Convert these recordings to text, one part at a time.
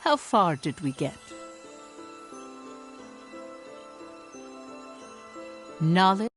How far did we get? Knowledge?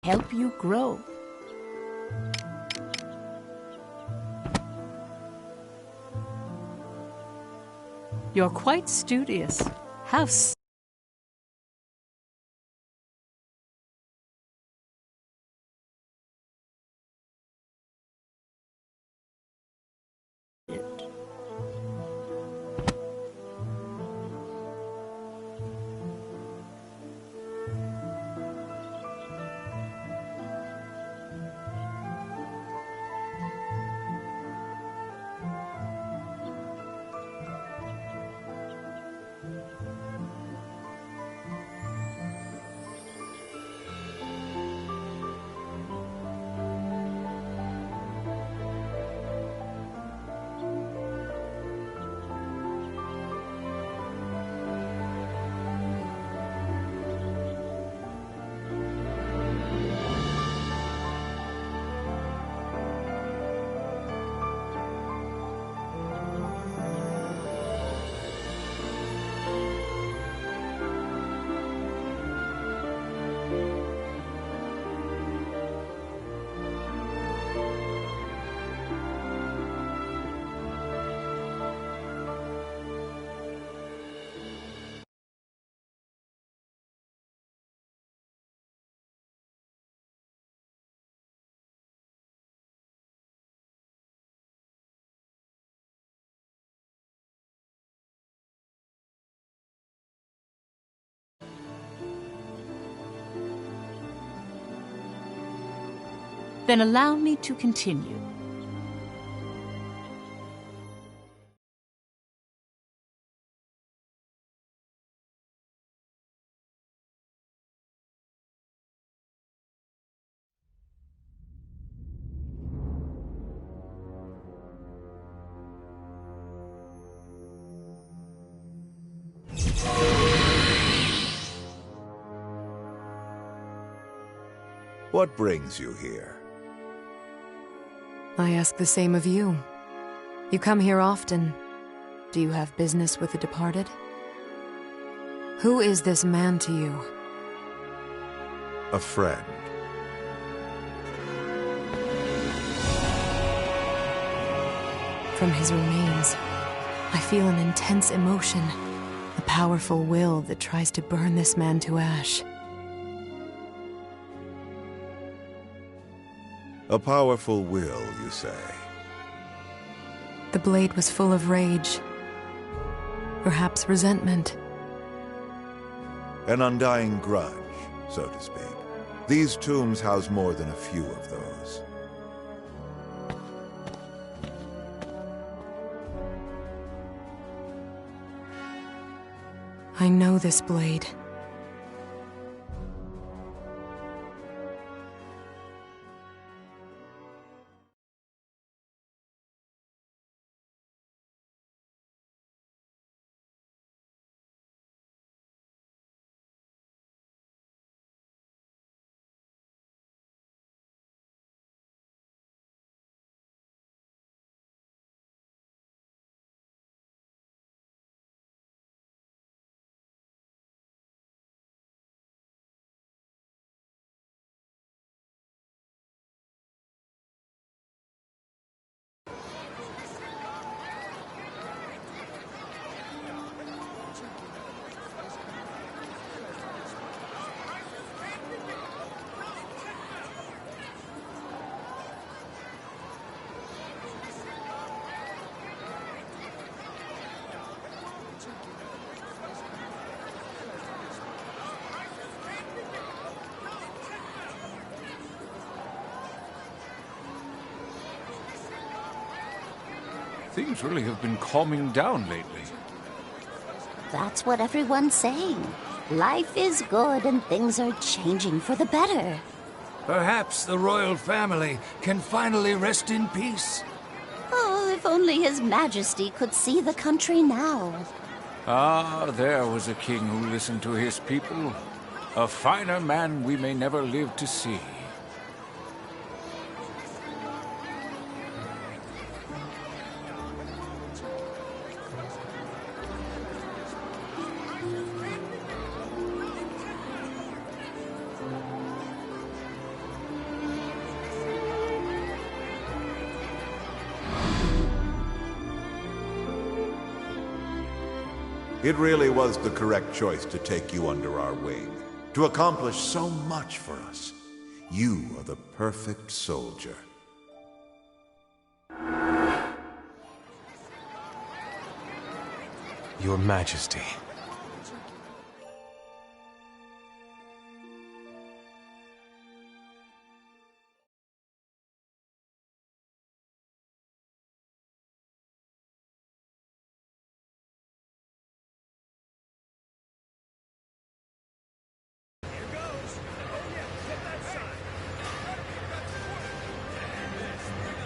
Help you grow. You're quite studious. Have it. Then allow me to continue. What brings you here? I ask the same of you. You come here often. Do you have business with the departed? Who is this man to you? A friend. From his remains, I feel an intense emotion, a powerful will that tries to burn this man to ash. A powerful will, you say? The blade was full of rage. Perhaps resentment. An undying grudge, so to speak. These tombs house more than a few of those. I know this blade. Things really have been calming down lately. That's what everyone's saying. Life is good and things are changing for the better. Perhaps the royal family can finally rest in peace. Oh, if only His Majesty could see the country now. Ah, there was a king who listened to his people. A finer man we may never live to see. It really was the correct choice to take you under our wing, to accomplish so much for us. You are the perfect soldier. Your Majesty.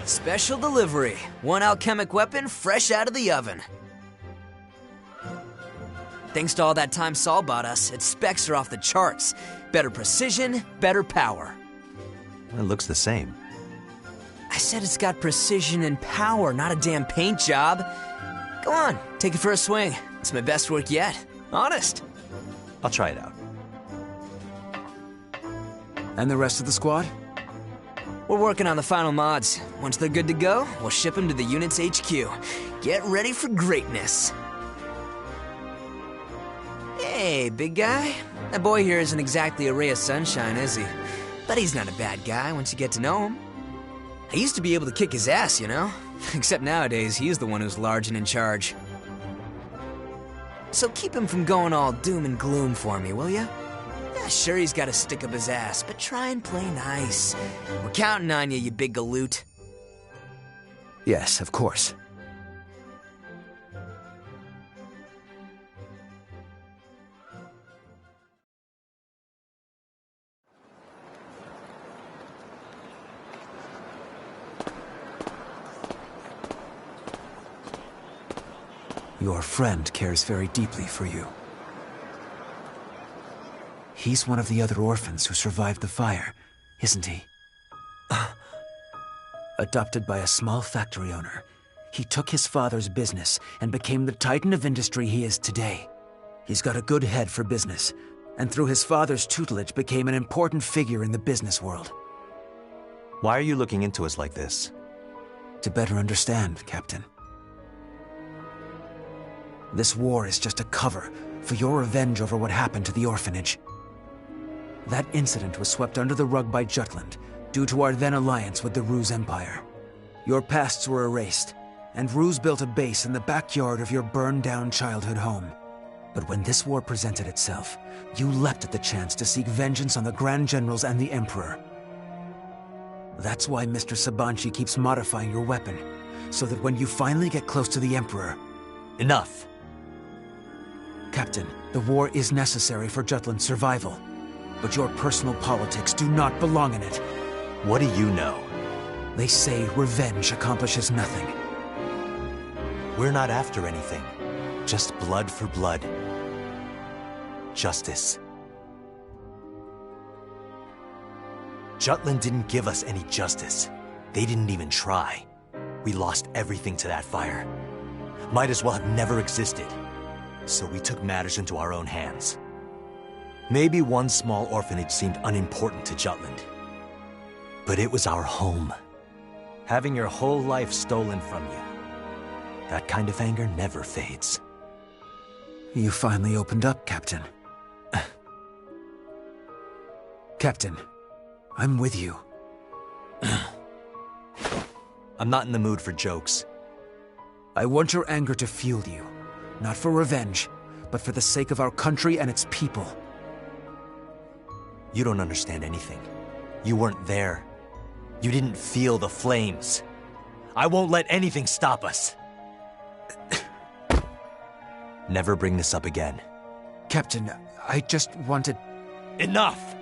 Special delivery. One alchemic weapon fresh out of the oven. Thanks to all that time Saul bought us, its specs are off the charts. Better precision, better power. It looks the same. I said it's got precision and power, not a damn paint job. Go on, take it for a swing. It's my best work yet. Honest. I'll try it out. And the rest of the squad? We're working on the final mods. Once they're good to go, we'll ship them to the unit's HQ. Get ready for greatness. Hey, big guy. That boy here isn't exactly a ray of sunshine, is he? But he's not a bad guy once you get to know him. I used to be able to kick his ass, you know? Except nowadays, he's the one who's large and in charge. So keep him from going all doom and gloom for me, will ya? Yeah, sure he's got to stick up his ass, but try and play nice. We're counting on you, you big galoot. Yes, of course. Your friend cares very deeply for you. He's one of the other orphans who survived the fire, isn't he? Adopted by a small factory owner, he took his father's business and became the titan of industry he is today. He's got a good head for business, and through his father's tutelage became an important figure in the business world. Why are you looking into us like this? To better understand, Captain. This war is just a cover for your revenge over what happened to the orphanage. That incident was swept under the rug by Jutland, due to our then alliance with the Ruse Empire. Your pasts were erased, and Ruse built a base in the backyard of your burned-down childhood home. But when this war presented itself, you leapt at the chance to seek vengeance on the Grand Generals and the Emperor. That's why Mr. Sabanci keeps modifying your weapon, so that when you finally get close to the Emperor... Enough! Captain, the war is necessary for Jutland's survival, but your personal politics do not belong in it. What do you know? They say revenge accomplishes nothing. We're not after anything. Just blood for blood. Justice. Jutland didn't give us any justice. They didn't even try. We lost everything to that fire. Might as well have never existed. So we took matters into our own hands. Maybe one small orphanage seemed unimportant to Jutland. But it was our home. Having your whole life stolen from you. That kind of anger never fades. You finally opened up, Captain. Captain, I'm with you. I'm not in the mood for jokes. I want your anger to fuel you. Not for revenge, but for the sake of our country and its people. You don't understand anything. You weren't there. You didn't feel the flames. I won't let anything stop us. Never bring this up again. Captain, I just wanted... Enough!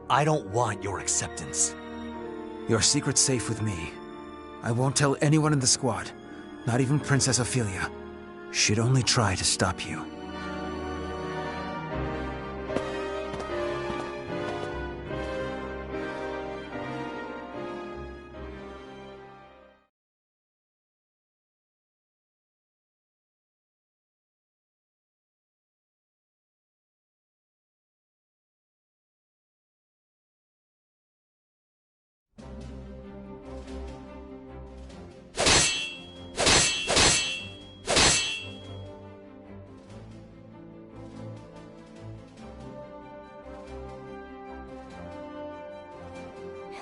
I don't want your acceptance. Your secret's safe with me. I won't tell anyone in the squad, not even Princess Ophelia. She'd only try to stop you.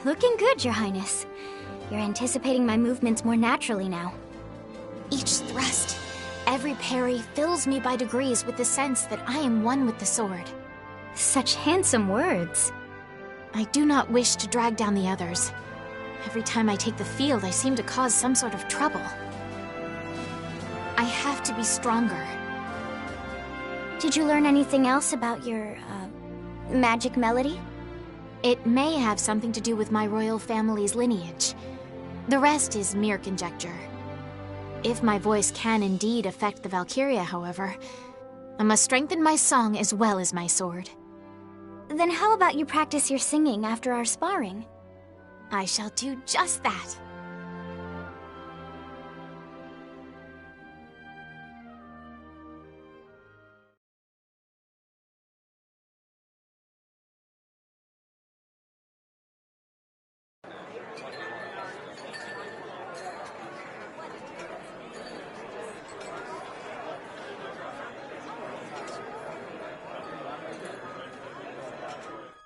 Looking good, Your Highness. You're anticipating my movements more naturally now. Each thrust, every parry fills me by degrees with the sense that I am one with the sword. Such handsome words. I do not wish to drag down the others. Every time I take the field, I seem to cause some sort of trouble. I have to be stronger. Did you learn anything else about your, magic melody? It may have something to do with my royal family's lineage. The rest is mere conjecture. If my voice can indeed affect the Valkyria, however, I must strengthen my song as well as my sword. Then how about you practice your singing after our sparring? I shall do just that.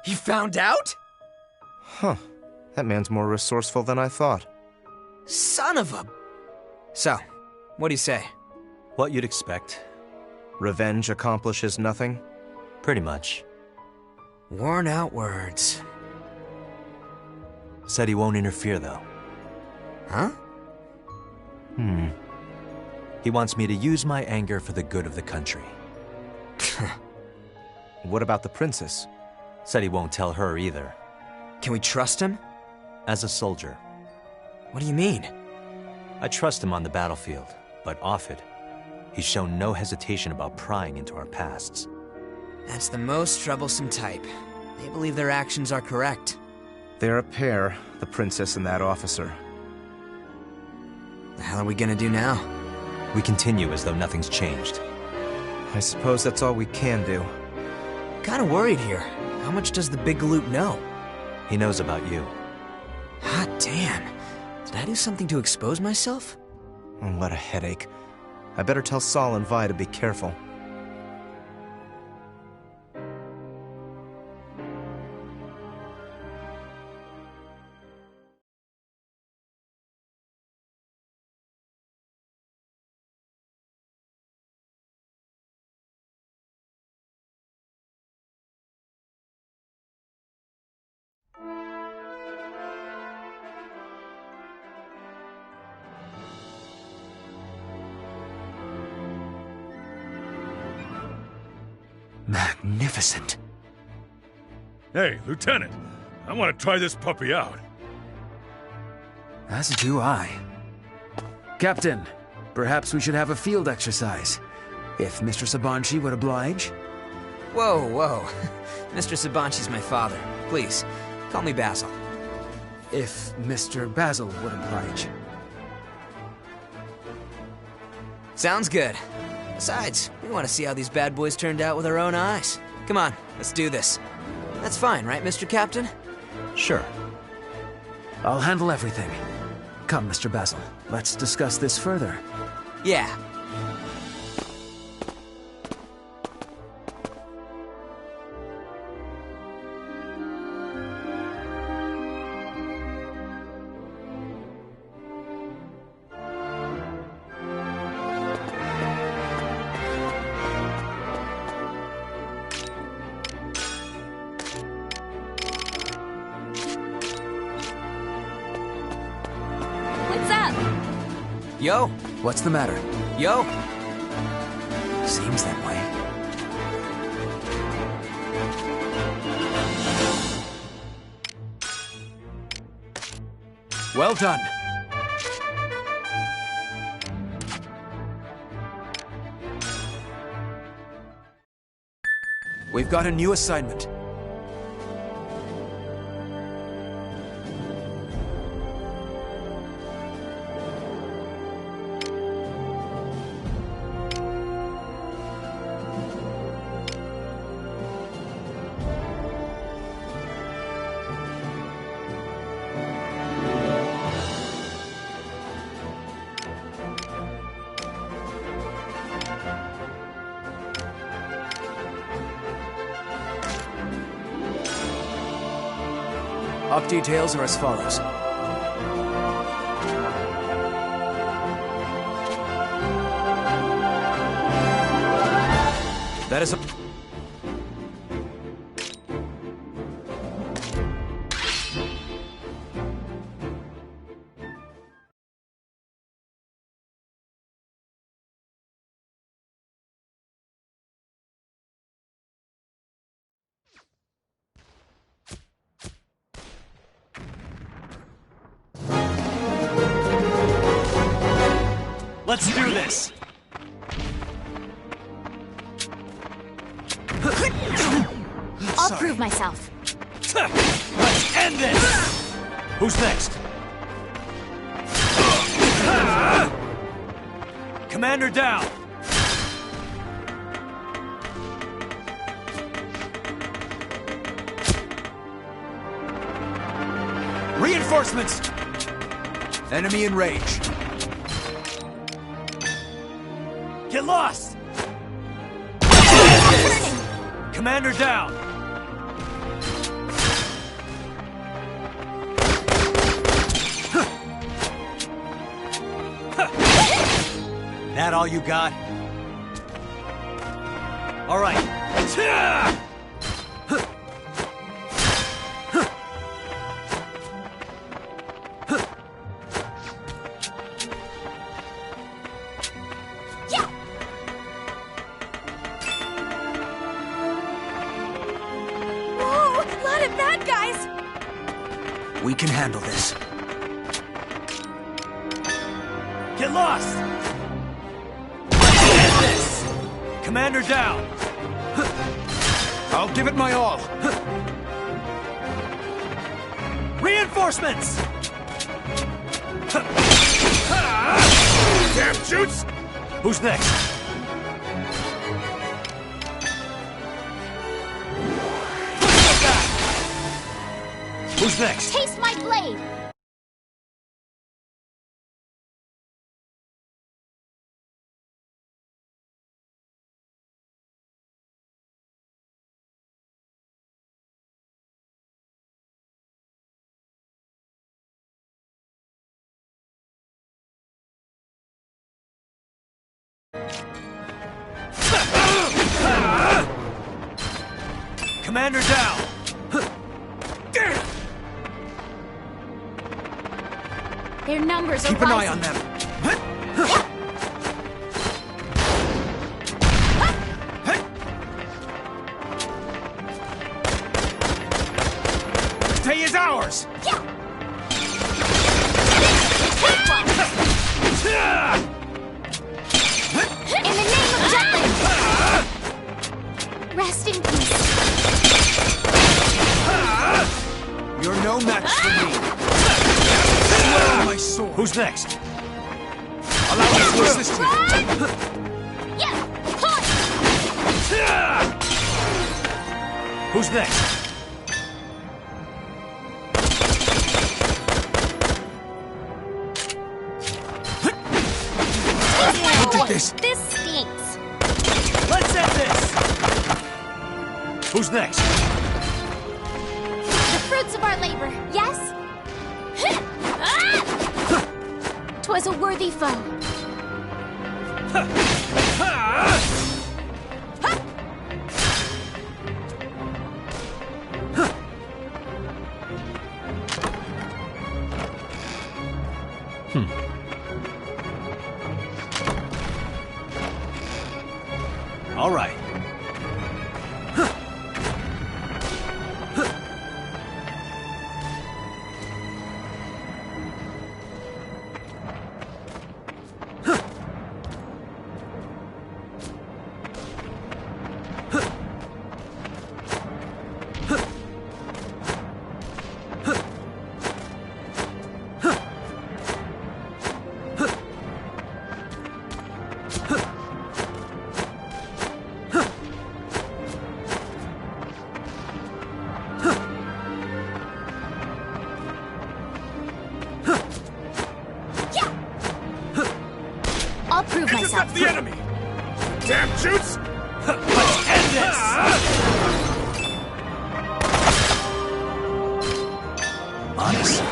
You found out? Huh. That man's more resourceful than I thought. Son of a... So, what do you say? What you'd expect. Revenge accomplishes nothing? Pretty much. Worn out words. Said he won't interfere, though. Huh? He wants me to use my anger for the good of the country. What about the princess? Said he won't tell her either. Can we trust him? As a soldier. What do you mean? I trust him on the battlefield, but off it, he's shown no hesitation about prying into our pasts. That's the most troublesome type. They believe their actions are correct. They're a pair, the princess and that officer. The hell are we gonna do now? We continue as though nothing's changed. I suppose that's all we can do. Kinda worried here. How much does the big galoot know? He knows about you. Hot damn. Did I do something to expose myself? Oh, what a headache. I better tell Saul and Vi to be careful. Magnificent. Hey, Lieutenant, I want to try this puppy out. As do I. Captain, perhaps we should have a field exercise. If Mr. Sabanchi would oblige. Whoa, whoa. Mr. Sabanchi's my father. Please, call me Basil. If Mr. Basil would oblige. Sounds good. Besides, we want to see how these bad boys turned out with our own eyes. Come on, let's do this. That's fine, right, Mr. Captain? Sure. I'll handle everything. Come, Mr. Basil. Let's discuss this further. Yeah. Yo! What's the matter? Yo! Seems that way. Well done. We've got a new assignment. Op details are as follows. That is a... Let's do this! I'll prove myself. Let's end this! Who's next? Commander down! Reinforcements! Enemy in range. Get lost! Commander down! That all you got? All right. We can handle this. Get lost! Commander down! I'll give it my all. Reinforcements! Damn shoots! Who's next? Who's next? Taste my blade! Commander down! Their numbers are Keep an eye rising. on them. Stay is ours! In the name of Jutland! Rest in peace. You're no match for me. Swear on my sword. Who's next? Allow me to assist you. Who's next? Look at this. This stinks. Let's end this. Who's next? The fruits of our labor, yes? 'Twas a worthy foe. All right. I'll prove myself. Intercept the enemy! Damn shoots! Let's end this! Honest.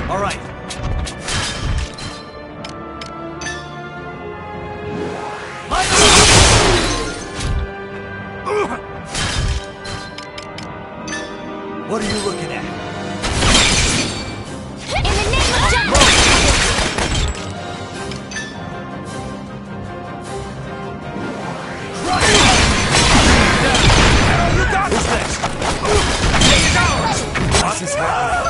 All right. What are you looking at? In the name of Jutland! Who's next? Boss is hell.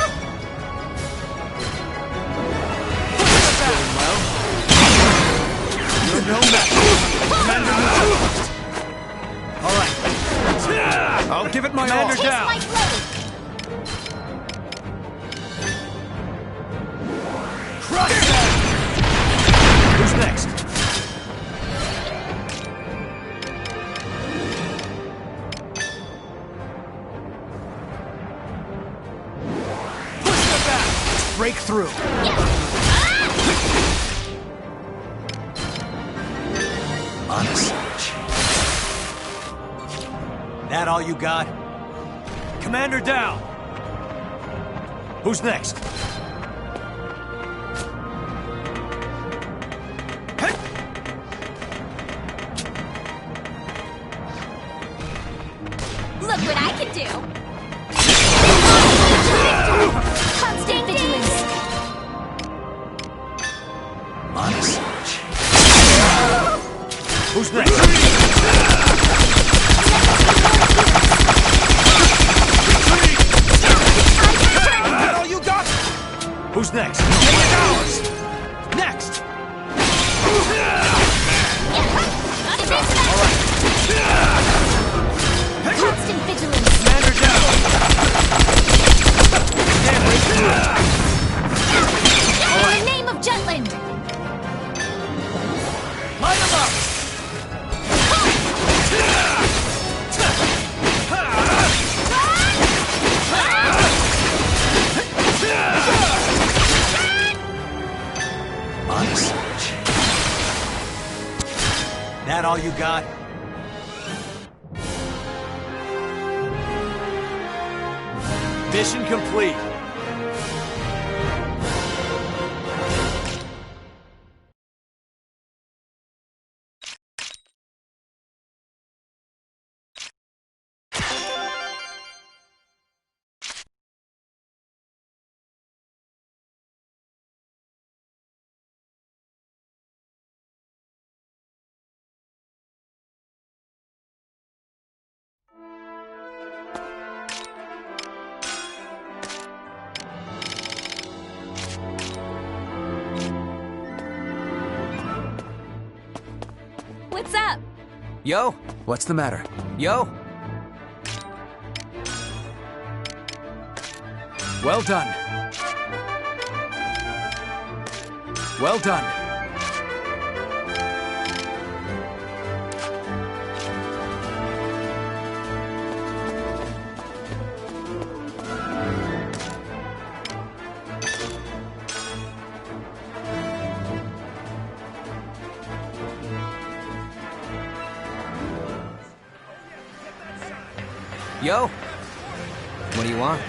You're no match. Commander neutralized. All right. I'll give it my all. Taste my blade! Crush them! Who's next? Push them back! Break through. Honest. That all you got? Commander down! Who's next? Look what I can do! Constant vigilance! Honest. Who's next? That all you got? Who's next? Take it ours! Next! Constant vigilance! Commander down! Can't break through! In the name of Jutland! Light him up! Honest. That all you got? Mission complete. What's up? Yo. What's the matter? Yo. Well done. Well done. Yo. What do you want?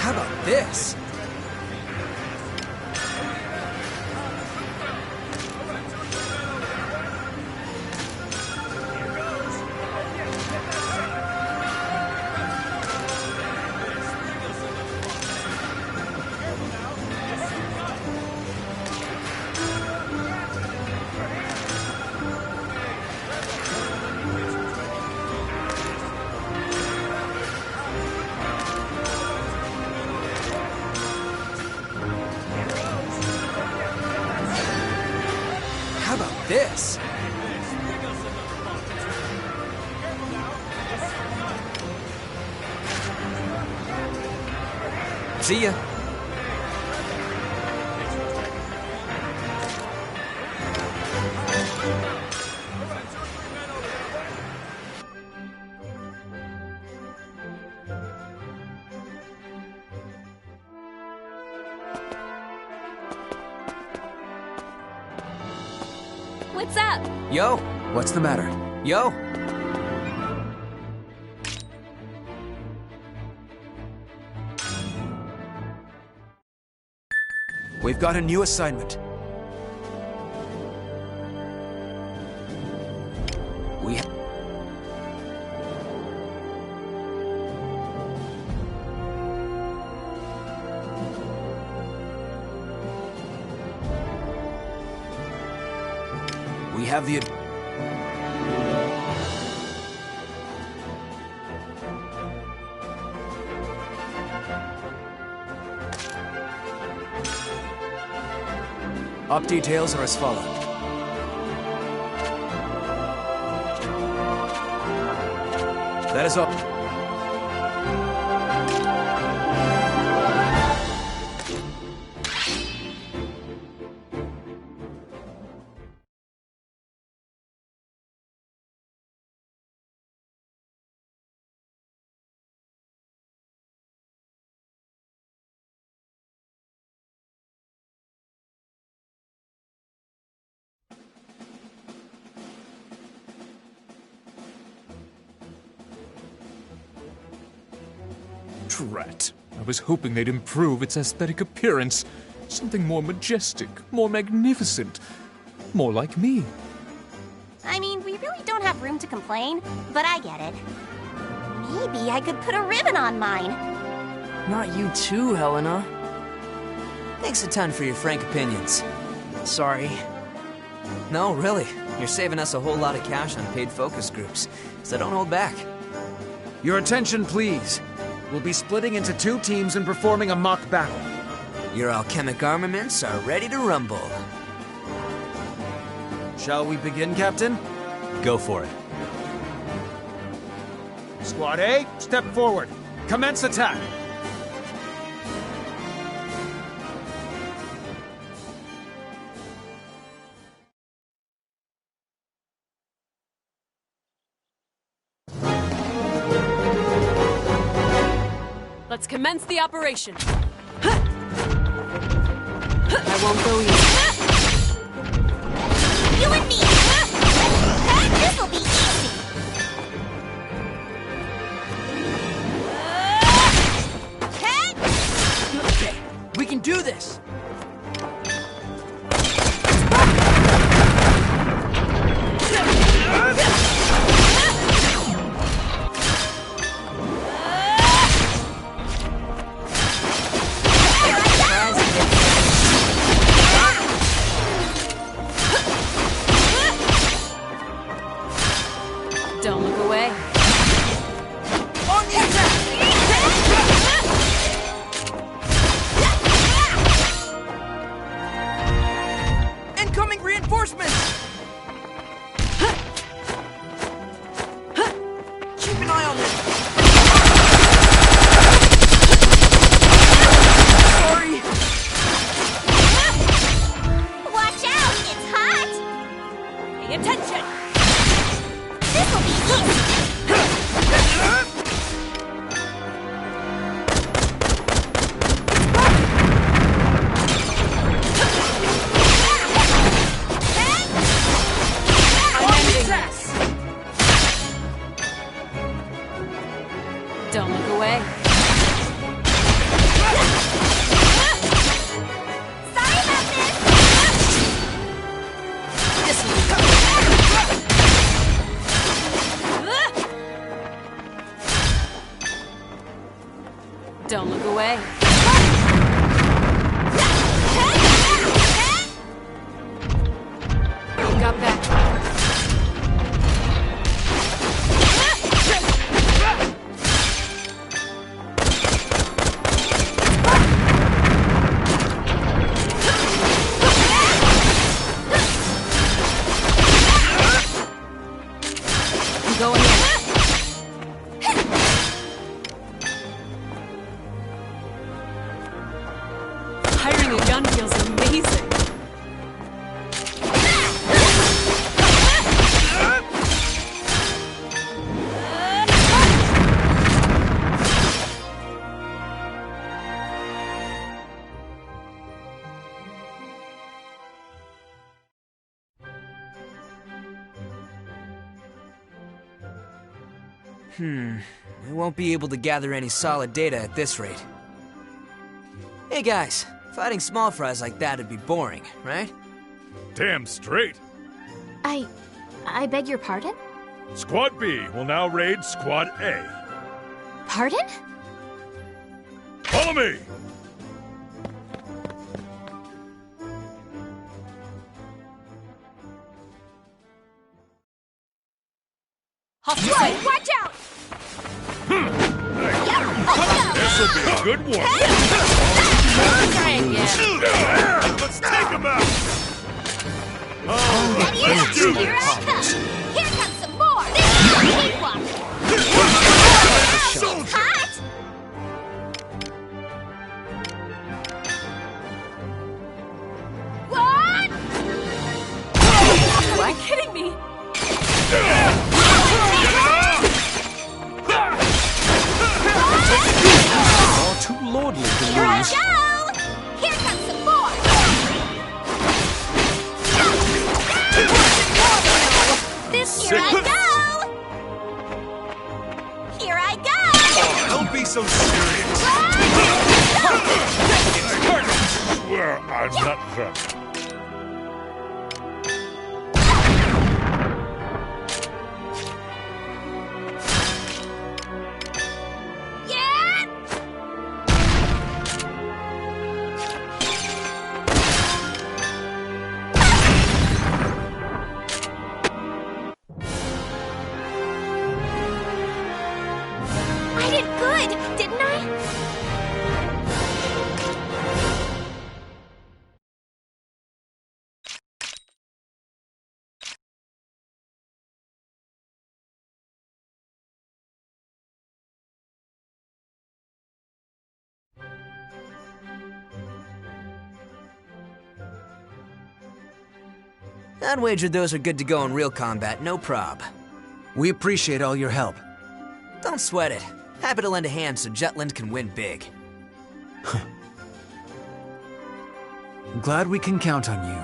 How about this? How about this? See ya. What's up? Yo. What's the matter? Yo. We've got a new assignment. We have the... Op details are as follow. That is all. Drat. I was hoping they'd improve its aesthetic appearance. Something more majestic, more magnificent, more like me. I mean, we really don't have room to complain, but I get it. Maybe I could put a ribbon on mine. Not you too, Helena. Thanks a ton for your frank opinions. Sorry. No, really. You're saving us a whole lot of cash on paid focus groups, so don't hold back. Your attention, please. We'll be splitting into 2 teams and performing a mock battle. Your alchemic armaments are ready to rumble. Shall we begin, Captain? Go for it. Squad A, step forward. Commence attack. Let's commence the operation. I won't go easy. You and me! This'll be easy! Okay, we can do this! Don't look away. On the attack! Incoming reinforcements! Keep an eye on them! Sorry! Watch out! It's hot! Pay attention! This'll be easy! Don't look away. Sorry about this! This one. Don't look away. Got back. I'm going in. Hiring a gun feels amazing. We won't be able to gather any solid data at this rate. Hey guys, fighting small fries like that'd be boring, right? Damn straight. I beg your pardon? Squad B will now raid Squad A. Pardon? Follow me! Hostile! Watch out! This'll be a good one. Try again. Let's take him out! Here I come! Here comes some more! This is a cakewalk! Hot! What? Are you kidding me? Far too lordly to Here I lose. go! Here comes some more! Here I go! Here I go! Don't be so serious. I swear I'm not drunk. I did good, didn't I? I'd wager those are good to go in real combat, no prob. We appreciate all your help. Don't sweat it. Happy to lend a hand so Jetland can win big. I'm glad we can count on you.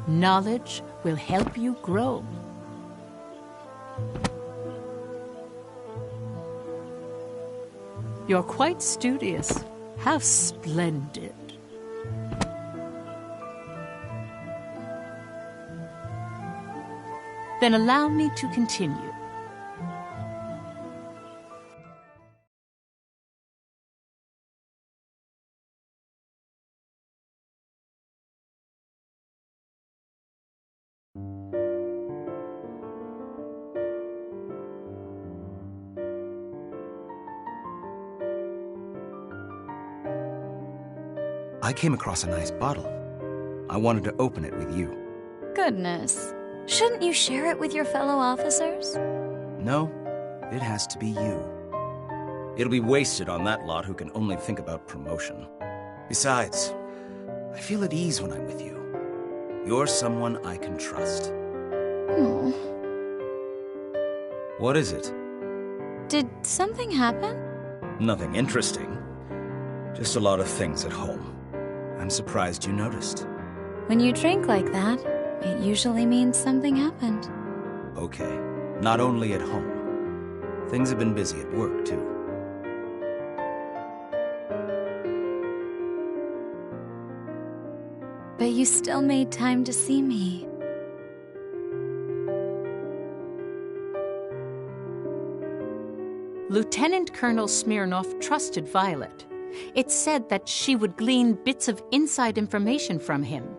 Knowledge will help you grow. You're quite studious. How splendid. Then allow me to continue. I came across a nice bottle. I wanted to open it with you. Goodness. Shouldn't you share it with your fellow officers? No, it has to be you. It'll be wasted on that lot who can only think about promotion. Besides, I feel at ease when I'm with you. You're someone I can trust. Hmm. What is it? Did something happen? Nothing interesting. Just a lot of things at home. I'm surprised you noticed. When you drink like that, it usually means something happened. Okay, not only at home. Things have been busy at work, too. But you still made time to see me. Lieutenant Colonel Smirnov trusted Violet. It said that she would glean bits of inside information from him,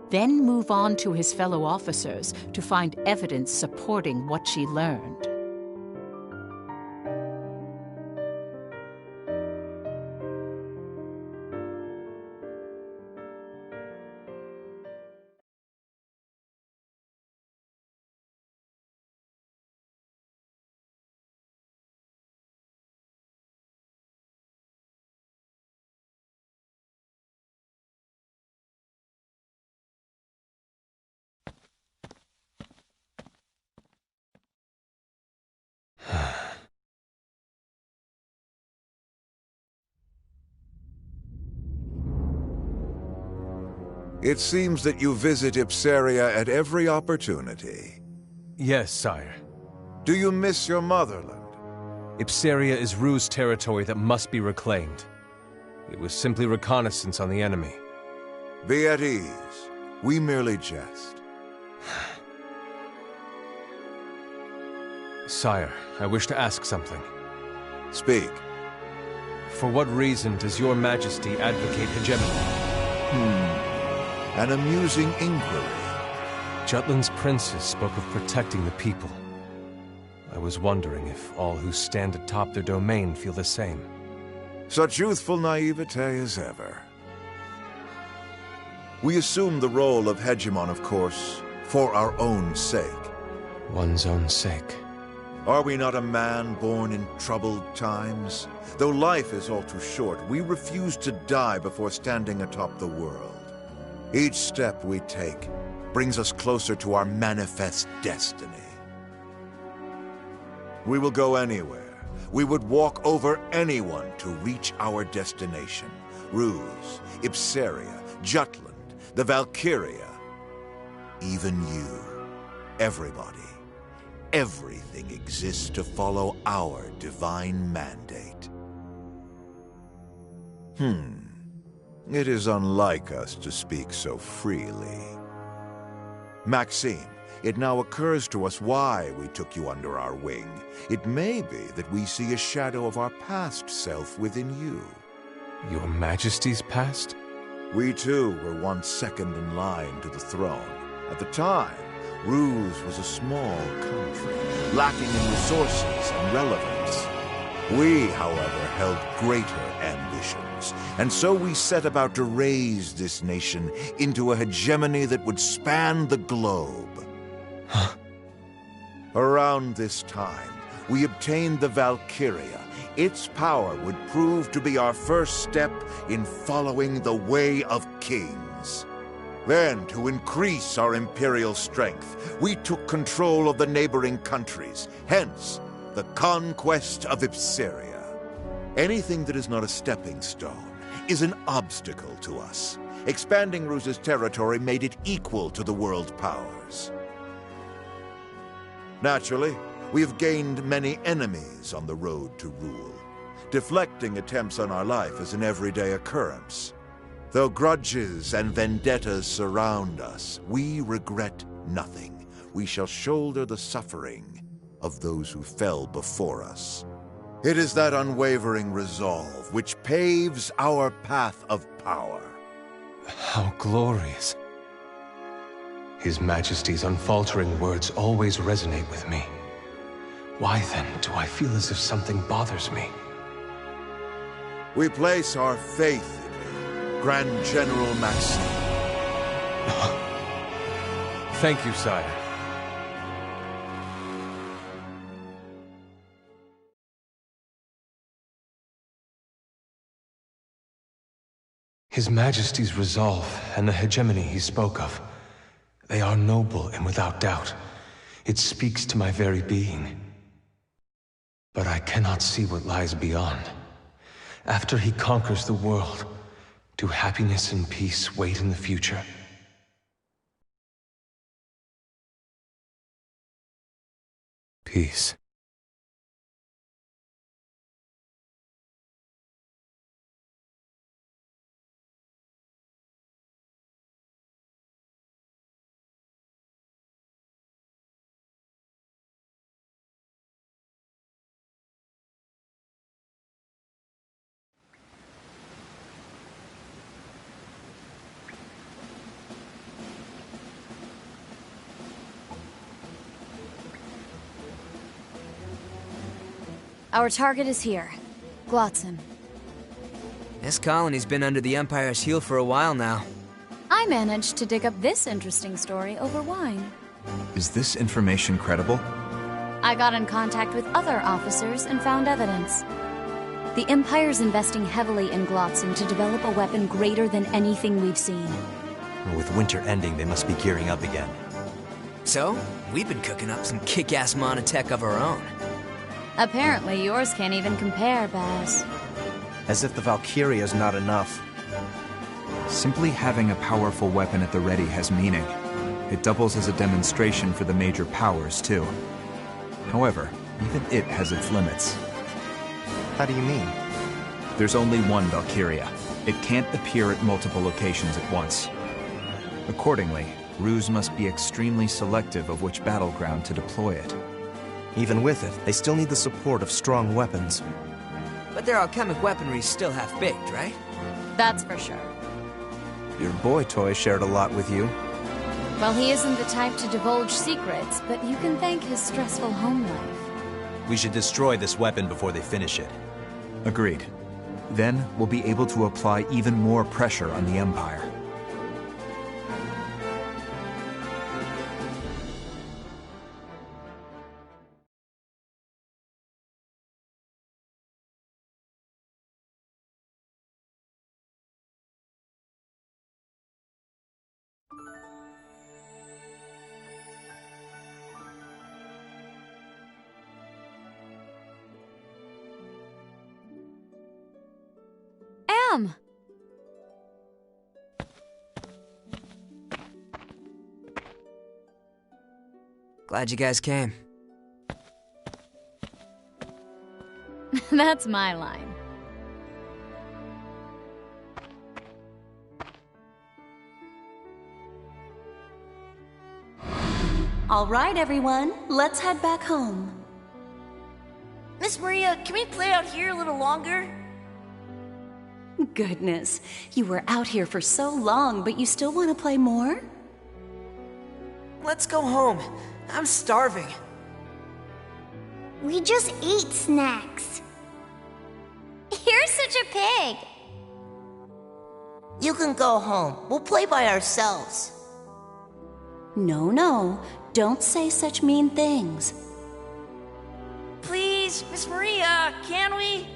then move on to his fellow officers to find evidence supporting what she learned. It seems that you visit Ipsaria at every opportunity. Yes, sire. Do you miss your motherland? Ipsaria is Rue's territory that must be reclaimed. It was simply reconnaissance on the enemy. Be at ease. We merely jest. Sire, I wish to ask something. Speak. For what reason does your Majesty advocate hegemony? An amusing inquiry. Jutland's princes spoke of protecting the people. I was wondering if all who stand atop their domain feel the same. Such youthful naivete as ever. We assume the role of hegemon, of course, for our own sake. One's own sake. Are we not a man born in troubled times? Though life is all too short, we refuse to die before standing atop the world. Each step we take brings us closer to our manifest destiny. We will go anywhere. We would walk over anyone to reach our destination. Ruse, Ipsaria, Jutland, the Valkyria. Even you. Everybody. Everything exists to follow our divine mandate. It is unlike us to speak so freely. Maxime, it now occurs to us why we took you under our wing. It may be that we see a shadow of our past self within you. Your Majesty's past? We too were once second in line to the throne. At the time, Ruse was a small country, lacking in resources and relevance. We, however, held greater ambitions, and so we set about to raise this nation into a hegemony that would span the globe. Around this time, we obtained the Valkyria. Its power would prove to be our first step in following the way of kings. Then, to increase our imperial strength, we took control of the neighboring countries, hence the conquest of Ipsaria. Anything that is not a stepping stone is an obstacle to us. Expanding Ruse's territory made it equal to the world powers. Naturally, we have gained many enemies on the road to rule. Deflecting attempts on our life is an everyday occurrence. Though grudges and vendettas surround us, we regret nothing. We shall shoulder the suffering of those who fell before us. It is that unwavering resolve which paves our path of power. How glorious. His Majesty's unfaltering words always resonate with me. Why then do I feel as if something bothers me? We place our faith in Grand General Maxime. Thank you, sire. His Majesty's resolve and the hegemony he spoke of, they are noble and without doubt. It speaks to my very being. But I cannot see what lies beyond. After he conquers the world, do happiness and peace wait in the future? Peace. Our target is here. Glotzen. This colony's been under the Empire's heel for a while now. I managed to dig up this interesting story over wine. Is this information credible? I got in contact with other officers and found evidence. The Empire's investing heavily in Glotzen to develop a weapon greater than anything we've seen. With winter ending, they must be gearing up again. So, we've been cooking up some kick-ass monotech of our own. Apparently yours can't even compare, Baz. As if the Valkyria is not enough. Simply having a powerful weapon at the ready has meaning. It doubles as a demonstration for the major powers, too. However, even it has its limits. How do you mean? There's only one Valkyria. It can't appear at multiple locations at once. Accordingly, Ruse must be extremely selective of which battleground to deploy it. Even with it, they still need the support of strong weapons. But their alchemic weaponry's still half-baked, right? That's for sure. Your boy toy shared a lot with you. Well, he isn't the type to divulge secrets, but you can thank his stressful home life. We should destroy this weapon before they finish it. Agreed. Then we'll be able to apply even more pressure on the Empire. Glad you guys came. That's my line. All right, everyone, let's head back home. Miss Maria, can we play out here a little longer? Goodness, you were out here for so long, but you still want to play more? Let's go home. I'm starving. We just ate snacks. You're such a pig. You can go home. We'll play by ourselves. No, don't say such mean things. Please, Miss Maria, can we?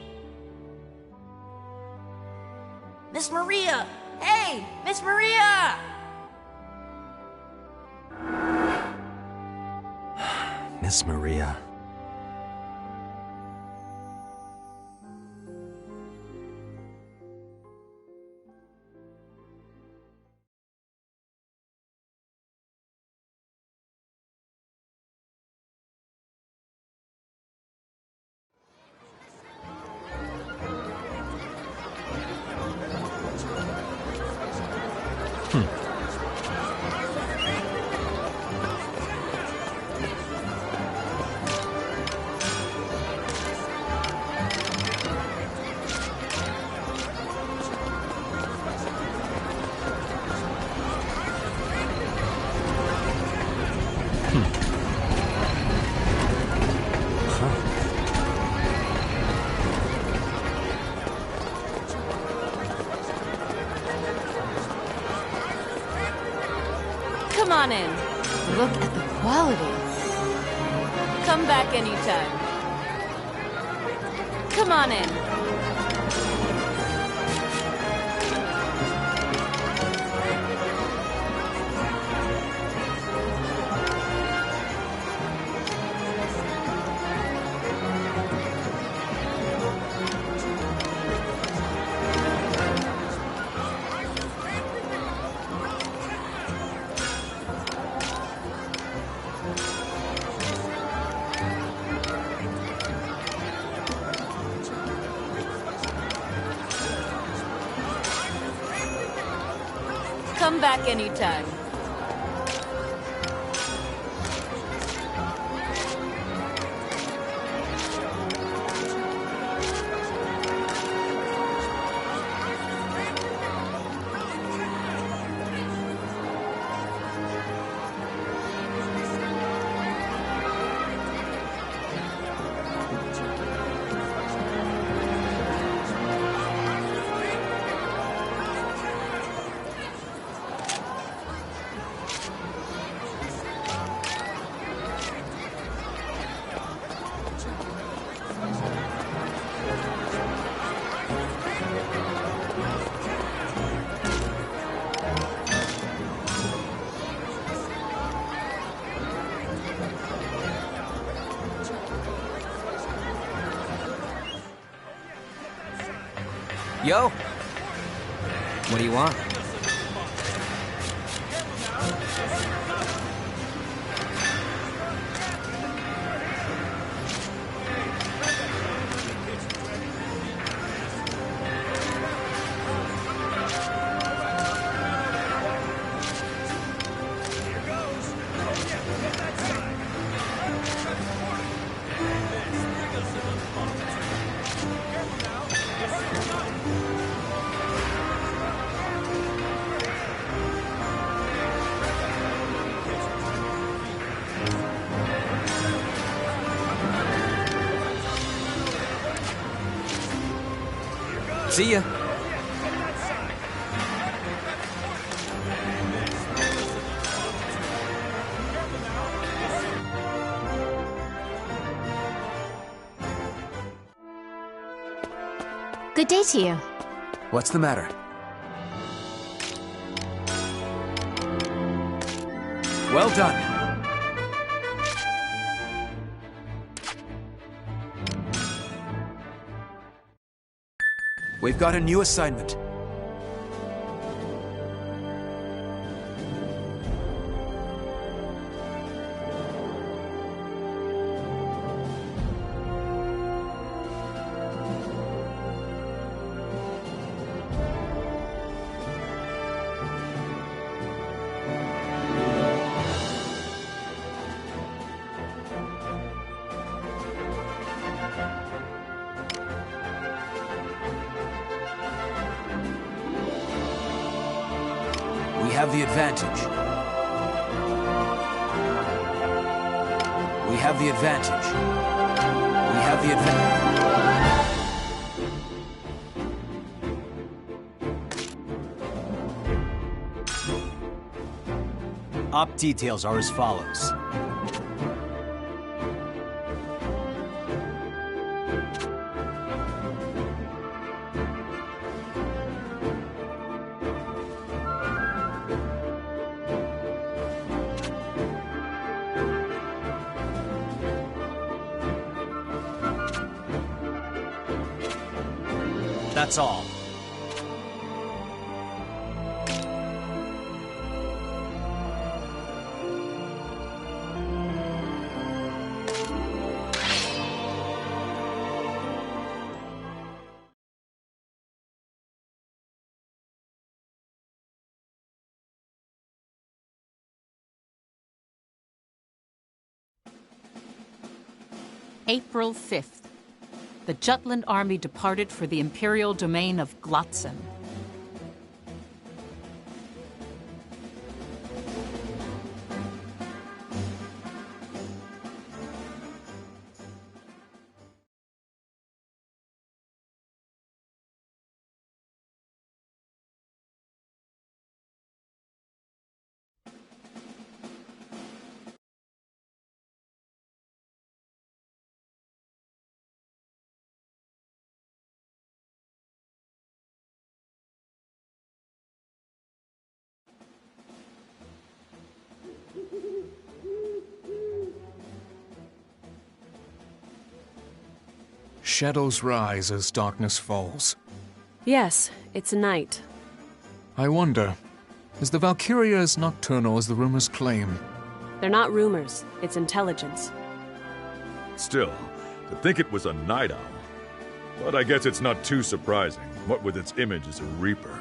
Miss Maria! Hey, Miss Maria! Miss Maria. Come on in. Look at the quality. Come back anytime. Come on in. Come back anytime. Yo! What do you want? See ya. Good day to you. What's the matter? Well done. We've got a new assignment. We have the advantage. We have the advantage. We have the advantage. Op details are as follows. That's all. April 5th. The Jutland army departed for the imperial domain of Glotzen. Shadows rise as darkness falls. Yes, it's night. I wonder, is the Valkyria as nocturnal as the rumors claim? They're not rumors, it's intelligence. Still, to think it was a night owl. But I guess it's not too surprising, what with its image as a reaper.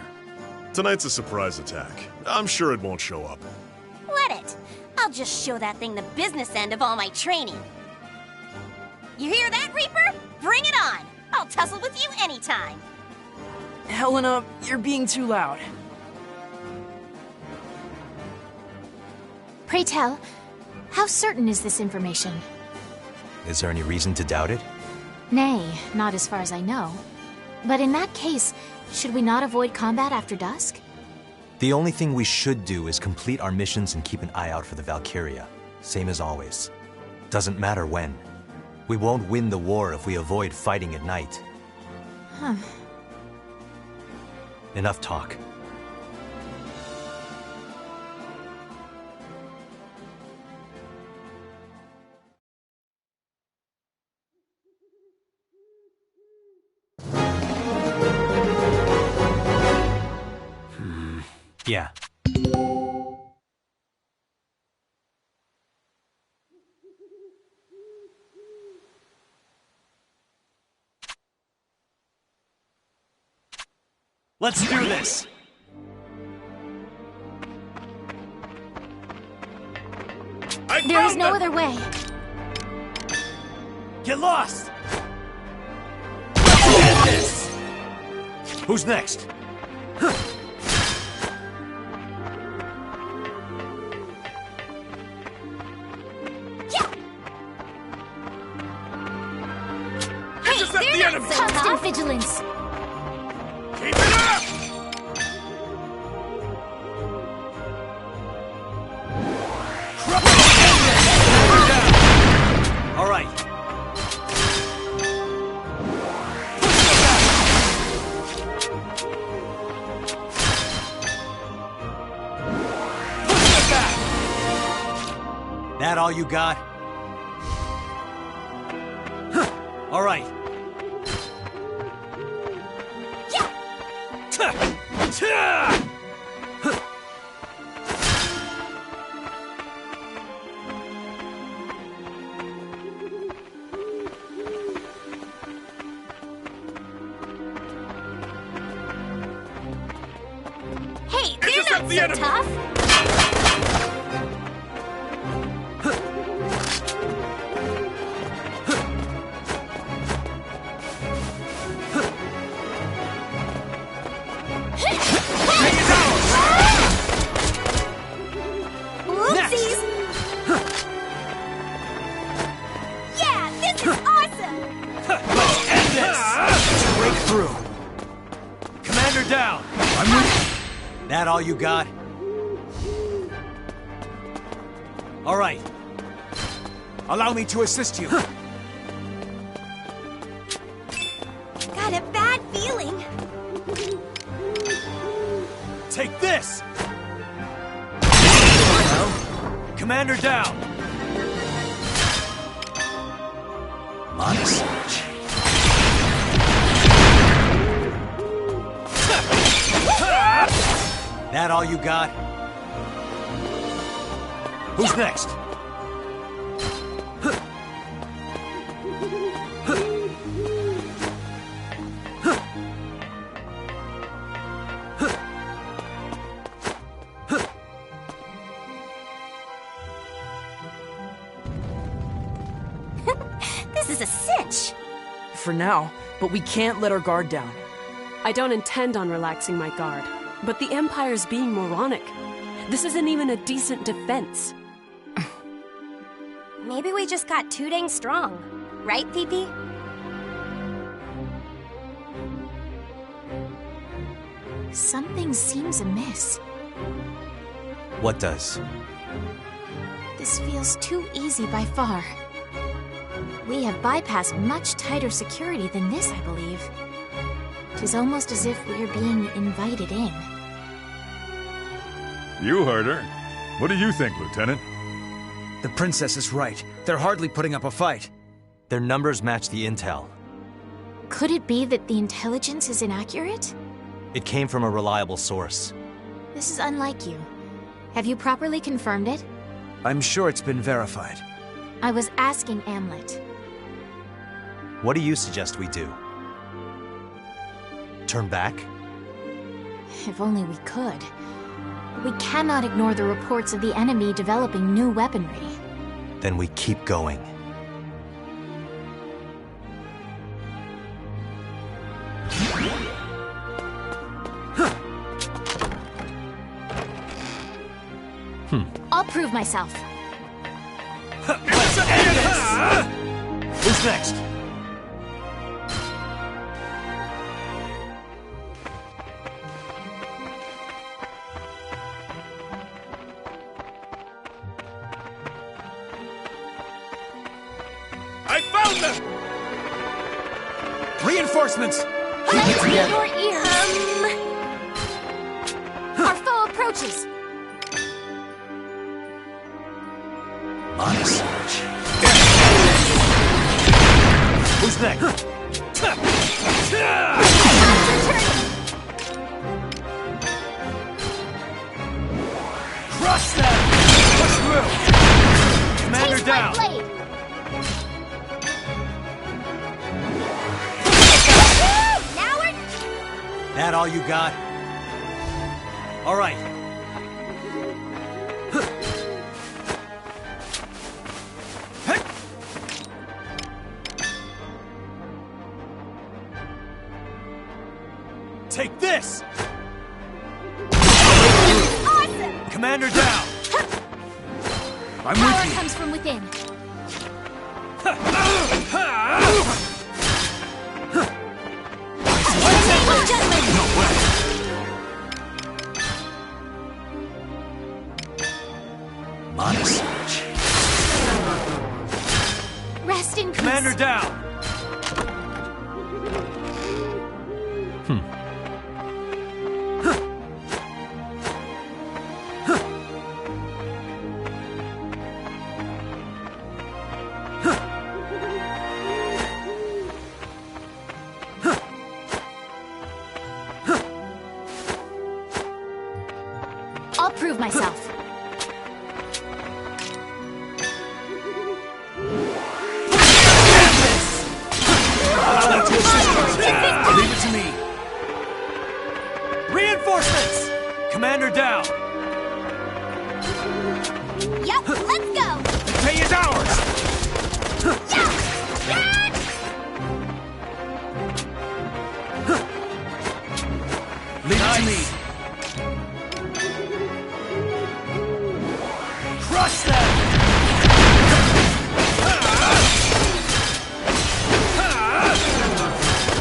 Tonight's a surprise attack. I'm sure it won't show up. Let it. I'll just show that thing the business end of all my training. You hear that, Reaper? Bring it on! I'll tussle with you anytime! Helena, you're being too loud. Pray tell, how certain is this information? Is there any reason to doubt it? Nay, not as far as I know. But in that case, should we not avoid combat after dusk? The only thing we should do is complete our missions and keep an eye out for the Valkyria. Same as always. Doesn't matter when. We won't win the war if we avoid fighting at night. Huh. Enough talk. Yeah. Let's do this! There is no other way. Get lost! Get this! Who's next? Hey, constant vigilance! all you got? All right. Hey, they're not so tough! Oopsies! Yeah, this is awesome! End this! Break through. Commander down! I'm with... That all you got? All right. Allow me to assist you. Got a bad feeling. Take this! Commander down! Modest. That all you got? Who's next? This is a cinch. For now, but we can't let our guard down. I don't intend on relaxing my guard, but the Empire's being moronic. This isn't even a decent defense. Maybe we just got too dang strong. Right, PP? Something seems amiss. What does? This feels too easy by far. We have bypassed much tighter security than this, I believe. 'Tis almost as if we're being invited in. You heard her. What do you think, Lieutenant? The princess is right. They're hardly putting up a fight. Their numbers match the intel. Could it be that the intelligence is inaccurate? It came from a reliable source. This is unlike you. Have you properly confirmed it? I'm sure it's been verified. I was asking Amlet. What do you suggest we do? Turn back? If only we could. We cannot ignore the reports of the enemy developing new weaponry. Then we keep going. I'll prove myself. Who's next? I found them! Reinforcements! Let it be your ears! Our foe approaches! Honest. Who's next? Crush them! Push through! Commander Taste down! my blade! Now we're... That all you got? All right. Take this! Awesome! Commander down! I'm Power with you. comes from within. Modest. Rest in peace. Commander down! prove myself. Leave it to me. Reinforcements! Commander down. Yep, let's go! The pay is ours! Leave it to me. Crush them!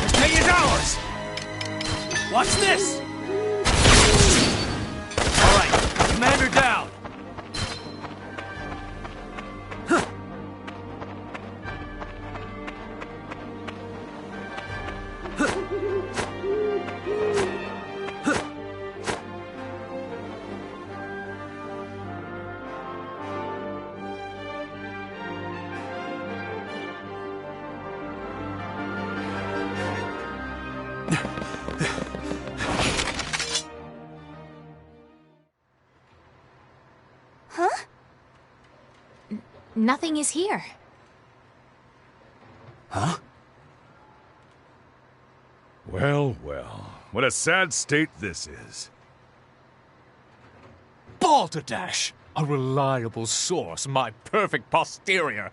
The pay is ours! Watch this! All right, Commander down. Huh? Nothing is here. Huh? Well, well. What a sad state this is. Balderdash! A reliable source, my perfect posterior.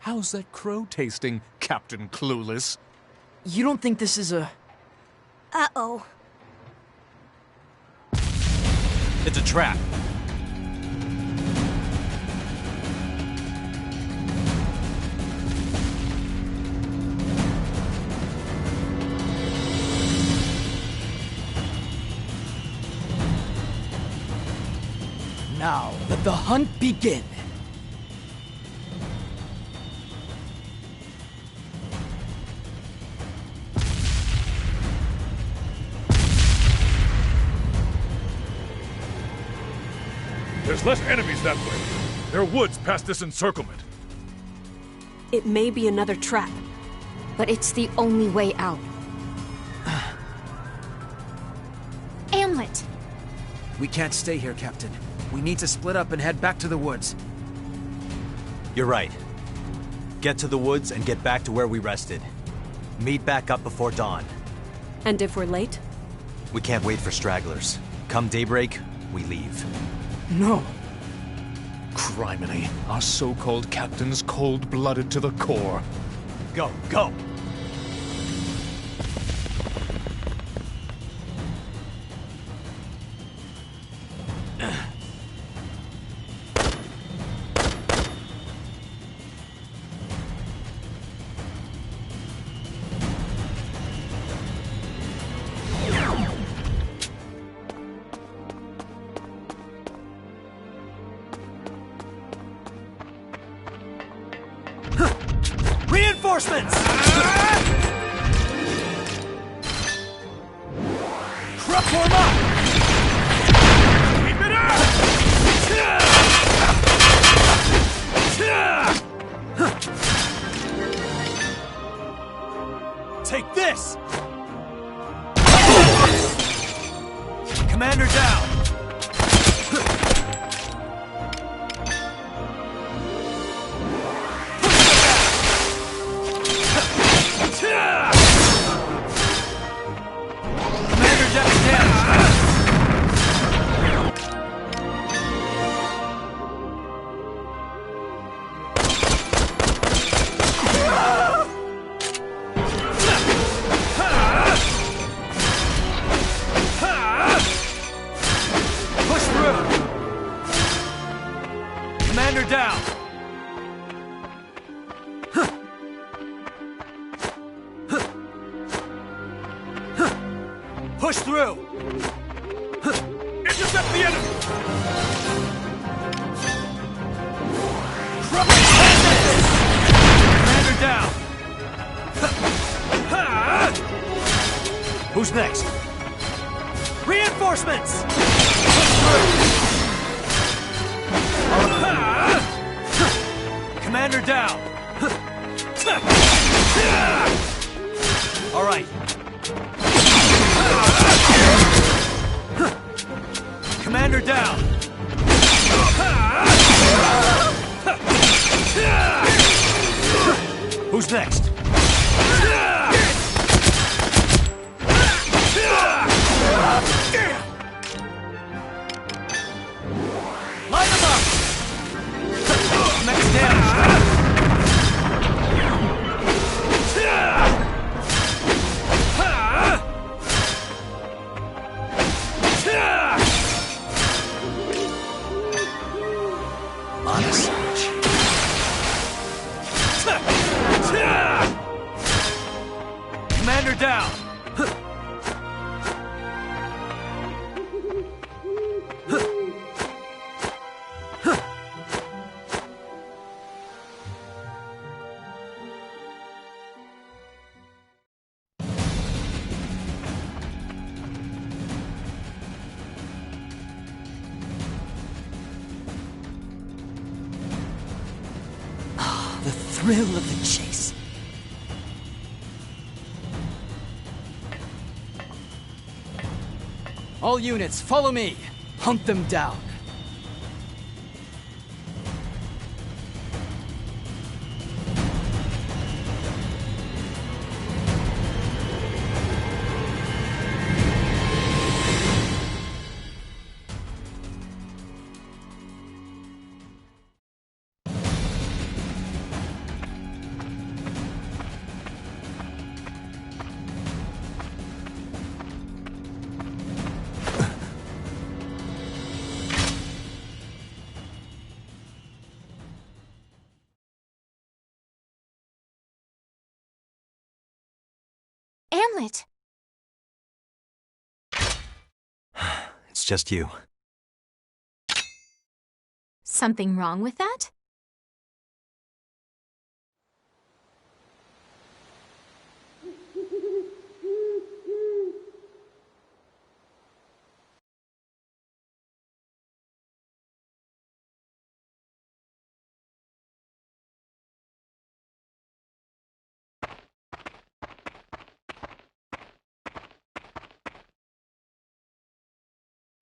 How's that crow tasting, Captain Clueless? You don't think this is a... Uh-oh. It's a trap. Now, let the hunt begin. There's less enemies that way. There are woods past this encirclement. It may be another trap. But it's the only way out. Amlet! We can't stay here, Captain. We need to split up and head back to the woods. You're right. Get to the woods and get back to where we rested. Meet back up before dawn. And if we're late? We can't wait for stragglers. Come daybreak, we leave. No. Criminy, our so-called captain's cold-blooded to the core. Go, go! Reinforcements! Form up! Keep it up! Take this! Commander down! Commander down! Push through! Intercept the enemy! Commander down! Who's next? Reinforcements! Push through! Commander down! All right. Commander down! Who's next? Line them up! Next damage! Honest. Commander down! The thrill of the chase. All units, follow me. Hunt them down. Hamlet! It's just you. Something wrong with that?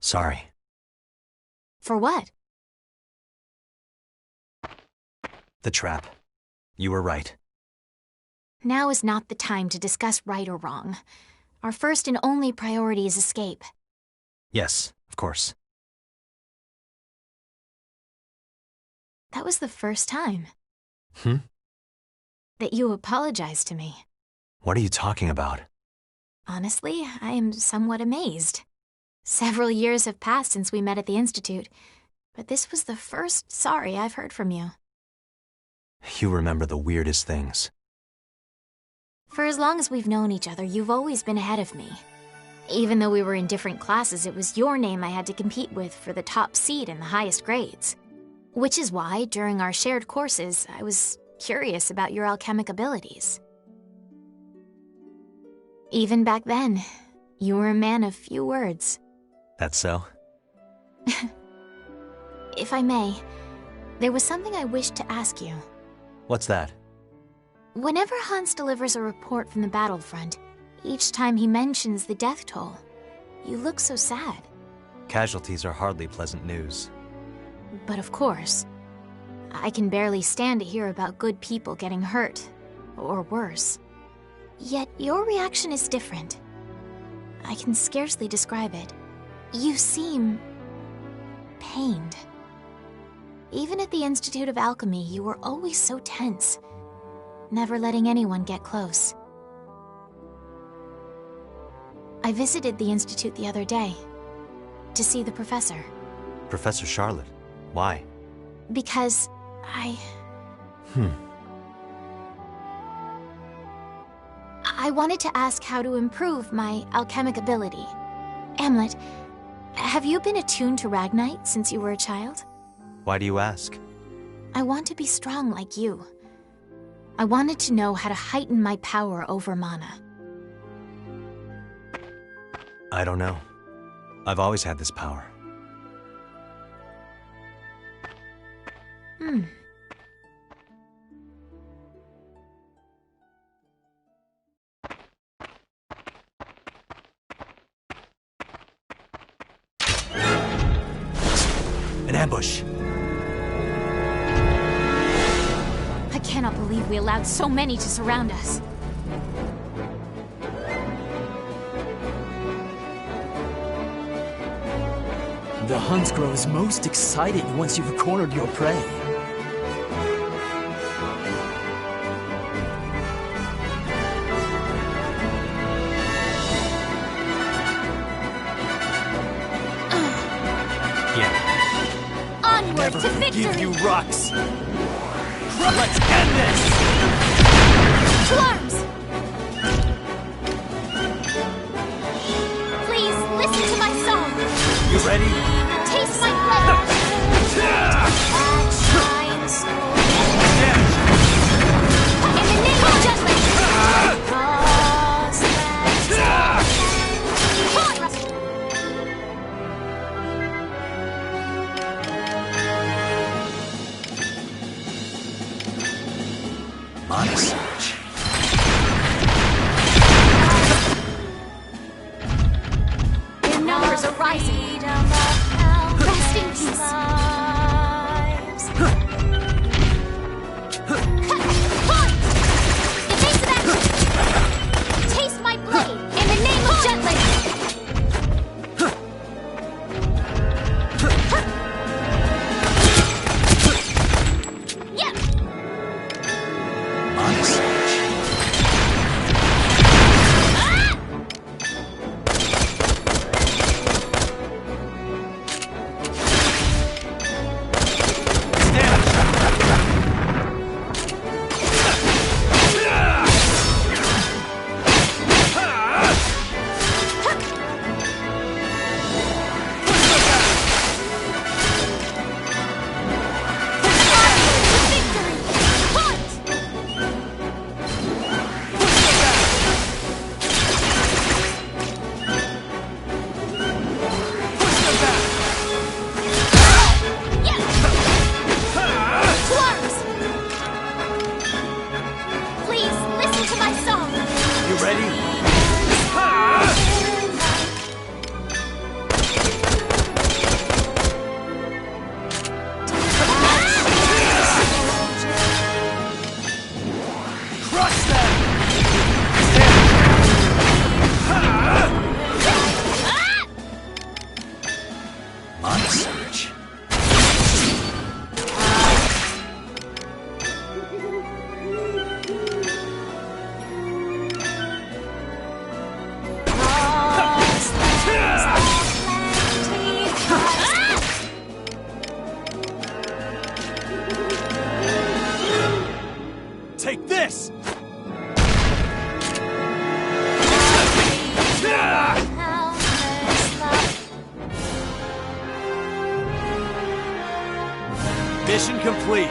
Sorry. For what? The trap. You were right. Now is not the time to discuss right or wrong. Our first and only priority is escape. Yes, of course. That was the first time Hmm? that you apologized to me. What are you talking about? Honestly, I am somewhat amazed. Several years have passed since we met at the Institute, but this was the first sorry I've heard from you. You remember the weirdest things. For as long as we've known each other, you've always been ahead of me. Even though we were in different classes, it was your name I had to compete with for the top seed and the highest grades. Which is why, during our shared courses, I was curious about your alchemic abilities. Even back then, you were a man of few words. That's so? If I may, there was something I wished to ask you. What's that? Whenever Hans delivers a report from the battlefront, each time he mentions the death toll, you look so sad. Casualties are hardly pleasant news. But of course, I can barely stand to hear about good people getting hurt, or worse. Yet your reaction is different. I can scarcely describe it. You seem pained. Even at the Institute of Alchemy, you were always so tense, never letting anyone get close. I visited the Institute the other day to see the professor. Professor Charlotte? Why? Because I wanted to ask how to improve my alchemic ability. Hamlet, have you been attuned to Ragnite since you were a child? Why do you ask? I want to be strong like you. I wanted to know how to heighten my power over mana. I don't know. I've always had this power. An ambush. I cannot believe we allowed so many to surround us. The hunt grows most exciting once you've cornered your prey. Onward to victory! Give you rocks! Let's end this! To arms! Please, listen to my song! You ready? Taste my blade! In the name of judgment! Honest. Their numbers are rising. Rest in peace. Evasive action! Taste my blade in the name of Jutland! Take this! Mission complete.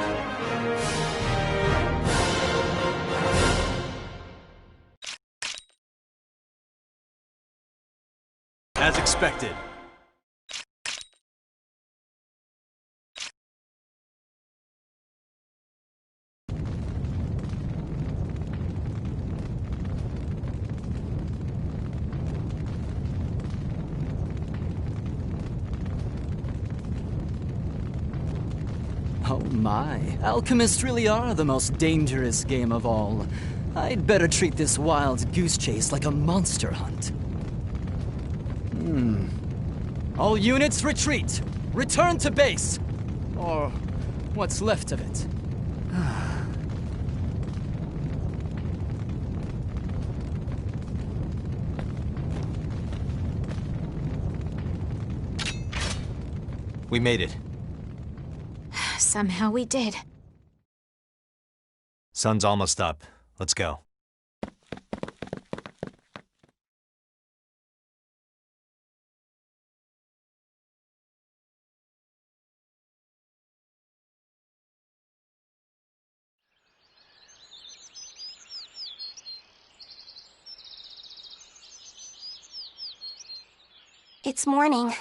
As expected. Oh my, alchemists really are the most dangerous game of all. I'd better treat this wild goose chase like a monster hunt. All units retreat! Return to base! Or what's left of it. We made it. Somehow we did. Sun's almost up. Let's go. It's morning.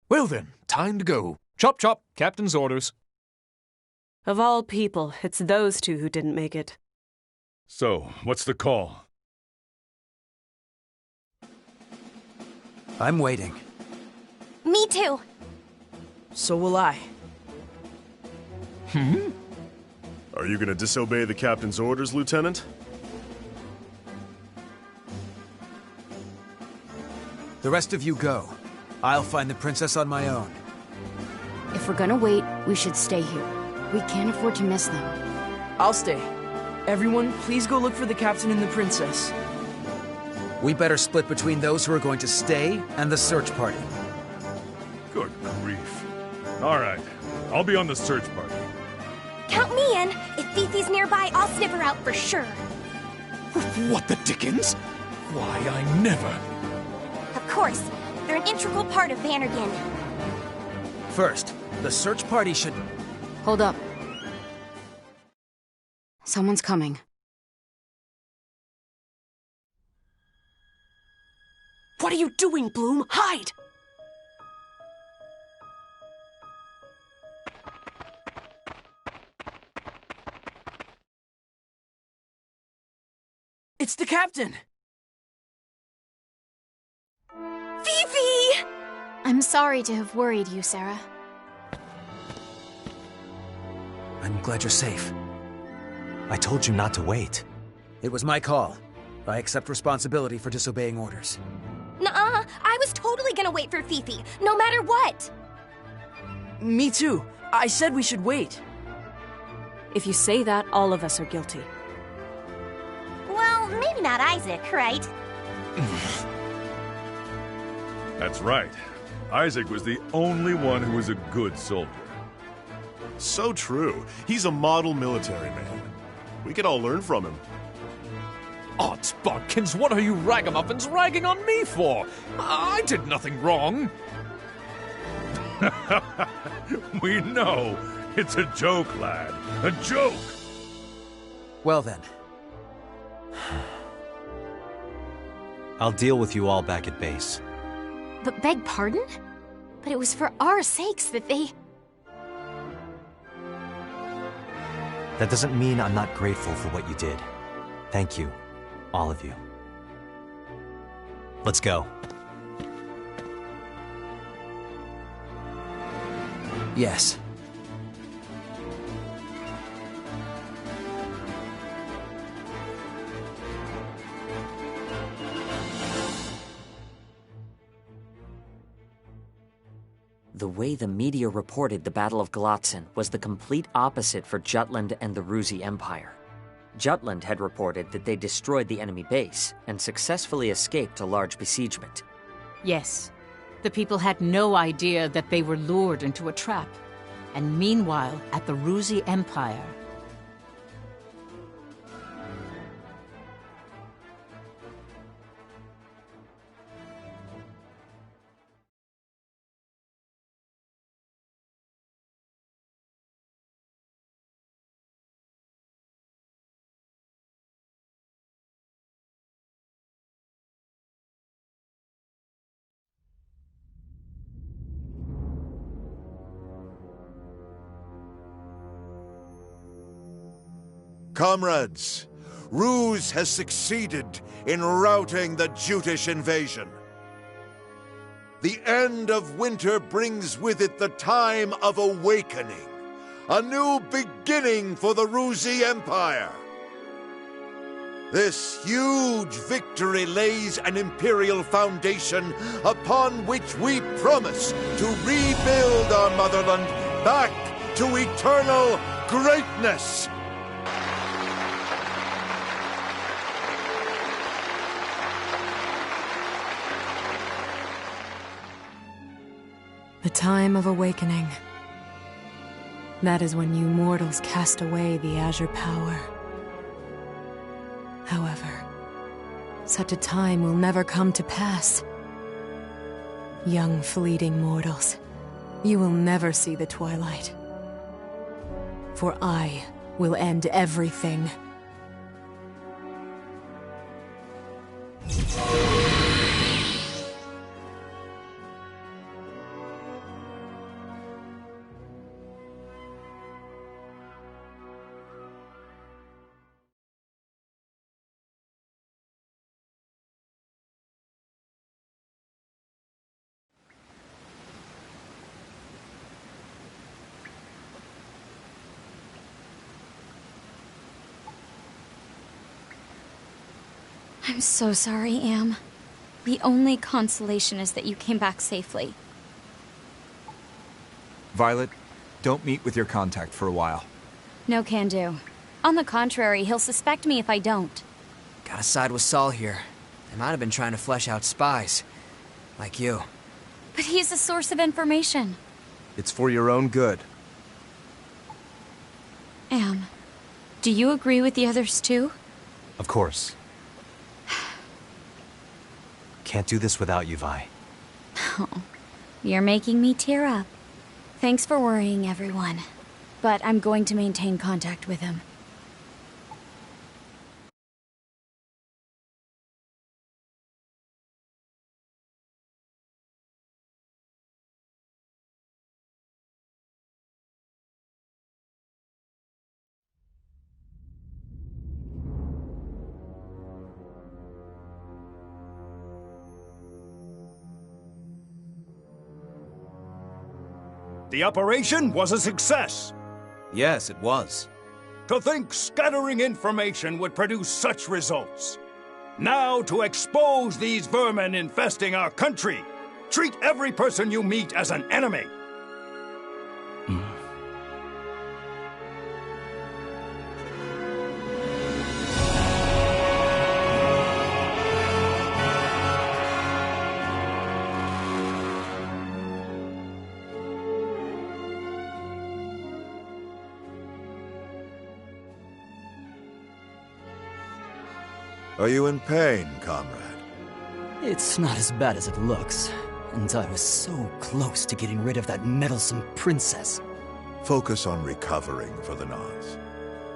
Well then, time to go. Chop chop, captain's orders. Of all people, it's those two who didn't make it. So, what's the call? I'm waiting. Me too. So will I. Are you gonna disobey the captain's orders, Lieutenant? The rest of you go. I'll find the princess on my own. If we're gonna wait, we should stay here. We can't afford to miss them. I'll stay. Everyone, please go look for the captain and the princess. We better split between those who are going to stay and the search party. Good grief. All right, I'll be on the search party. Count me in. If Fifi's nearby, I'll sniff her out for sure. What the dickens? Why, I never... Of course. They're an integral part of Vannergan. First, the search party should... Hold up. Someone's coming. What are you doing, Bloom? Hide! It's the captain! Fifi! I'm sorry to have worried you, Sarah. I'm glad you're safe. I told you not to wait. It was my call. I accept responsibility for disobeying orders. Nuh-uh. I was totally gonna wait for Fifi, no matter what. Me too. I said we should wait. If you say that, all of us are guilty. Well, maybe not Isaac, right? That's right. Isaac was the only one who was a good soldier. So true. He's a model military man. We could all learn from him. Odds bodkins, what are you ragamuffins ragging on me for? I did nothing wrong. We know. It's a joke, lad. A joke! Well then. I'll deal with you all back at base. But beg pardon? But it was for our sakes that they... That doesn't mean I'm not grateful for what you did. Thank you, all of you. Let's go. Yes. The way the media reported the Battle of Glotzen was the complete opposite for Jutland and the Ruzi Empire. Jutland had reported that they destroyed the enemy base and successfully escaped a large besiegement. Yes, the people had no idea that they were lured into a trap. And meanwhile, at the Ruzi Empire... Comrades, Ruse has succeeded in routing the Jutish invasion. The end of winter brings with it the time of awakening, a new beginning for the Ruzi Empire. This huge victory lays an imperial foundation upon which we promise to rebuild our motherland back to eternal greatness. The time of awakening. That is when you mortals cast away the Azure power. However, such a time will never come to pass. Young fleeting mortals, you will never see the twilight. For I will end everything. I'm so sorry, Am. The only consolation is that you came back safely. Violet, don't meet with your contact for a while. No can do. On the contrary, he'll suspect me if I don't. Gotta side with Saul here. They might have been trying to flesh out spies. Like you. But he's a source of information. It's for your own good. Am, do you agree with the others too? Of course. Can't do this without you, Vi. Oh, you're making me tear up. Thanks for worrying, everyone. But I'm going to maintain contact with him. The operation was a success. Yes, it was. To think scattering information would produce such results. Now to expose these vermin infesting our country. Treat every person you meet as an enemy. Are you in pain, comrade? It's not as bad as it looks. And I was so close to getting rid of that meddlesome princess. Focus on recovering for the nonce.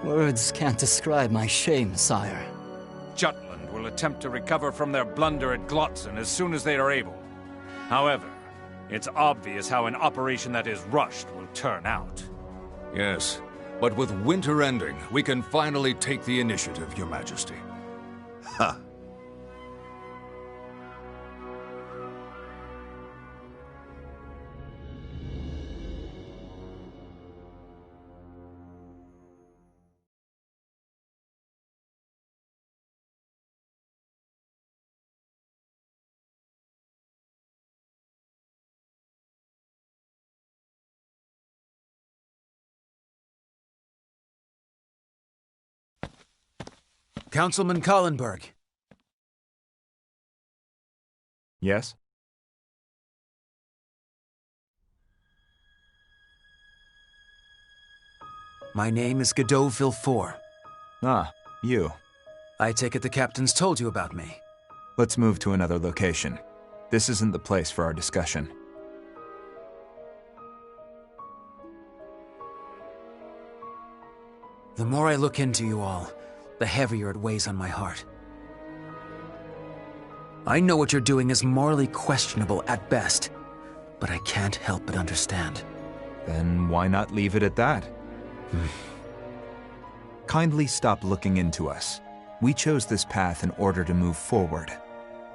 Words can't describe my shame, sire. Jutland will attempt to recover from their blunder at Glotzen as soon as they are able. However, it's obvious how an operation that is rushed will turn out. Yes, but with winter ending, we can finally take the initiative, Your Majesty. Ha! Councilman Kallenberg. Yes? My name is Godot Villefort. Ah, you. I take it the captain's told you about me. Let's move to another location. This isn't the place for our discussion. The more I look into you all, the heavier it weighs on my heart. I know what you're doing is morally questionable at best, but I can't help but understand. Then why not leave it at that? Kindly stop looking into us. We chose this path in order to move forward.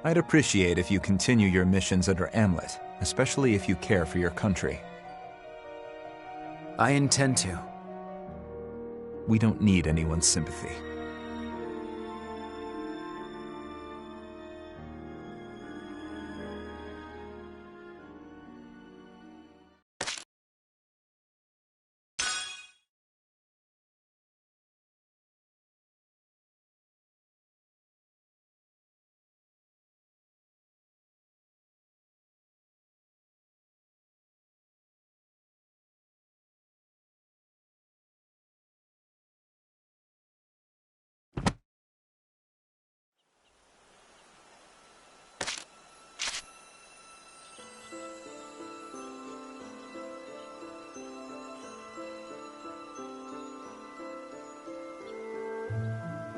I'd appreciate if you continue your missions under Amlet, especially if you care for your country. I intend to. We don't need anyone's sympathy.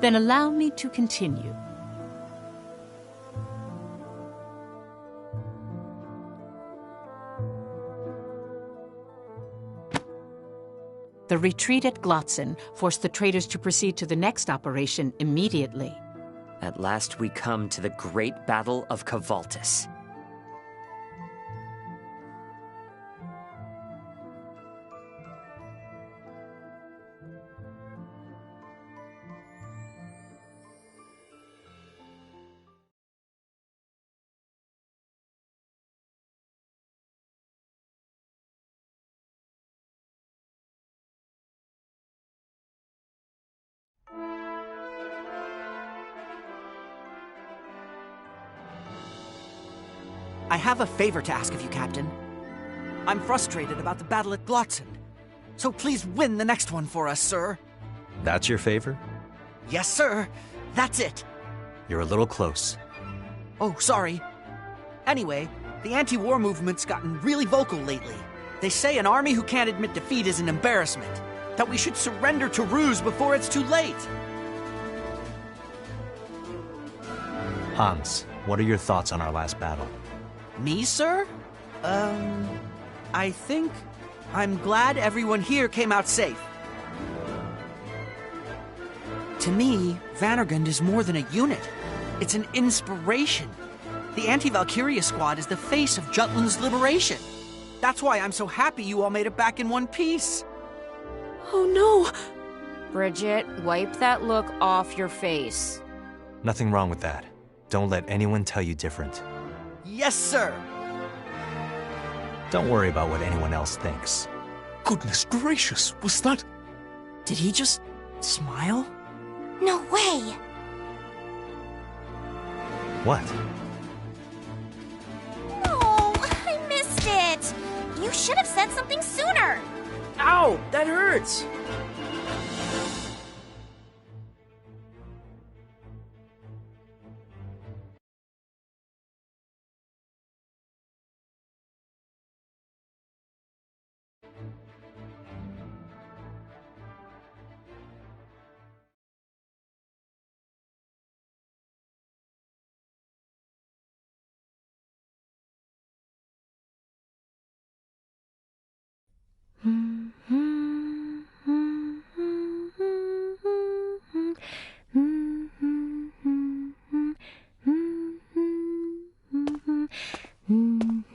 Then allow me to continue. The retreat at Glotzen forced the traders to proceed to the next operation immediately. At last we come to the great battle of Cavaltus. I have a favor to ask of you, Captain. I'm frustrated about the battle at Glotzen. So please win the next one for us, sir. That's your favor? Yes, sir. That's it. You're a little close. Oh, sorry. Anyway, the anti-war movement's gotten really vocal lately. They say an army who can't admit defeat is an embarrassment. That we should surrender to Ruse before it's too late. Hans, what are your thoughts on our last battle? Me, sir? I think I'm glad everyone here came out safe. To me, Vannergund is more than a unit. It's an inspiration. The anti-Valkyria squad is the face of Jutland's liberation. That's why I'm so happy you all made it back in one piece. Oh no! Bridget, wipe that look off your face. Nothing wrong with that. Don't let anyone tell you different. Yes, sir! Don't worry about what anyone else thinks. Goodness gracious, was that... Did he just smile? No way! What? Oh, I missed it! You should have said something sooner! Ow! That hurts!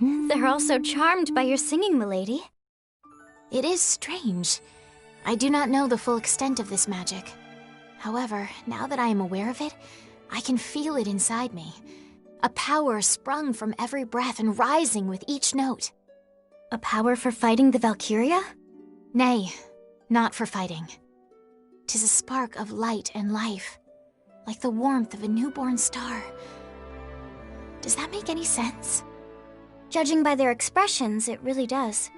They're all so charmed by your singing, milady. It is strange. I do not know the full extent of this magic. However, now that I am aware of it, I can feel it inside me. A power sprung from every breath and rising with each note. A power for fighting the Valkyria? Nay, not for fighting. 'Tis a spark of light and life, like the warmth of a newborn star. Does that make any sense? Judging by their expressions, it really does.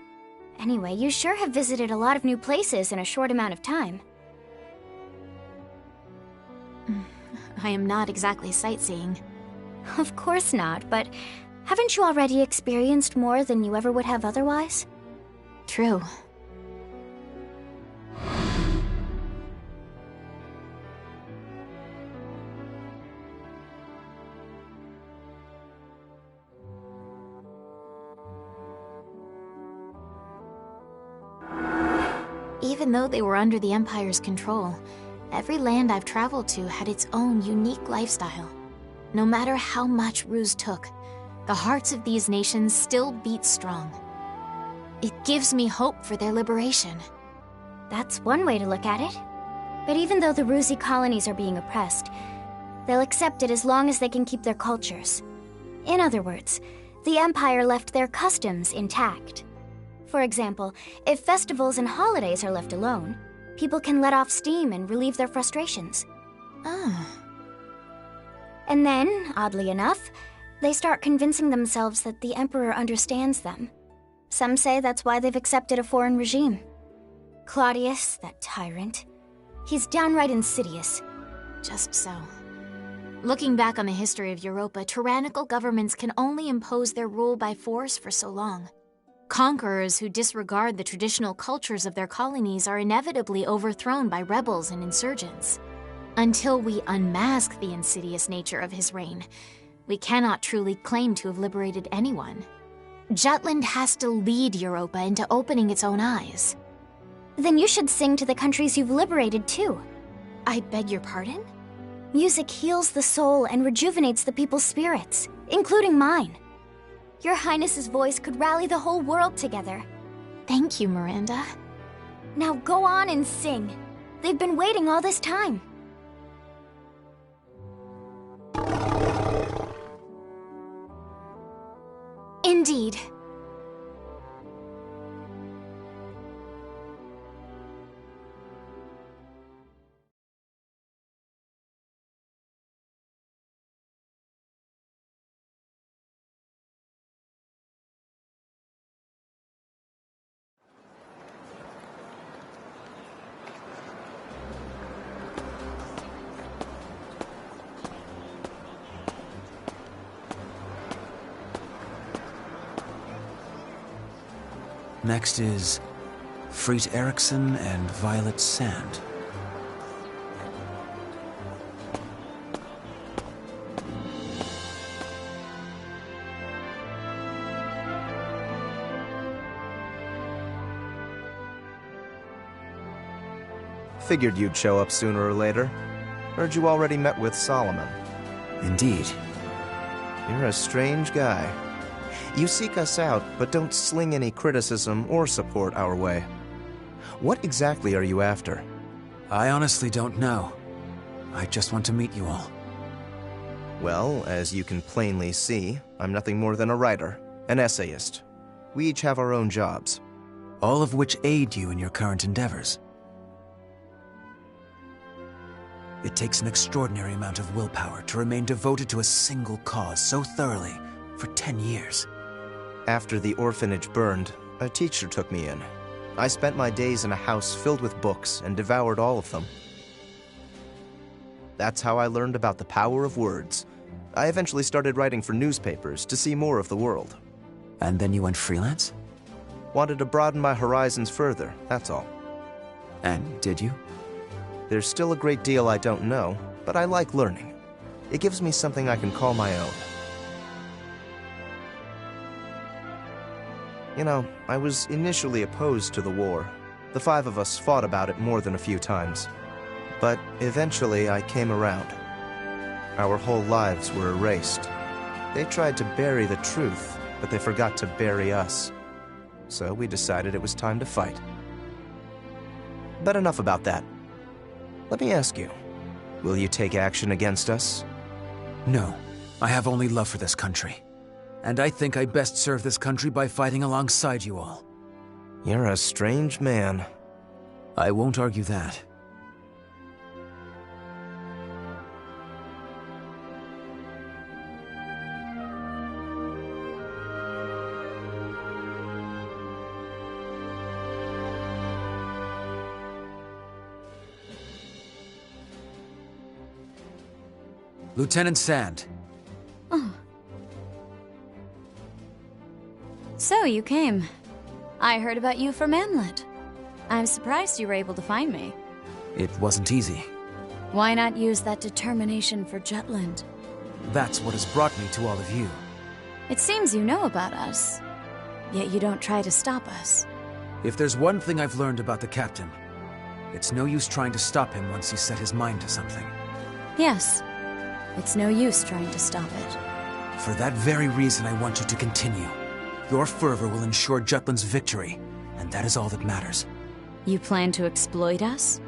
Anyway, you sure have visited a lot of new places in a short amount of time. I am not exactly sightseeing. Of course not, but haven't you already experienced more than you ever would have otherwise? True. Even though they were under the Empire's control, every land I've traveled to had its own unique lifestyle. No matter how much Ruse took, the hearts of these nations still beat strong. It gives me hope for their liberation. That's one way to look at it. But even though the Rusi colonies are being oppressed, they'll accept it as long as they can keep their cultures. In other words, the Empire left their customs intact. For example, if festivals and holidays are left alone, people can let off steam and relieve their frustrations. And then, oddly enough, they start convincing themselves that the Emperor understands them. Some say that's why they've accepted a foreign regime. Claudius, that tyrant, he's downright insidious. Just so. Looking back on the history of Europa, tyrannical governments can only impose their rule by force for so long. Conquerors who disregard the traditional cultures of their colonies are inevitably overthrown by rebels and insurgents. Until we unmask the insidious nature of his reign, we cannot truly claim to have liberated anyone. Jutland has to lead Europa into opening its own eyes. Then you should sing to the countries you've liberated too. I beg your pardon? Music heals the soul and rejuvenates the people's spirits, including mine. Your Highness's voice could rally the whole world together. Thank you, Miranda. Now go on and sing. They've been waiting all this time. Indeed. Next is Freet Erickson and Violet Sand. Figured you'd show up sooner or later. Heard you already met with Solomon. Indeed. You're a strange guy. You seek us out, but don't sling any criticism or support our way. What exactly are you after? I honestly don't know. I just want to meet you all. Well, as you can plainly see, I'm nothing more than a writer, an essayist. We each have our own jobs. All of which aid you in your current endeavors. It takes an extraordinary amount of willpower to remain devoted to a single cause so thoroughly for 10 years. After the orphanage burned, a teacher took me in. I spent my days in a house filled with books and devoured all of them. That's how I learned about the power of words. I eventually started writing for newspapers to see more of the world. And then you went freelance? Wanted to broaden my horizons further, that's all. And did you? There's still a great deal I don't know, but I like learning. It gives me something I can call my own. You know, I was initially opposed to the war. The 5 of us fought about it more than a few times. But eventually I came around. Our whole lives were erased. They tried to bury the truth, but they forgot to bury us. So we decided it was time to fight. But enough about that. Let me ask you, will you take action against us? No. I have only love for this country. And I think I best serve this country by fighting alongside you all. You're a strange man. I won't argue that. Lieutenant Sand. Oh. So you came. I heard about you from Amlet. I'm surprised you were able to find me. It wasn't easy. Why not use that determination for Jutland? That's what has brought me to all of you. It seems you know about us, yet you don't try to stop us. If there's one thing I've learned about the Captain, it's no use trying to stop him once he's set his mind to something. Yes. It's no use trying to stop it. For that very reason, I want you to continue. Your fervor will ensure Jutland's victory, and that is all that matters. You plan to exploit us?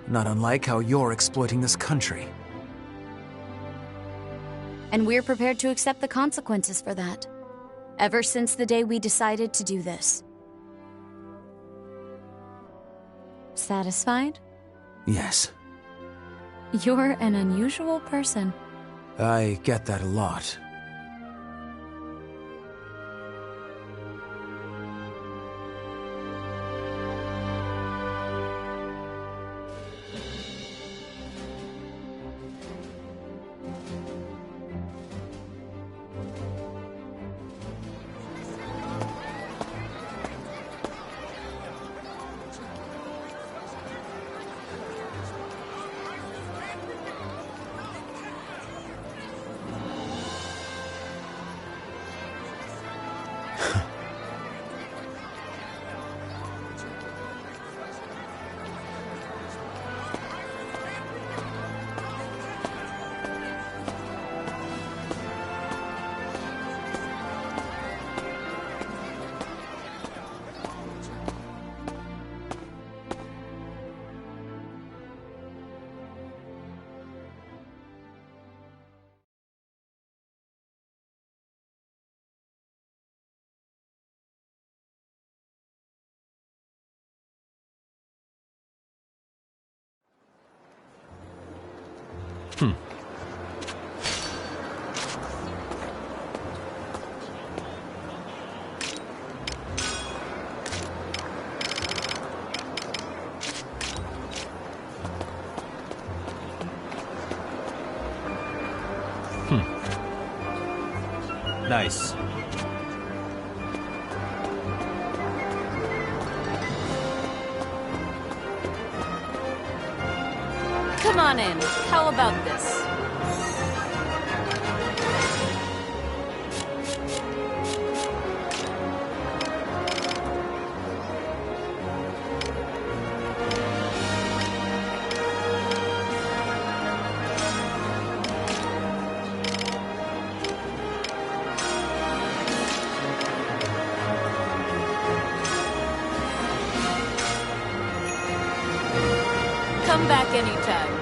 Not unlike how you're exploiting this country. And we're prepared to accept the consequences for that. Ever since the day we decided to do this. Satisfied? Yes. You're an unusual person. I get that a lot. Nice. Come on in. How about this? Come back anytime.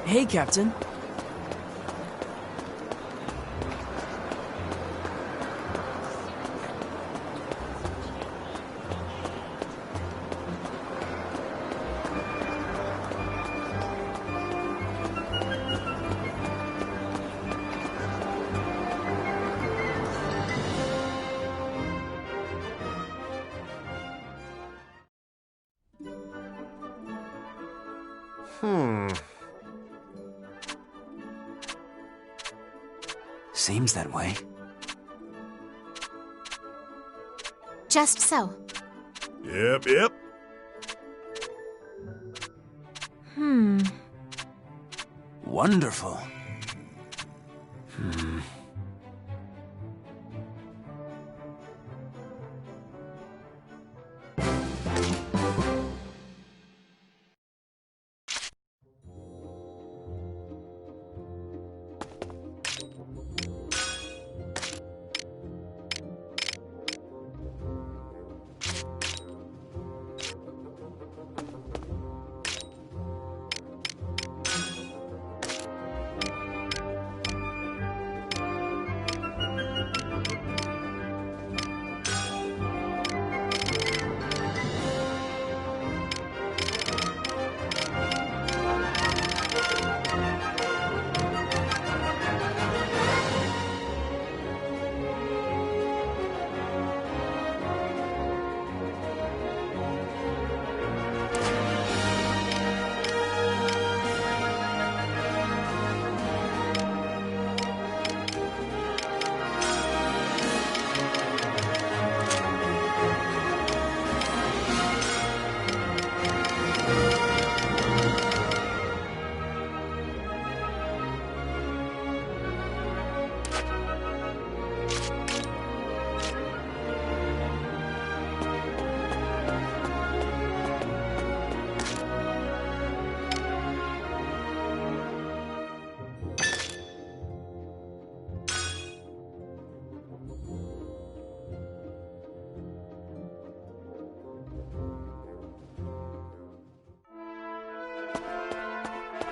Hey, Captain. Seems that way. Just so. Yep. Wonderful.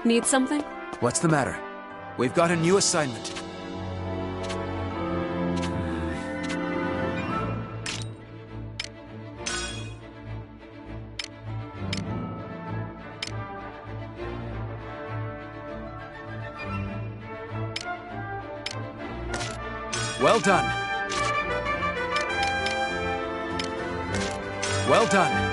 Need something? What's the matter? We've got a new assignment. Well done. Well done.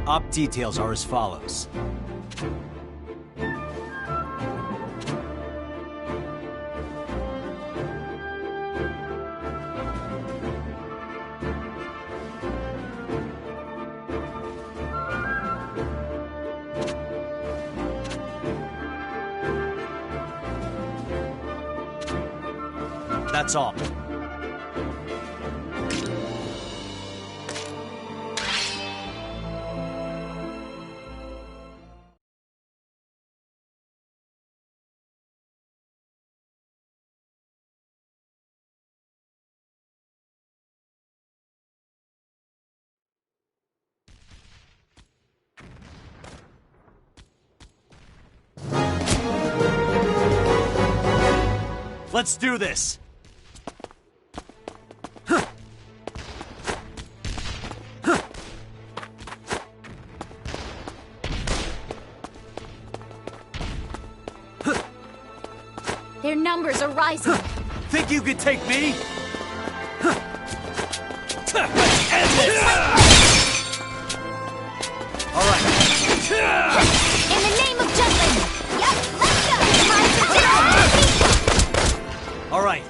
Op details are as follows. that's all. Let's do this! Their numbers are rising. Think you could take me? End this! All right. In the name of Jutland! Yep, let's go! Time to defeat! All right.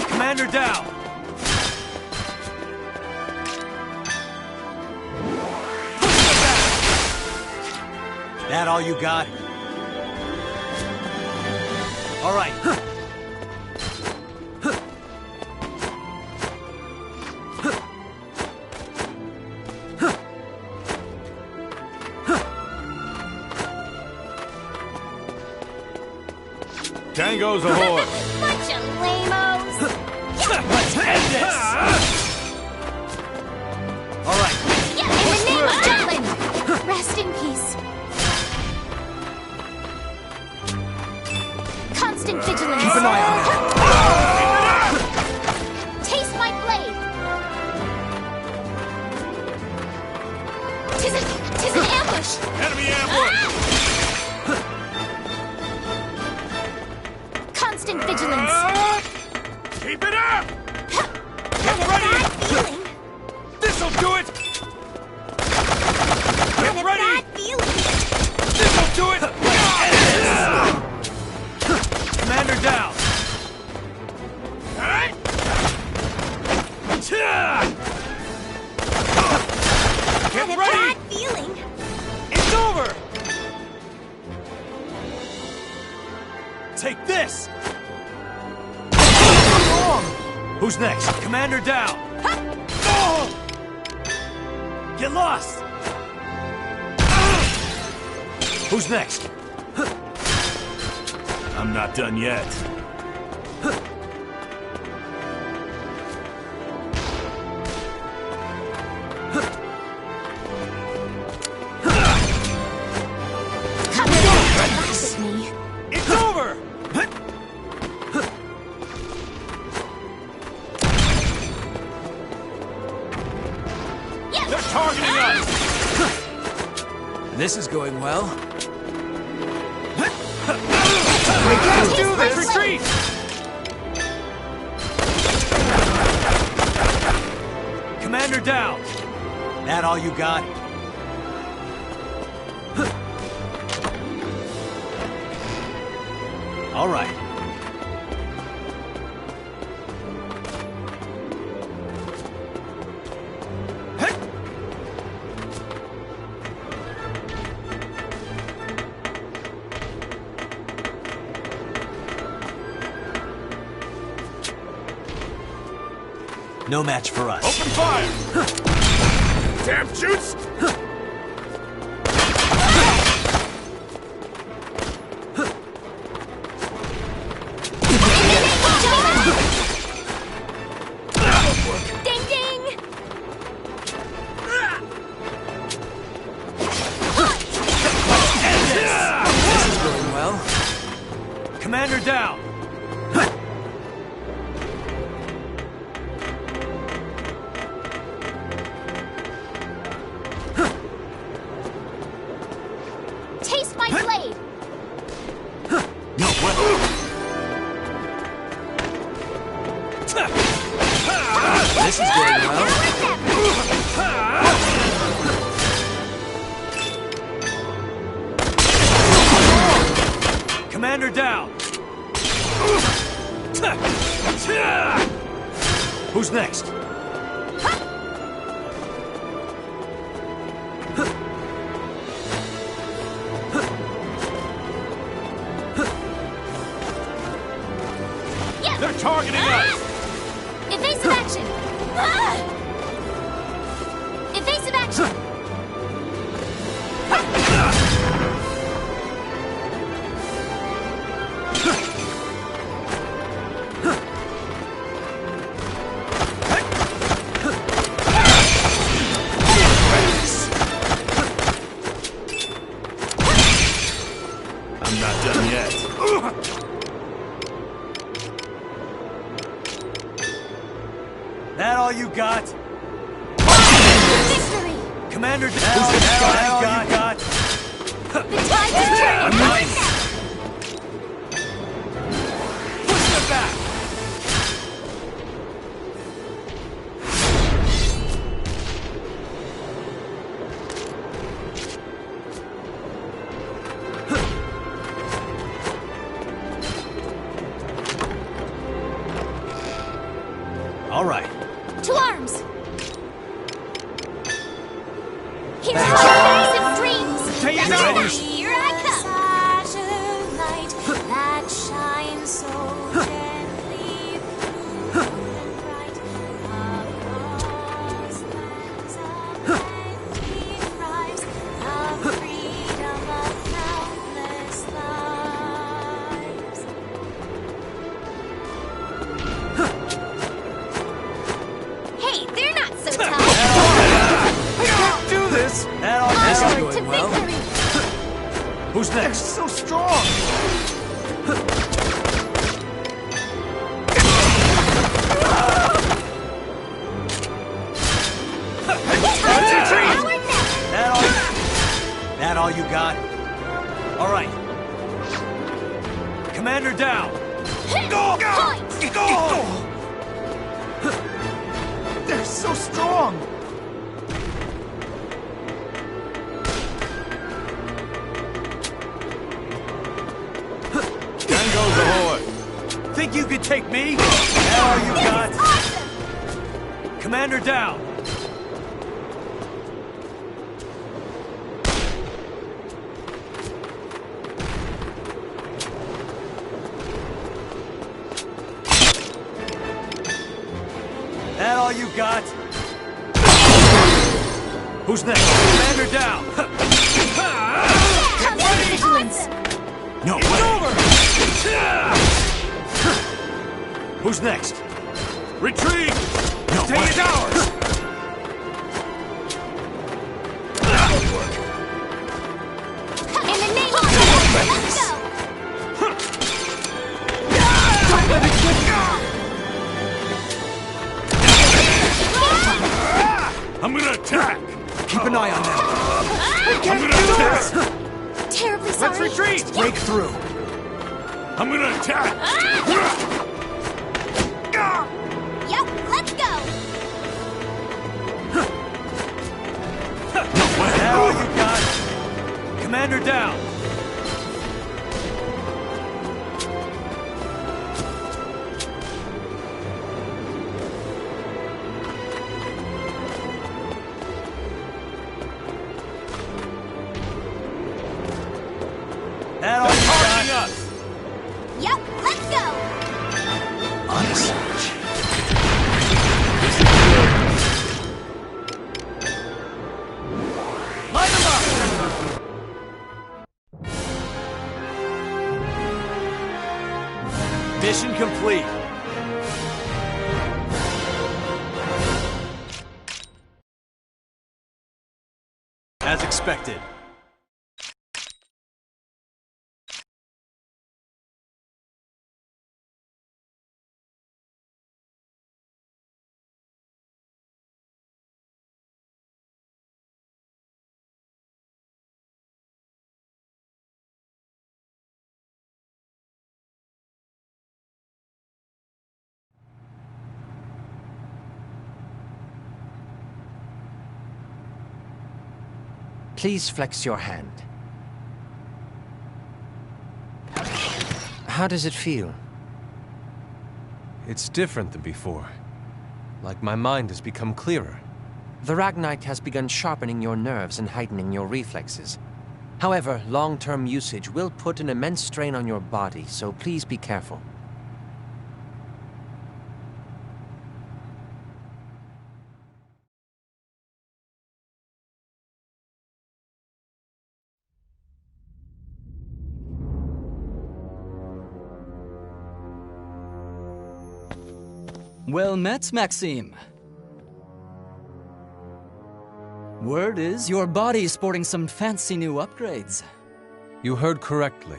Commander down. That all you got? All right. Tango's ahoy! Bunch of lamos! Let's end this! All right. In the name of Jutland! Rest in peace. Constant vigilance. Keep an eye on it. Taste my blade. Tis an ambush. Enemy ambush! Constant vigilance. Keep it up! Get ready. Bad feeling. This'll do it! Get ready! Bad feeling. This'll do it! Commander down. Alright! Get ready! Bad feeling. It's over! Take this! Who's next? Commander down! Oh! Get lost! Who's next? I'm not done yet. Come on, relax at me. It's over! They're targeting us! This is going well. Let's do this! Retreat! Commander down! That all you got? All right. No match for us. Open fire! Damn shoots! Ding ding! This is going well. Commander down! Taste my blade! No way! This is going well. Commander down! Who's next? Evasive action! Evasive action! I'm not done yet. That all you got? Victory! Commander, that all you got? The tide is turning! Nice. Push them back! All right. To arms! Here's my dreams! Take it out! Here I come! Such a light that shines so gently through and bright across lands of plenty thrives of freedom of countless lives. Hey, they're not so tough! I can't do this! That all Onward this to is going well. victory! Who's next? So strong! That all you got? All right. Commander down! Go! Go! They're so strong! Down goes the horde. Think you could take me? That all you got? Commander down! That all you got? Who's next? Commander down! Get ready! No, it's over! Who's next? Retreat! No, Take it ours! In the name of God, let's go! Don't let it get you! I'm gonna attack! Keep an eye on them. I'm gonna attack! Terribly sorry. Let's retreat! Break through. I'm gonna attack! Yep, let's go! That all you got? Commander down! That all you got? Yep, let's go! Honest. Light 'em up! Mission complete. As expected. Please flex your hand. How does it feel? It's different than before. Like my mind has become clearer. The Ragnite has begun sharpening your nerves and heightening your reflexes. However, long-term usage will put an immense strain on your body, so please be careful. Well met, Maxime. Word is your body's sporting some fancy new upgrades. You heard correctly.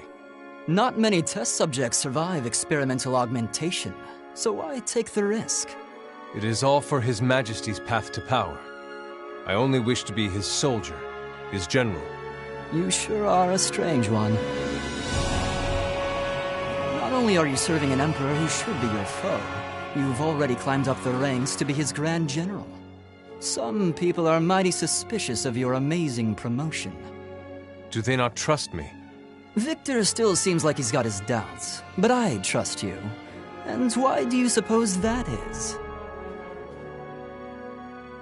Not many test subjects survive experimental augmentation, so I take the risk. It is all for His Majesty's path to power. I only wish to be his soldier, his general. You sure are a strange one. Not only are you serving an emperor who should be your foe, you've already climbed up the ranks to be his grand general. Some people are mighty suspicious of your amazing promotion. Do they not trust me? Victor still seems like he's got his doubts, but I trust you. And why do you suppose that is?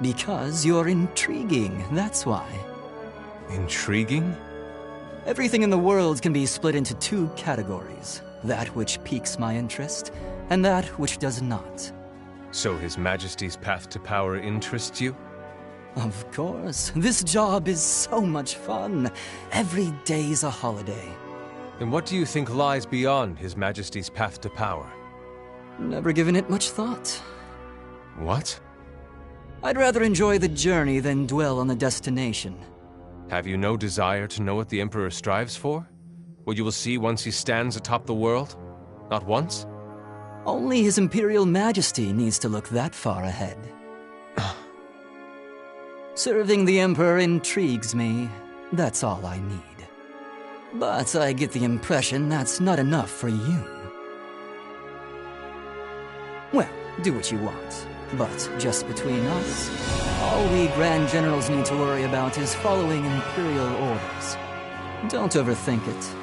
Because you're intriguing, that's why. Intriguing? Everything in the world can be split into two categories. That which piques my interest, and that which does not. So His Majesty's path to power interests you? Of course. This job is so much fun. Every day's a holiday. Then what do you think lies beyond His Majesty's path to power? Never given it much thought. What? I'd rather enjoy the journey than dwell on the destination. Have you no desire to know what the Emperor strives for? What you will see once he stands atop the world? Not once? Only His Imperial Majesty needs to look that far ahead. Serving the Emperor intrigues me. That's all I need. But I get the impression that's not enough for you. Well, do what you want. But just between us, all we Grand Generals need to worry about is following Imperial orders. Don't overthink it.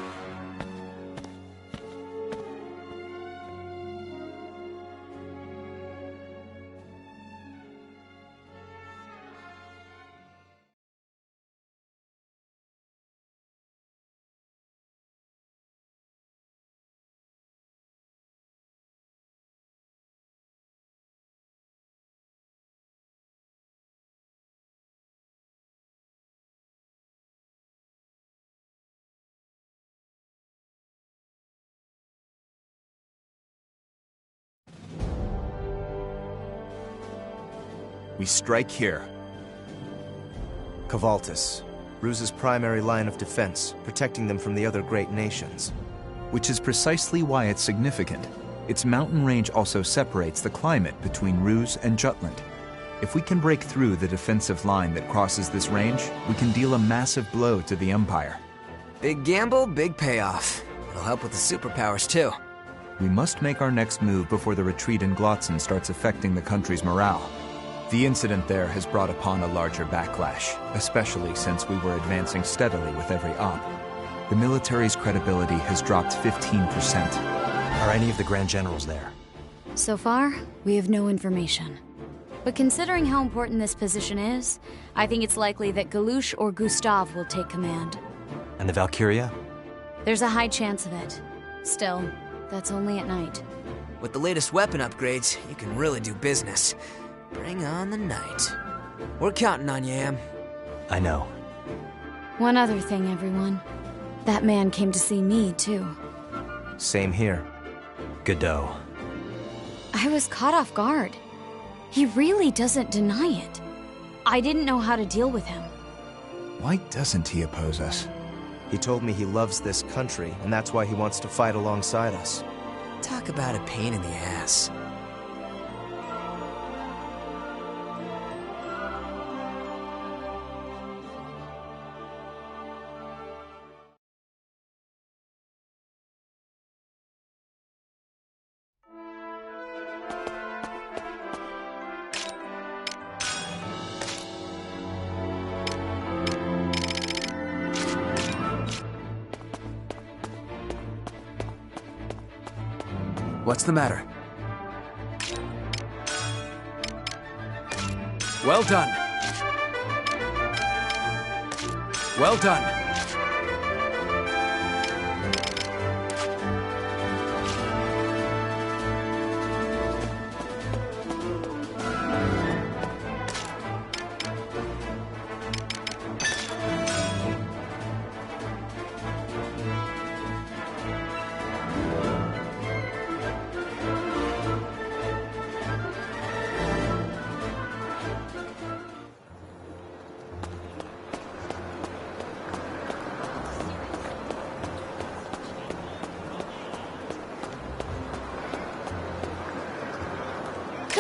We strike here. Cavaltus, Ruse's primary line of defense, protecting them from the other great nations. Which is precisely why it's significant. Its mountain range also separates the climate between Ruse and Jutland. If we can break through the defensive line that crosses this range, we can deal a massive blow to the Empire. Big gamble, big payoff. It'll help with the superpowers too. We must make our next move before the retreat in Glotzen starts affecting the country's morale. The incident there has brought upon a larger backlash, especially since we were advancing steadily with every op. The military's credibility has dropped 15%. Are any of the Grand Generals there? So far, we have no information. But considering how important this position is, I think it's likely that Galouche or Gustave will take command. And the Valkyria? There's a high chance of it. Still, that's only at night. With the latest weapon upgrades, you can really do business. Bring on the night. We're counting on you, Am. I know. One other thing, everyone. That man came to see me, too. Same here. Godot. I was caught off guard. He really doesn't deny it. I didn't know how to deal with him. Why doesn't he oppose us? He told me he loves this country, and that's why he wants to fight alongside us. Talk about a pain in the ass. What's the matter? Well done. Well done.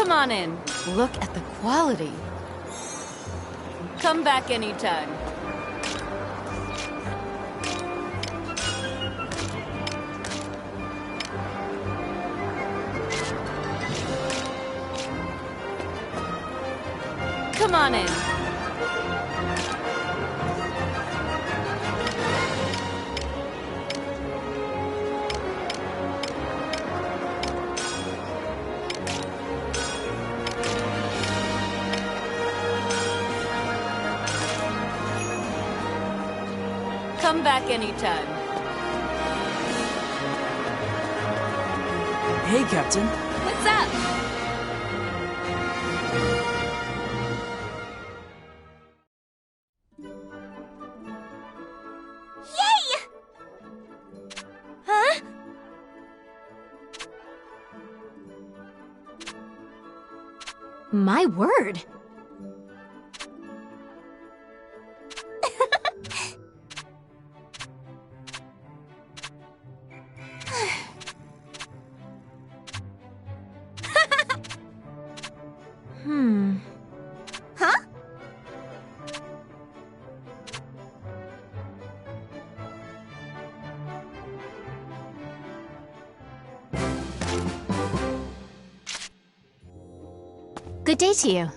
Come on in. Look at the quality. Come back anytime. Come on in. Come back anytime. Hey, Captain. What's up? My word! Huh? Good day to you.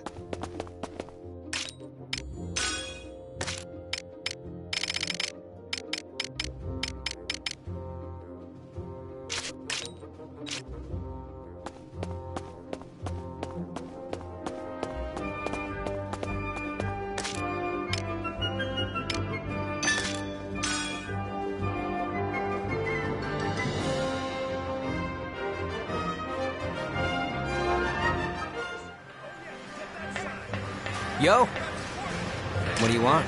Yo! What do you want?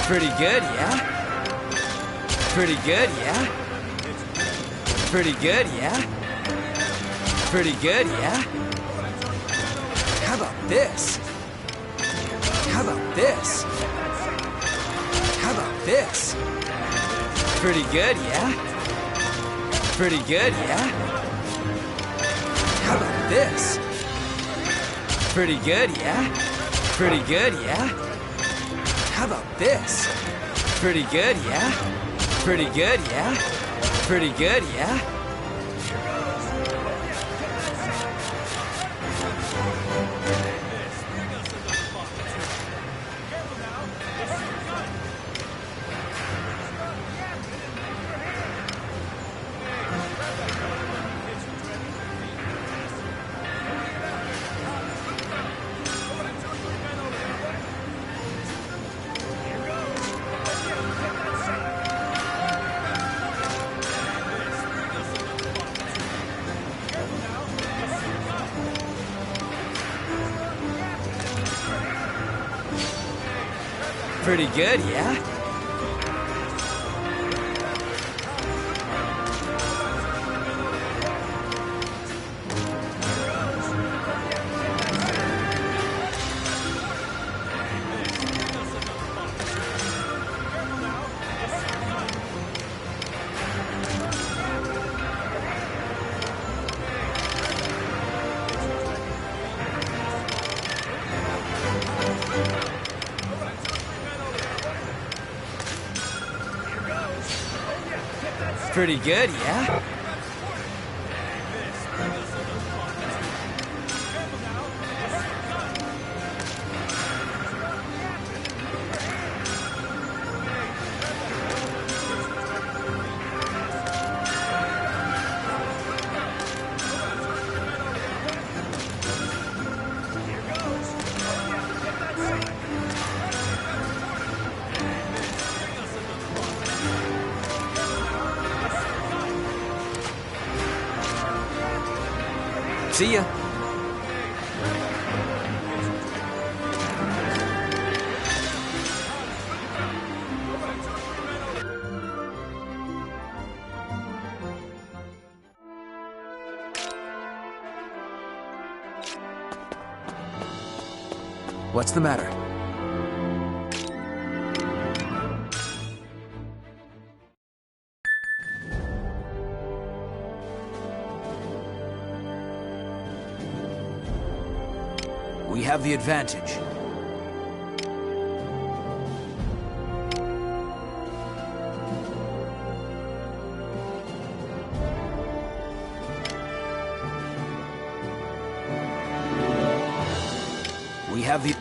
Pretty good, yeah? Pretty good, yeah? Pretty good, yeah? Pretty good, yeah? How about this? How about this? How about this? Pretty good, yeah? Pretty good, yeah? How about this? Pretty good, yeah? Pretty good, yeah? How about this? Pretty good, yeah? Pretty good, yeah? Pretty good, yeah? Pretty good, yeah? Pretty good, yeah? See ya. What's the matter? We have the advantage. We have the...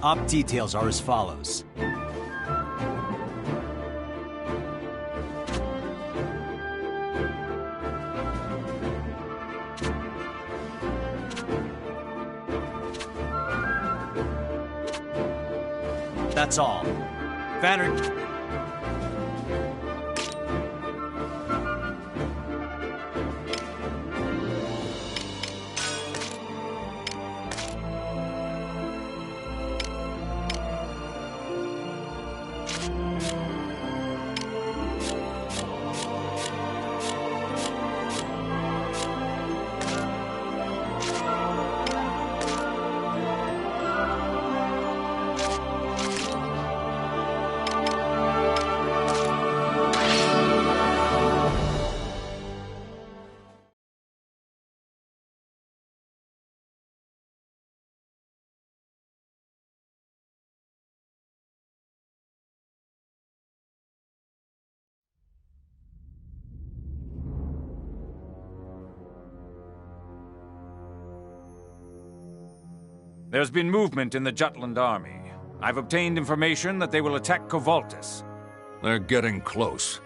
Op details are as follows. That's all. Vanner... There's been movement in the Jutland army. I've obtained information that they will attack Kovoltis. They're getting close.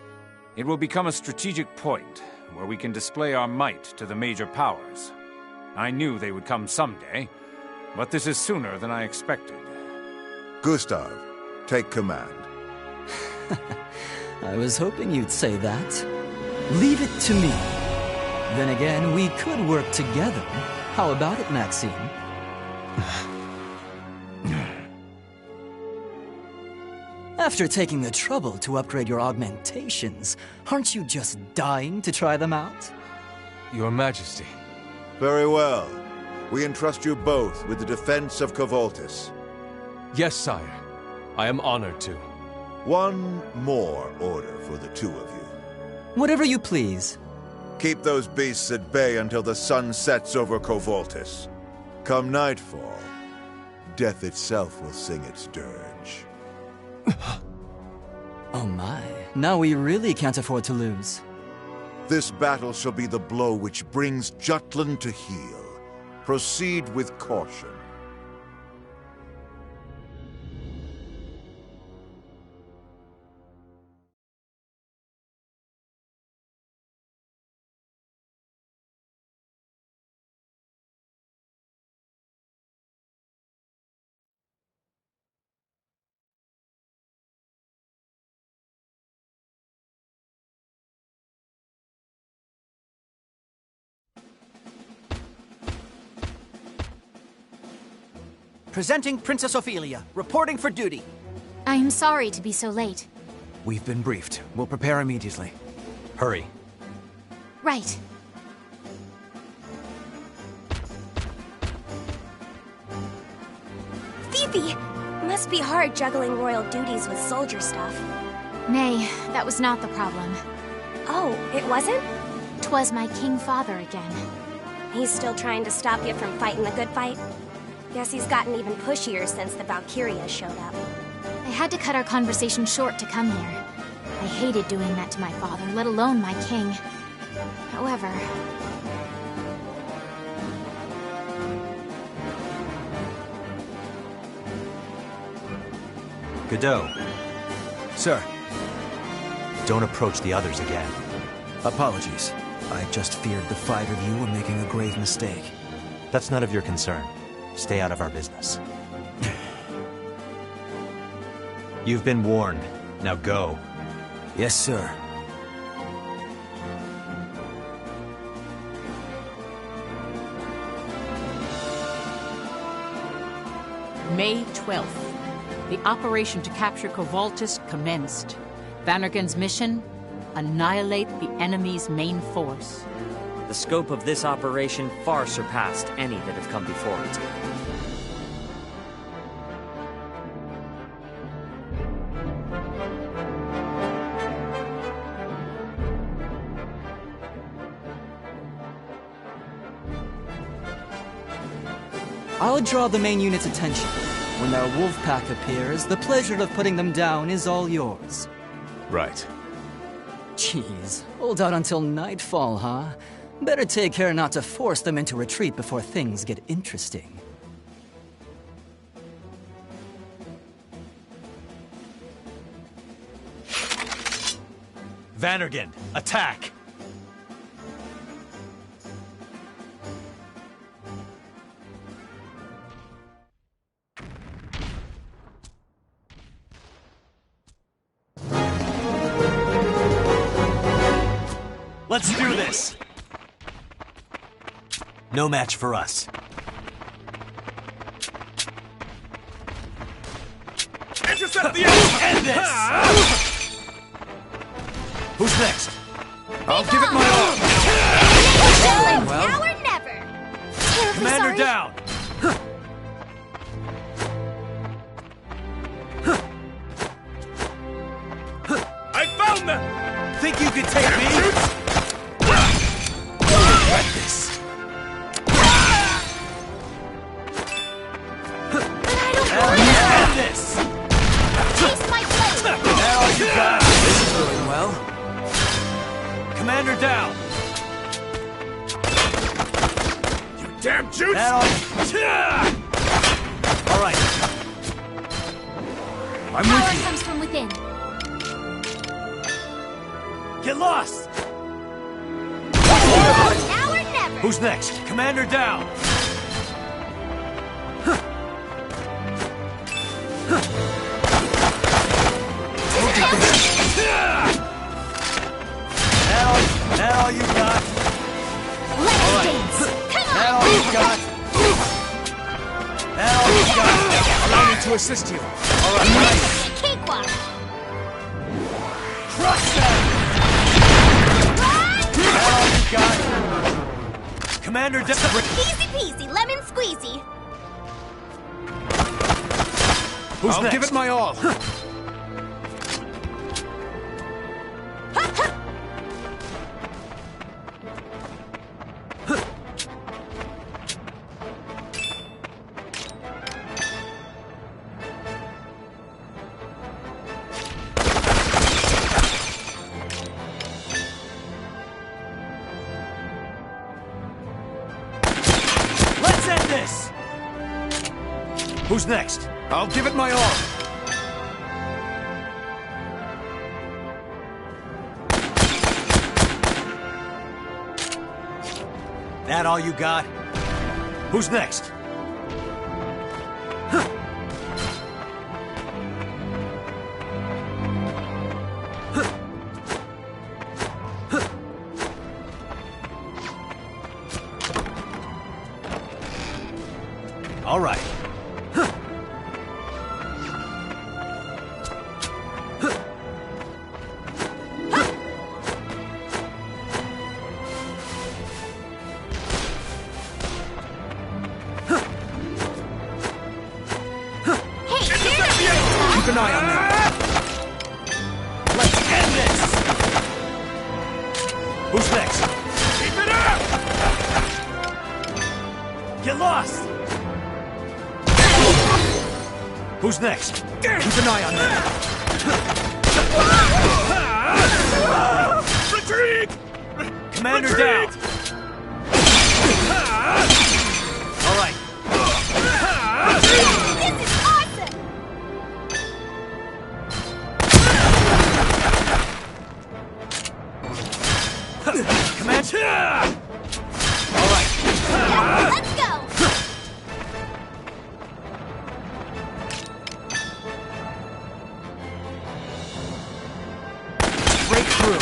It will become a strategic point where we can display our might to the major powers. I knew they would come someday, but this is sooner than I expected. Gustav, take command. I was hoping you'd say that. Leave it to me. Then again, we could work together. How about it, Maxine? After taking the trouble to upgrade your augmentations, aren't you just dying to try them out? Your Majesty. Very well. We entrust you both with the defense of Kovoltis. Yes, sire. I am honored to. One more order for the two of you. Whatever you please. Keep those beasts at bay until the sun sets over Kovoltis. Come nightfall, death itself will sing its dirge. Oh my, now we really can't afford to lose. This battle shall be the blow which brings Jutland to heel. Proceed with caution. Presenting Princess Ophelia, reporting for duty. I'm sorry to be so late. We've been briefed. We'll prepare immediately. Hurry. Right. Must be hard juggling royal duties with soldier stuff. Nay, that was not the problem. Oh, it wasn't? 'Twas my king father again. He's still trying to stop you from fighting the good fight? Guess he's gotten even pushier since the Valkyria showed up. I had to cut our conversation short to come here. I hated doing that to my father, let alone my king. However... Godot. Sir. Don't approach the others again. Apologies. I just feared the 5 of you were making a grave mistake. That's none of your concern. Stay out of our business. You've been warned. Now go. Yes, sir. May 12th. The operation to capture Kovoltis commenced. Vannergan's mission? Annihilate the enemy's main force. The scope of this operation far surpassed any that have come before it. I'll draw the main unit's attention. When their wolf pack appears, the pleasure of putting them down is all yours. Right. Jeez, hold out until nightfall, huh? Better take care not to force them into retreat before things get interesting. Vannergan, attack! Let's do this! No match for us. Intercept the enemy! End this! Who's next? I'll give it my all! Well, now or never! Commander down! I found them! Think you could take me? Commander down! You damn juice! All right. I'm Power with you. comes from within. Get lost! Now or never! Who's next? Commander down! That all you got? Let's dance! Come on! That all you got? That all you got? Allow me to assist you. All right, nice. Cakewalk! Crush them! That all you got? Commander Easy peasy, lemon squeezy. Who's I'll next? give it my all. Let's end this! Who's next? I'll give it my all. That all you got? Who's next? All right. an eye on them. Let's end this! Who's next? Keep it up! Get lost! Who's next? Keep an eye on them. Retreat! Commander Retreat! down! All right. This is awesome! Commander! All right. Let's go! Break through.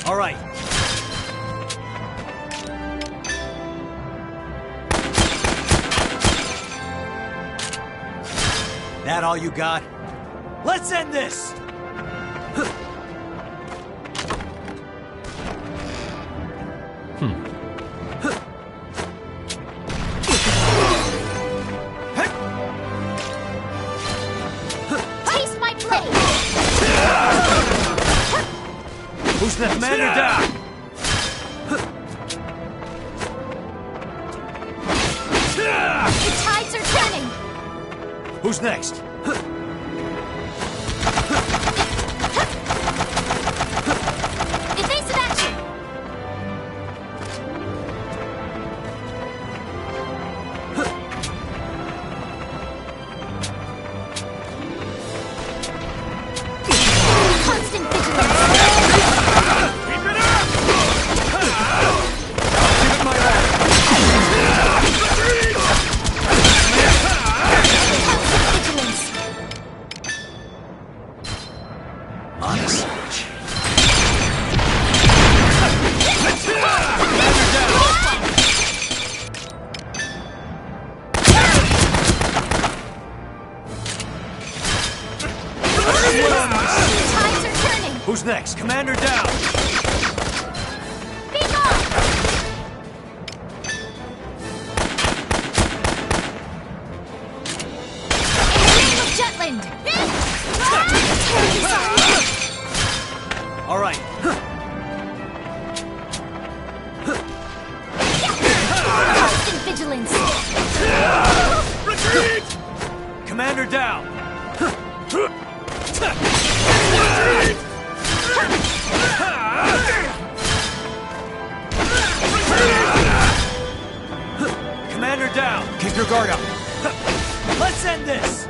All right. That all you got? Let's end this! Taste my blade! Who's the commander down? The tides are turning! Who's next? Evasive action! Constant vigilance! Keep it up! Give it my all. Retreat! Honest. Tides are turning! Who's next? Commander down! Be gone! In the name of Jutland! All right. Constant vigilance! Retreat! Commander down! Retreat! Commander down! Keep your guard up. Let's end this!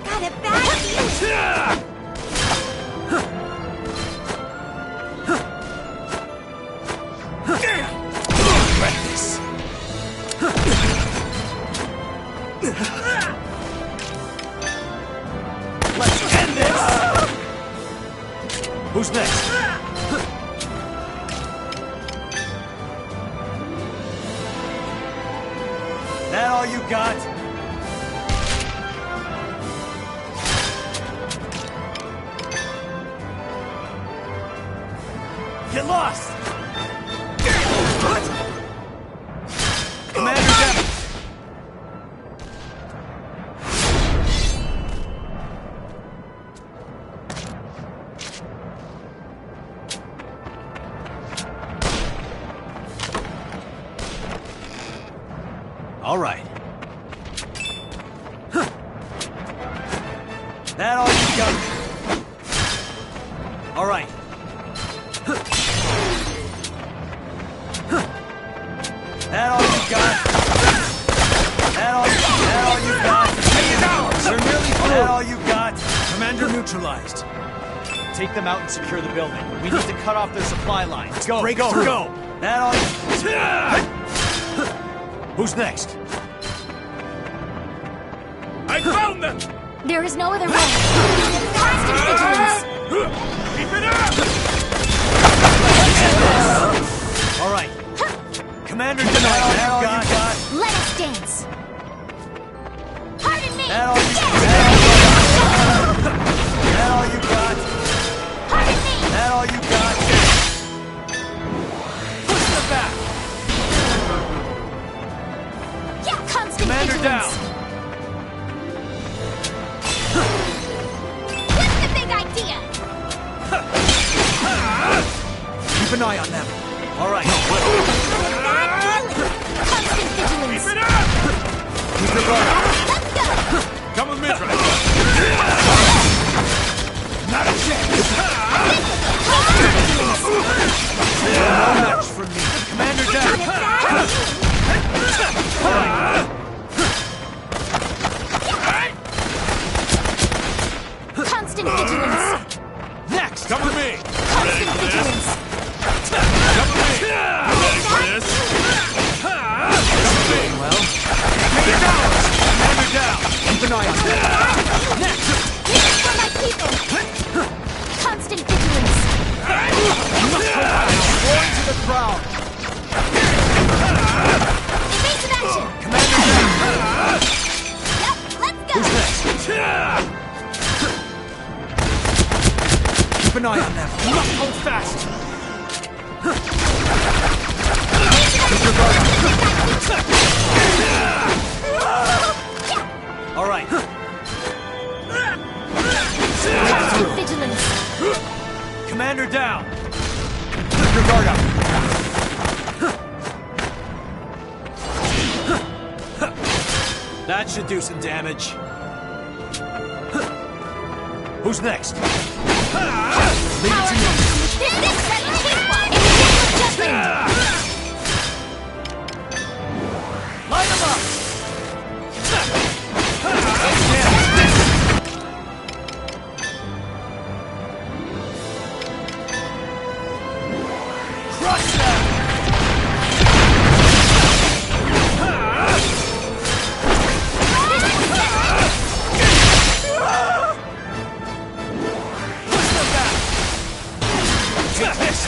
Got a bad feeling! Regret this. Let's end this! Who's next? That all you got? Get lost! Commander down! All right. That all you got? All right. That all you got? That all you got? They're nearly through. That all you got? Commander neutralized. Take them out and secure the building. We need to cut off their supply lines. Go, break go, through. go! That all you... Who's next? I found them! There is no other way. Constant vigilance! Keep it up! All right. Commander denied. That all you got? Let us dance! Pardon me! That all you got? That all you got? Pardon me! That all you got? Push them back! Yeah, come down! What's the big idea? Keep an eye on them. All right. Constant vigilance. Keep it up! Keep your guard up. Let's go! Come with me, Drake. Not a chance. No match for me. Commander down! Constant vigilance. Next! Come with me. Constant vigilance. Come with me. Ready for this? Well, Commander down! Keep an eye on them. Next! This is for my people. Constant vigilance. Going to the crowd! Evasive action. Commander down! Yep, let's go. Who's next? Keep an eye on them. You must hold fast! Keep your guard up. All right. Constant vigilance. Commander down! Keep your guard up. That should do some damage. Who's next? Leave it to me. This is ready to one. Judgment. Light him up! Crush them! Push them back! Take this!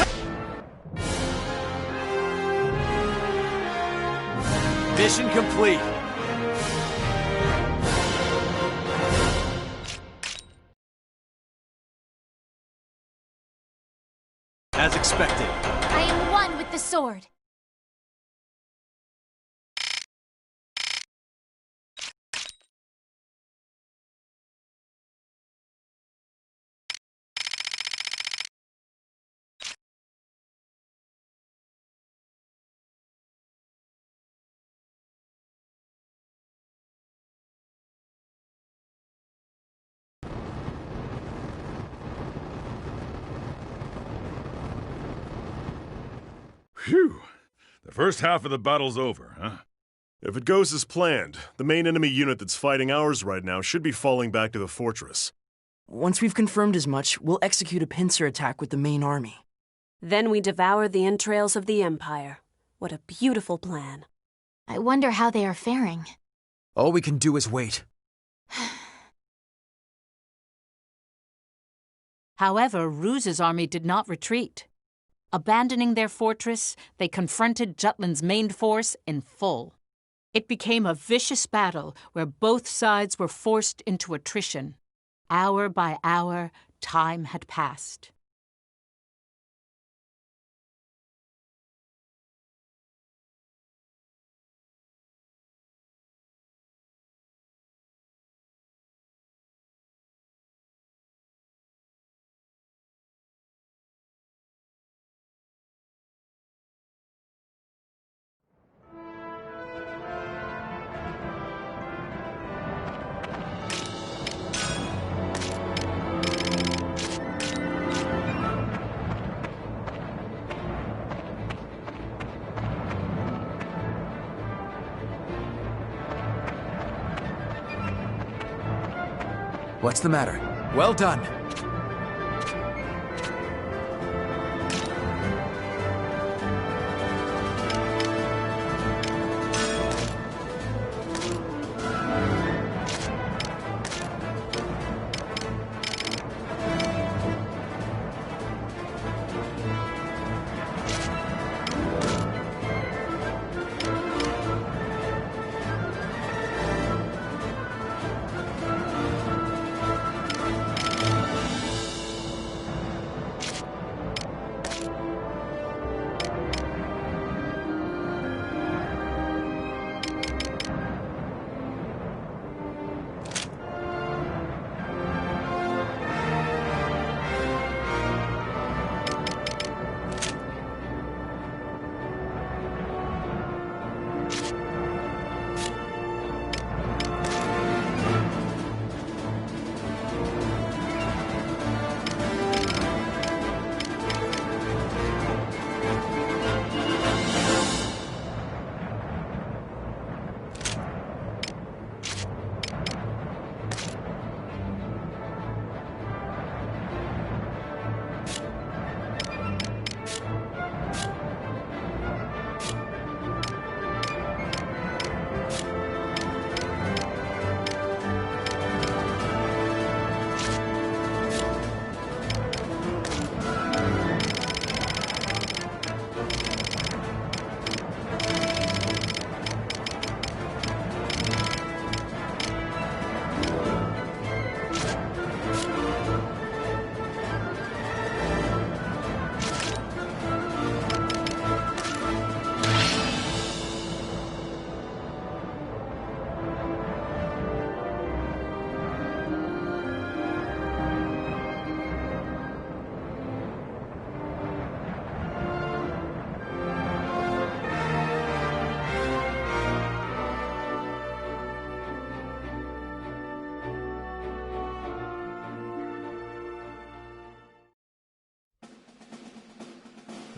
Mission complete. As expected. I am one with the sword. Phew! The first half of the battle's over, huh? If it goes as planned, the main enemy unit that's fighting ours right now should be falling back to the fortress. Once we've confirmed as much, we'll execute a pincer attack with the main army. Then we devour the entrails of the Empire. What a beautiful plan. I wonder how they are faring. All we can do is wait. However, Ruse's army did not retreat. Abandoning their fortress, they confronted Jutland's main force in full. It became a vicious battle where both sides were forced into attrition. Hour by hour, time had passed. What's the matter? Well done.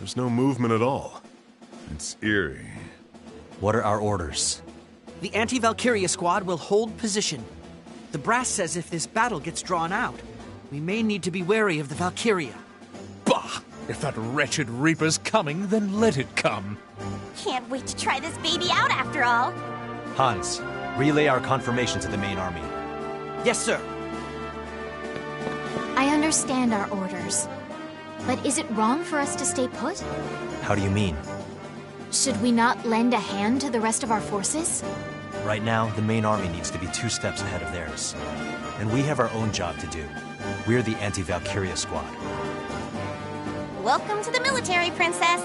There's no movement at all. It's eerie. What are our orders? The anti-Valkyria squad will hold position. The brass says if this battle gets drawn out, we may need to be wary of the Valkyria. Bah! If that wretched Reaper's coming, then let it come. Can't wait to try this baby out after all. Hans, relay our confirmation to the main army. Yes, sir. I understand our orders. But is it wrong for us to stay put? How do you mean? Should we not lend a hand to the rest of our forces? Right now, the main army needs to be 2 steps ahead of theirs. And we have our own job to do. We're the anti-Valkyria squad. Welcome to the military, Princess.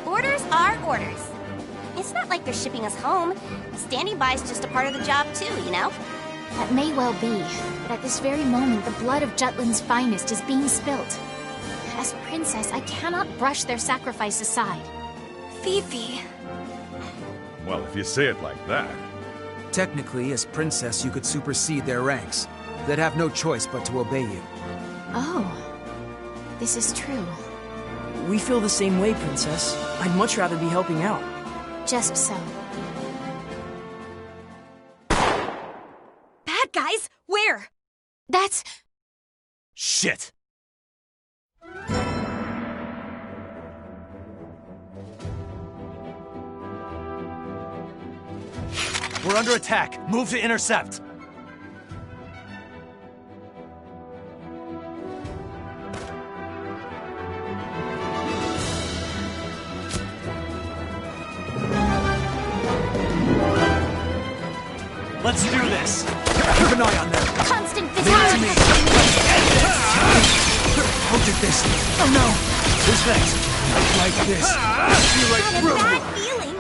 Orders are orders. It's not like they're shipping us home. Standing by is just a part of the job too, you know? That may well be, but at this very moment, the blood of Jutland's finest is being spilt. As princess, I cannot brush their sacrifice aside. Fifi. Well, if you say it like that. Technically, as princess, you could supersede their ranks. They'd have no choice but to obey you. Oh, this is true. We feel the same way, Princess. I'd much rather be helping out. Just so. Bad guys? Where? That's... Shit! We're under attack. Move to intercept. Let's do this. Keep an eye on them. Constant Leave it to me. How did this? Oh no! Who's next? Like this. See right through. Bad feeling.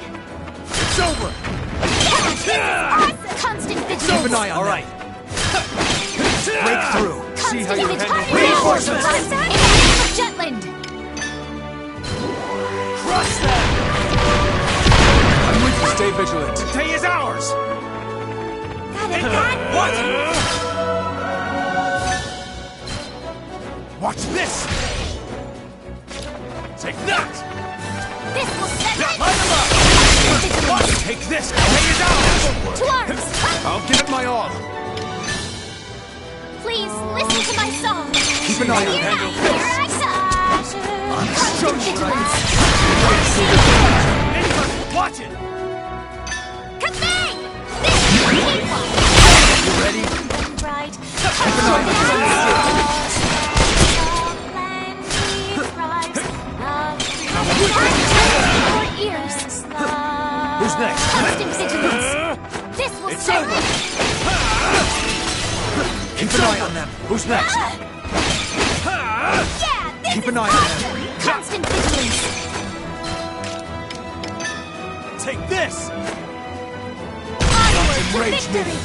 It's over. Constant vigilance. Keep an eye on All right. Break through. See how you handle reinforcements. Jutland. Crush them. I'm with you. Stay vigilant. Day is ours. What? Watch this. Take that. This will set Take this. Day is ours. To arms. I'll give it my all. Please listen to my song. Keep an eye on handle Here this. I come. I'll show you what I can. Watch it. Convey. This is painful. You ready? Right. Keep an eye on Your ears. Who's next? Constant vigilance. This will It's set over. Keep an eye on them. Who's next? Yeah, this Keep is an eye on them. constant vigilance. Take this. Onward to Enrage me. victory.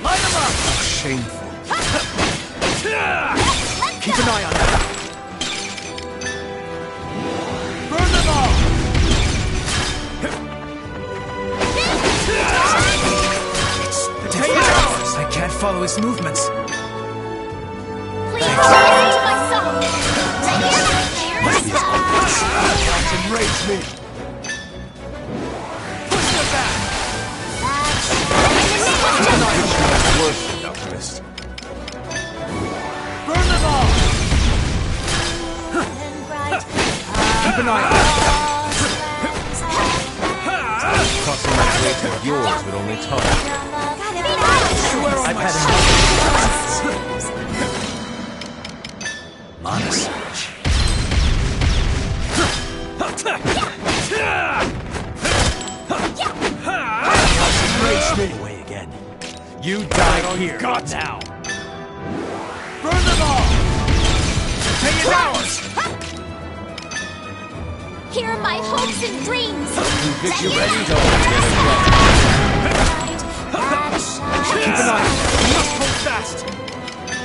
Light them up. Shameful. Keep an eye on them. Burn them all. The day is ours. I can't follow his movements. Please listen to my song. Enrage me. Push them back. Worst alchemist. Burn them all. Keep an eye on them. Crossing my blade with yours would only tarnish. I've had enough. Monosage. Enrage me. Away again. You die here. God now. Burn them all. The day is ours. Here are my hopes and dreams. You ready? Don't Keep an eye on them. You must hold fast.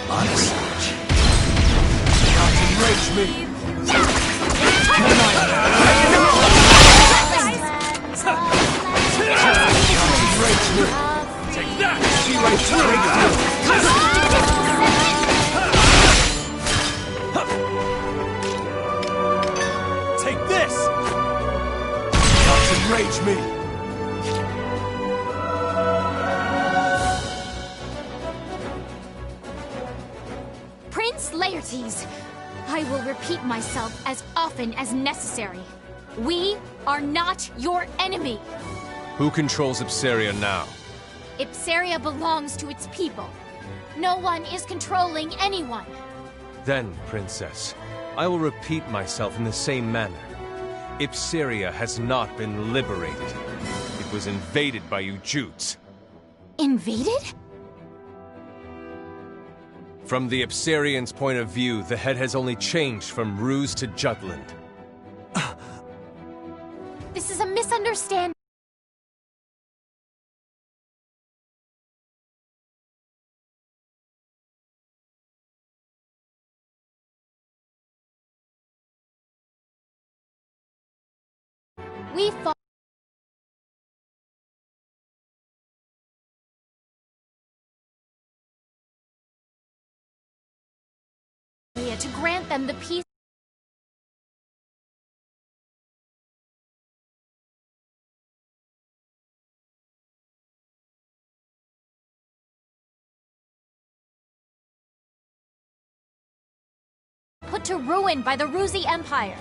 Monosage. Not enrage me. Keep an eye on them. Enrage me. Take that. See right through. enrage me! Prince Laertes, I will repeat myself as often as necessary. We are not your enemy. Who controls Ipsaria now? Ipsaria belongs to its people. No one is controlling anyone. Then, Princess, I will repeat myself in the same manner. Ipsaria has not been liberated. It was invaded by you Jutes. Invaded? From the Ipsarians' point of view, the head has only changed from Ruse to Jutland. This is a misunderstanding. We fought to grant them the peace. Put to ruin by the Ruzi Empire.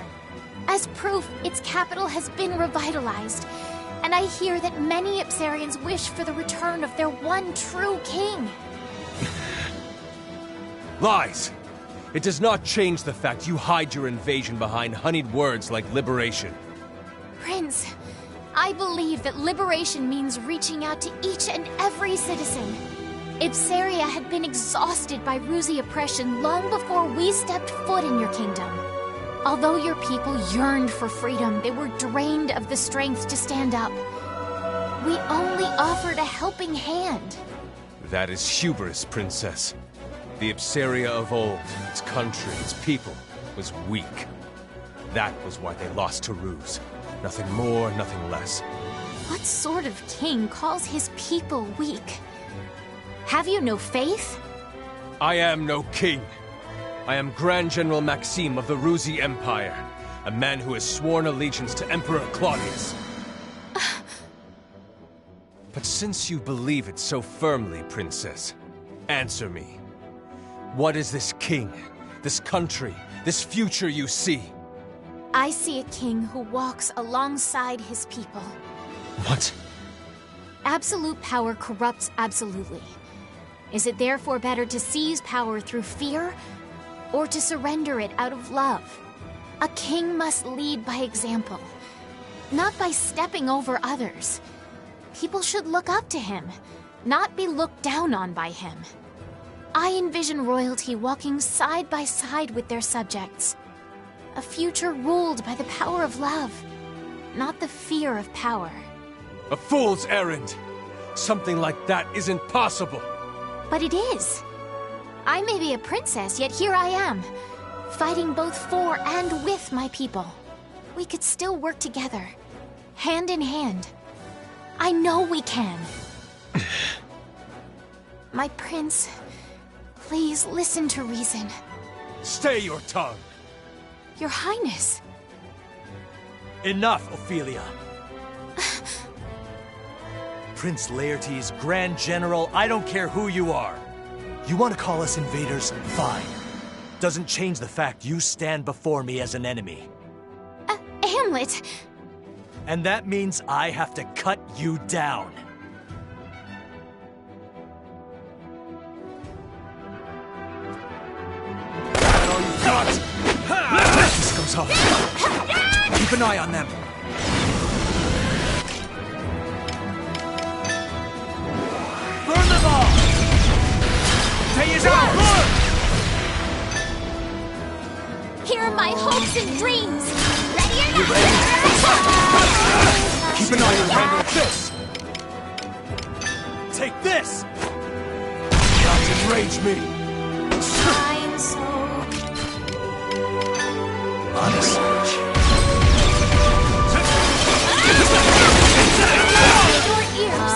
As proof, its capital has been revitalized, and I hear that many Ipsarians wish for the return of their one true king. Lies! It does not change the fact you hide your invasion behind honeyed words like liberation. Prince, I believe that liberation means reaching out to each and every citizen. Ipsaria had been exhausted by Ruzi oppression long before we stepped foot in your kingdom. Although your people yearned for freedom, they were drained of the strength to stand up. We only offered a helping hand. That is hubris, Princess. The Ipsaria of old, its country, its people, was weak. That was why they lost to Ruse. Nothing more, nothing less. What sort of king calls his people weak? Have you no faith? I am no king. I am Grand General Maxime of the Ruzi Empire, a man who has sworn allegiance to Emperor Claudius. But since you believe it so firmly, Princess, answer me. What is this king, this country, this future you see? I see a king who walks alongside his people. What? Absolute power corrupts absolutely. Is it therefore better to seize power through fear, or to surrender it out of love? A king must lead by example, not by stepping over others. People should look up to him, not be looked down on by him. I envision royalty walking side by side with their subjects. A future ruled by the power of love, not the fear of power. A fool's errand! Something like that isn't possible! But it is. I may be a princess, yet here I am, fighting both for and with my people. We could still work together, hand in hand. I know we can. My prince, please listen to reason. Stay your tongue! Your Highness. Enough, Ophelia. Prince Laertes, Grand General, I don't care who you are. You want to call us invaders? Fine. Doesn't change the fact you stand before me as an enemy. Hamlet! And that means I have to cut you down. That's all you've got! This goes off. Keep an eye on them. Burn them all! Tay is out! Here are my hopes and dreams! Ready or You ready? Keep an eye on Handle this! Take this! Not enrage me! I'm so... Honest. Your ears!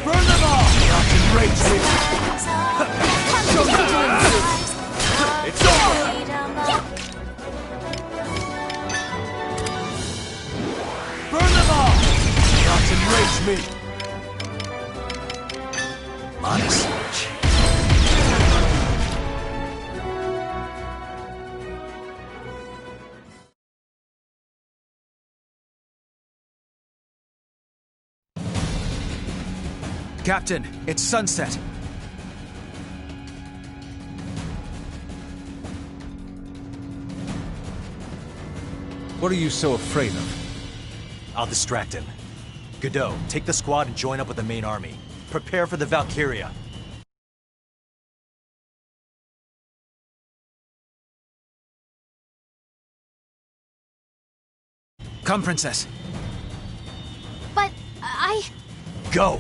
Burn them all! Not enrage me! Show you it's over! Captain, it's sunset. What are you so afraid of? I'll distract him. Godot, take the squad and join up with the main army. Prepare for the Valkyria. Come, Princess. But I... Go!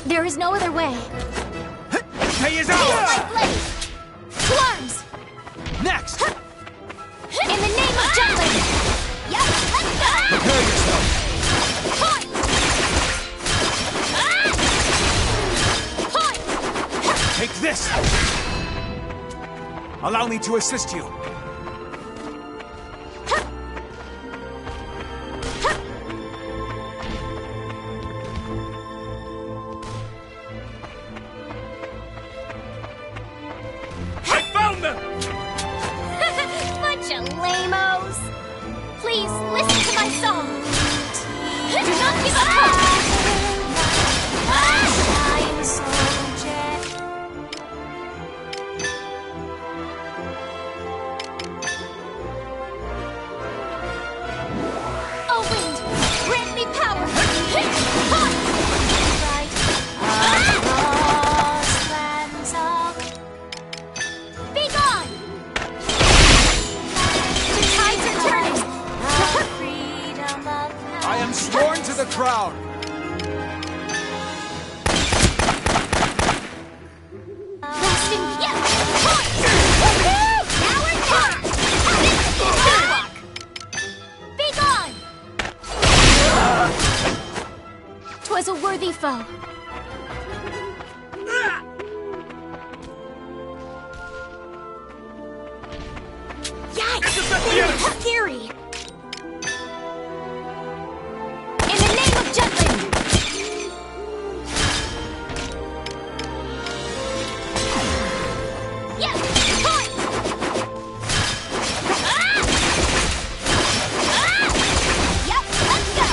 There is no other way. Pay is ours! My blade! To arms! Next! In the name of Jutland! Yep, let's go! Prepare yourself! Take this! Allow me to assist you. Bunch of lamos! Please, listen to my song! Do not give up hope! Oh, wind! Grant me power! Be gone! The tides are turning! I am sworn to the crown! Resting, yes! Now we're done! Be gone! 'Twas a worthy foe. Yikes! Valkyrie! In the name of Jutland! Yes! Point! Yep, let's go!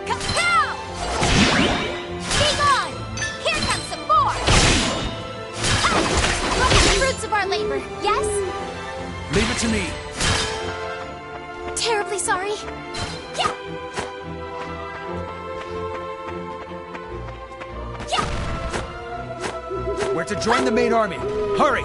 Kapow! Be gone! Here comes some more! Look at the fruits of our labor, yes? Leave it to me. Terribly sorry. Yeah! We're to join the main army. Hurry!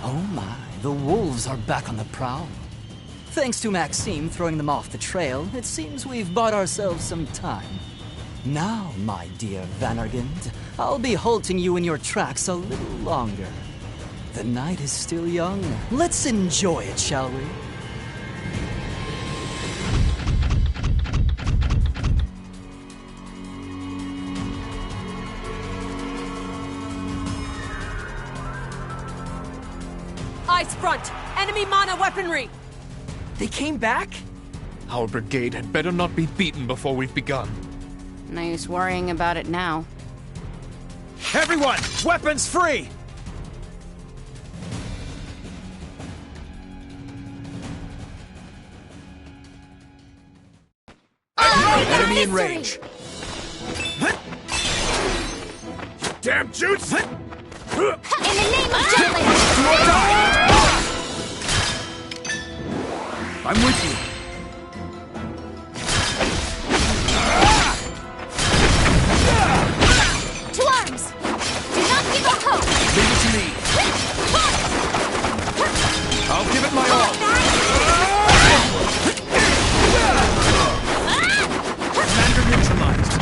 Oh my, the wolves are back on the prowl. Thanks to Maxime throwing them off the trail, it seems we've bought ourselves some time. Now, my dear Vanargand, I'll be halting you in your tracks a little longer. The night is still young. Let's enjoy it, shall we? Ice front! Enemy mana weaponry! They came back? Our brigade had better not be beaten before we've begun. No use worrying about it now. Everyone, weapons free! Enemy in range. Damn Jutes! In the name of Jutland! I'm with you. To arms! Do not give up hope! Leave it to me. I'll give it my all. Commander neutralized.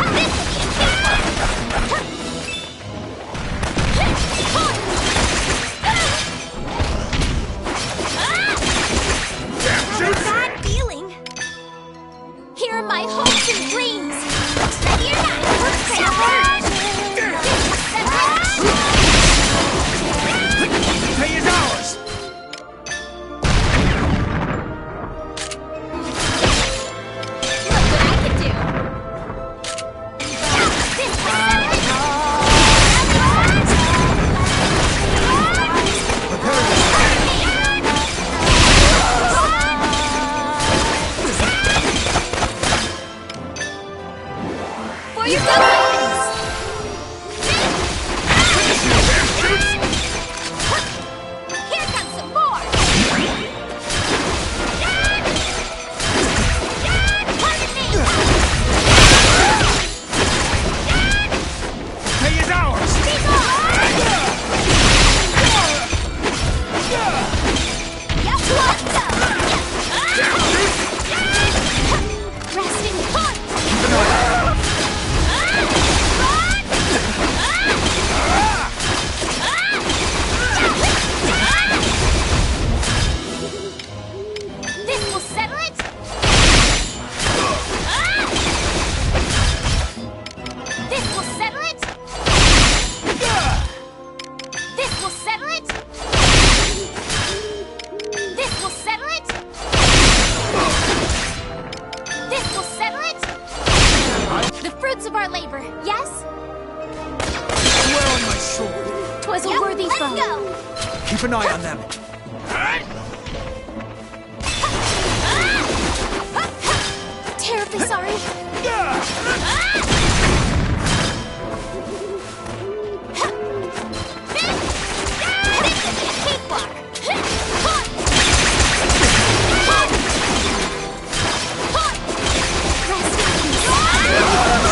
Bad feeling! Here are my hopes and dreams! Ready or not! Pay is ours. Look what I can do! For your good weapons! Here comes some more! Pardon me! Pay is ours. Resting point! This will settle it! This will settle it! This will settle it! This will settle it! This will settle it! The fruits of our labor, yes? Swear on my sword. 'Twas a worthy Let's foe. go! Keep an eye on them. Terribly sorry.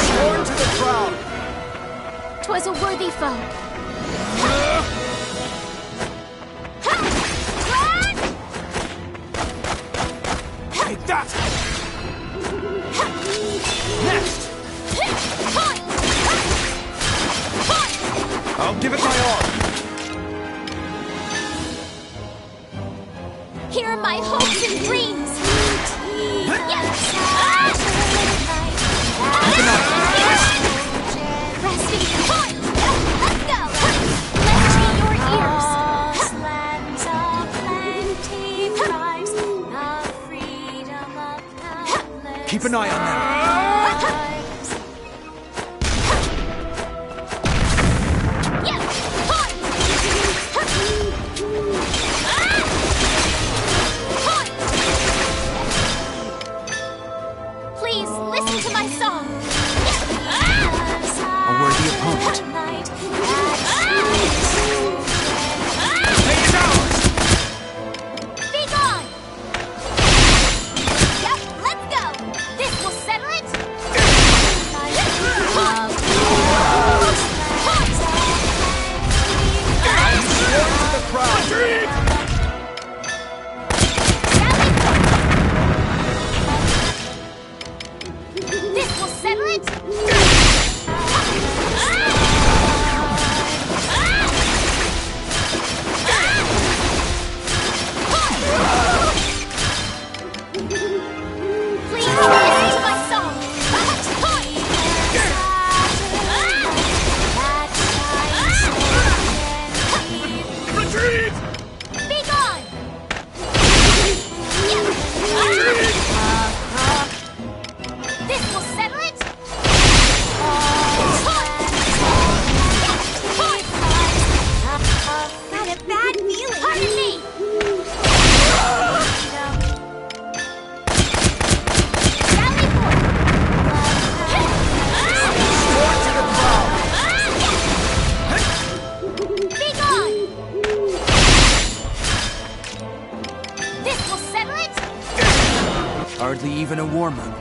Sworn to the crown. 'Twas a worthy foe. Take that. Here are my hopes and dreams! Resting point! Let's go! Lend me your ears! Lands of plenty, thrives the freedom of countless Keep an eye on them. Please, listen to my song! A worthy opponent. Be gone! Yep, let's go! This will settle it! This will settle it! Please listen to my song! Retreat! Be gone! This will settle it! Got a bad feeling! Pardon me! Sally forth! Be gone! This will settle it! Hardly even a warm-up.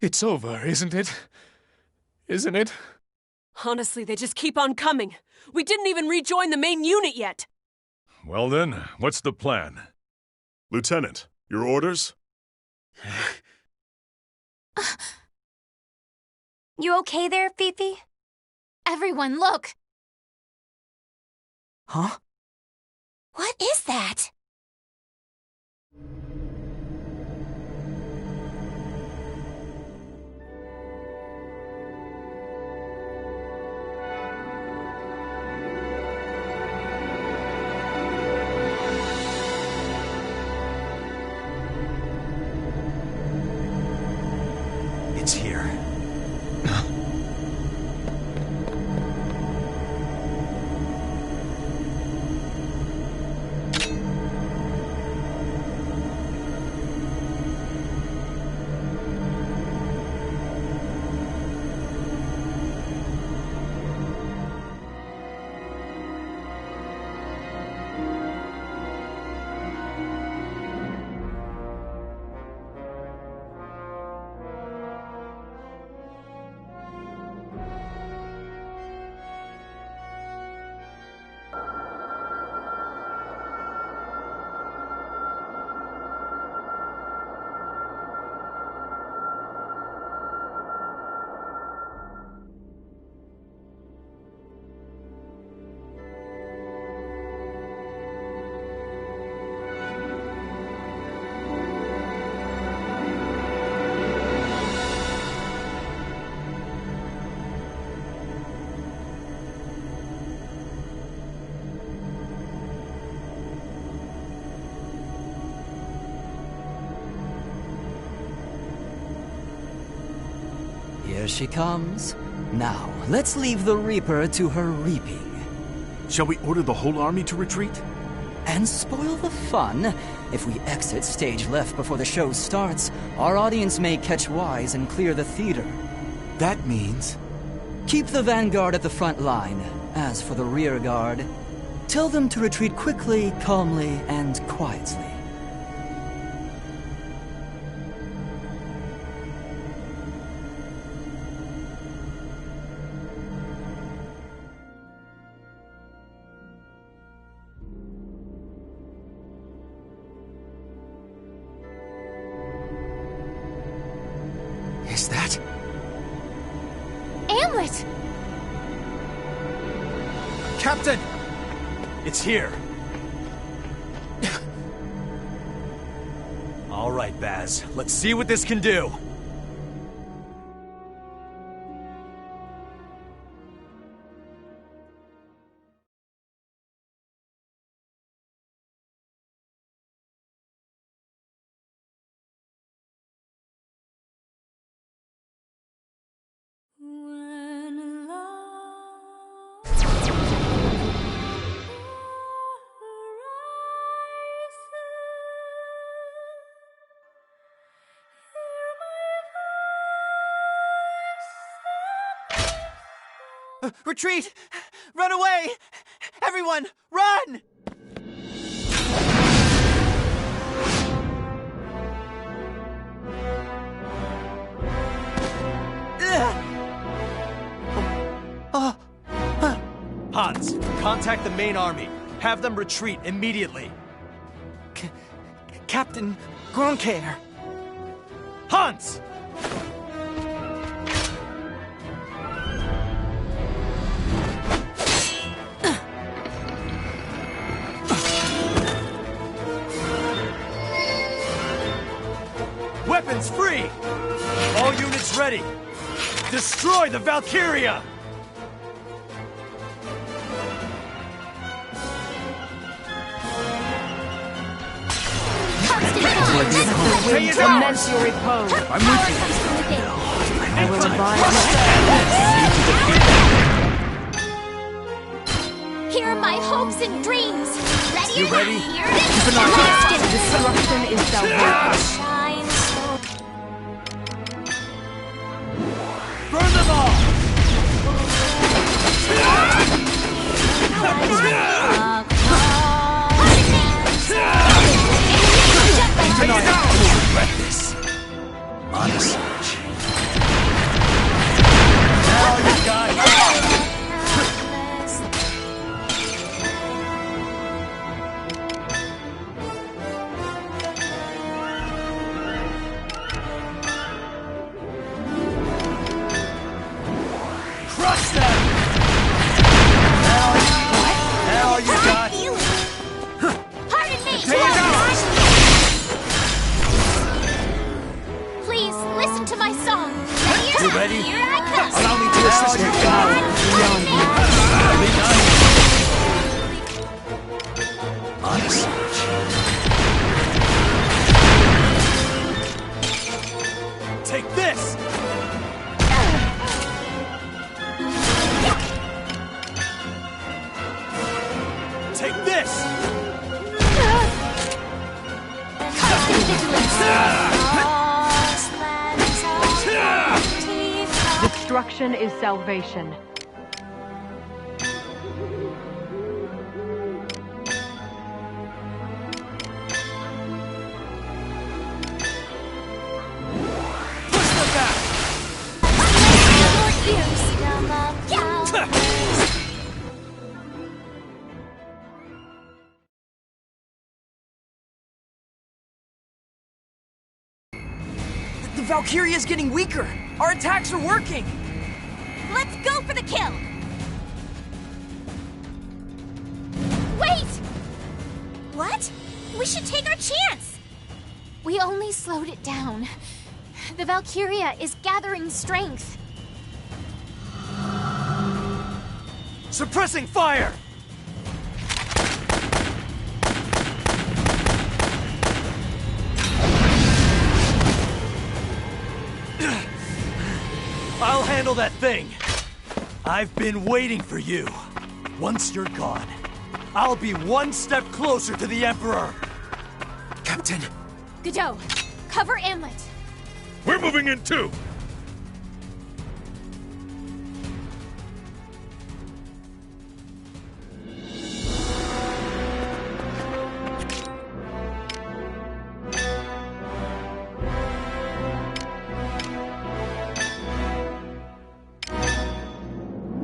It's over, isn't it? Isn't it? Honestly, they just keep on coming. We didn't even rejoin the main unit yet. Well then, what's the plan? Lieutenant, your orders? You okay there, Fifi? Everyone, look! Huh? What is that? It's here. Here she comes. Now, let's leave the Reaper to her reaping. Shall we order the whole army to retreat? And spoil the fun. If we exit stage left before the show starts, our audience may catch wise and clear the theater. That means... Keep the vanguard at the front line. As for the rear guard, tell them to retreat quickly, calmly, and quietly. is that? Amlet! Captain! It's here. All right, Baz. Let's see what this can do. Retreat! Run away! Everyone, run! Hans, contact the main army. Have them retreat immediately. Captain Gronkair. Hans! Weapons free! All units ready! Destroy the Valkyria! Commence your repose. I'm with you. I will advise Here are my hopes and dreams. Ready? You ready? Here it is. Keep an eye on destruction is salvation. Shine so Burn them all! Take it down! Regret this. Honestly. Now you got it! Crush them! Now you got it! Pardon me! Take it down! Please, listen to my song. Ready? You ready? Here I come. Allow me to assist you. Honestly. Take this! Take this! Destruction is salvation. Push them back! The Valkyria is getting weaker. Our attacks are working. Let's go for the kill! Wait! What? We should take our chance! We only slowed it down. The Valkyria is gathering strength. Suppressing fire! I'll handle that thing. I've been waiting for you. Once you're gone, I'll be one step closer to the Emperor. Captain. Godot, cover Amlet. We're moving in too!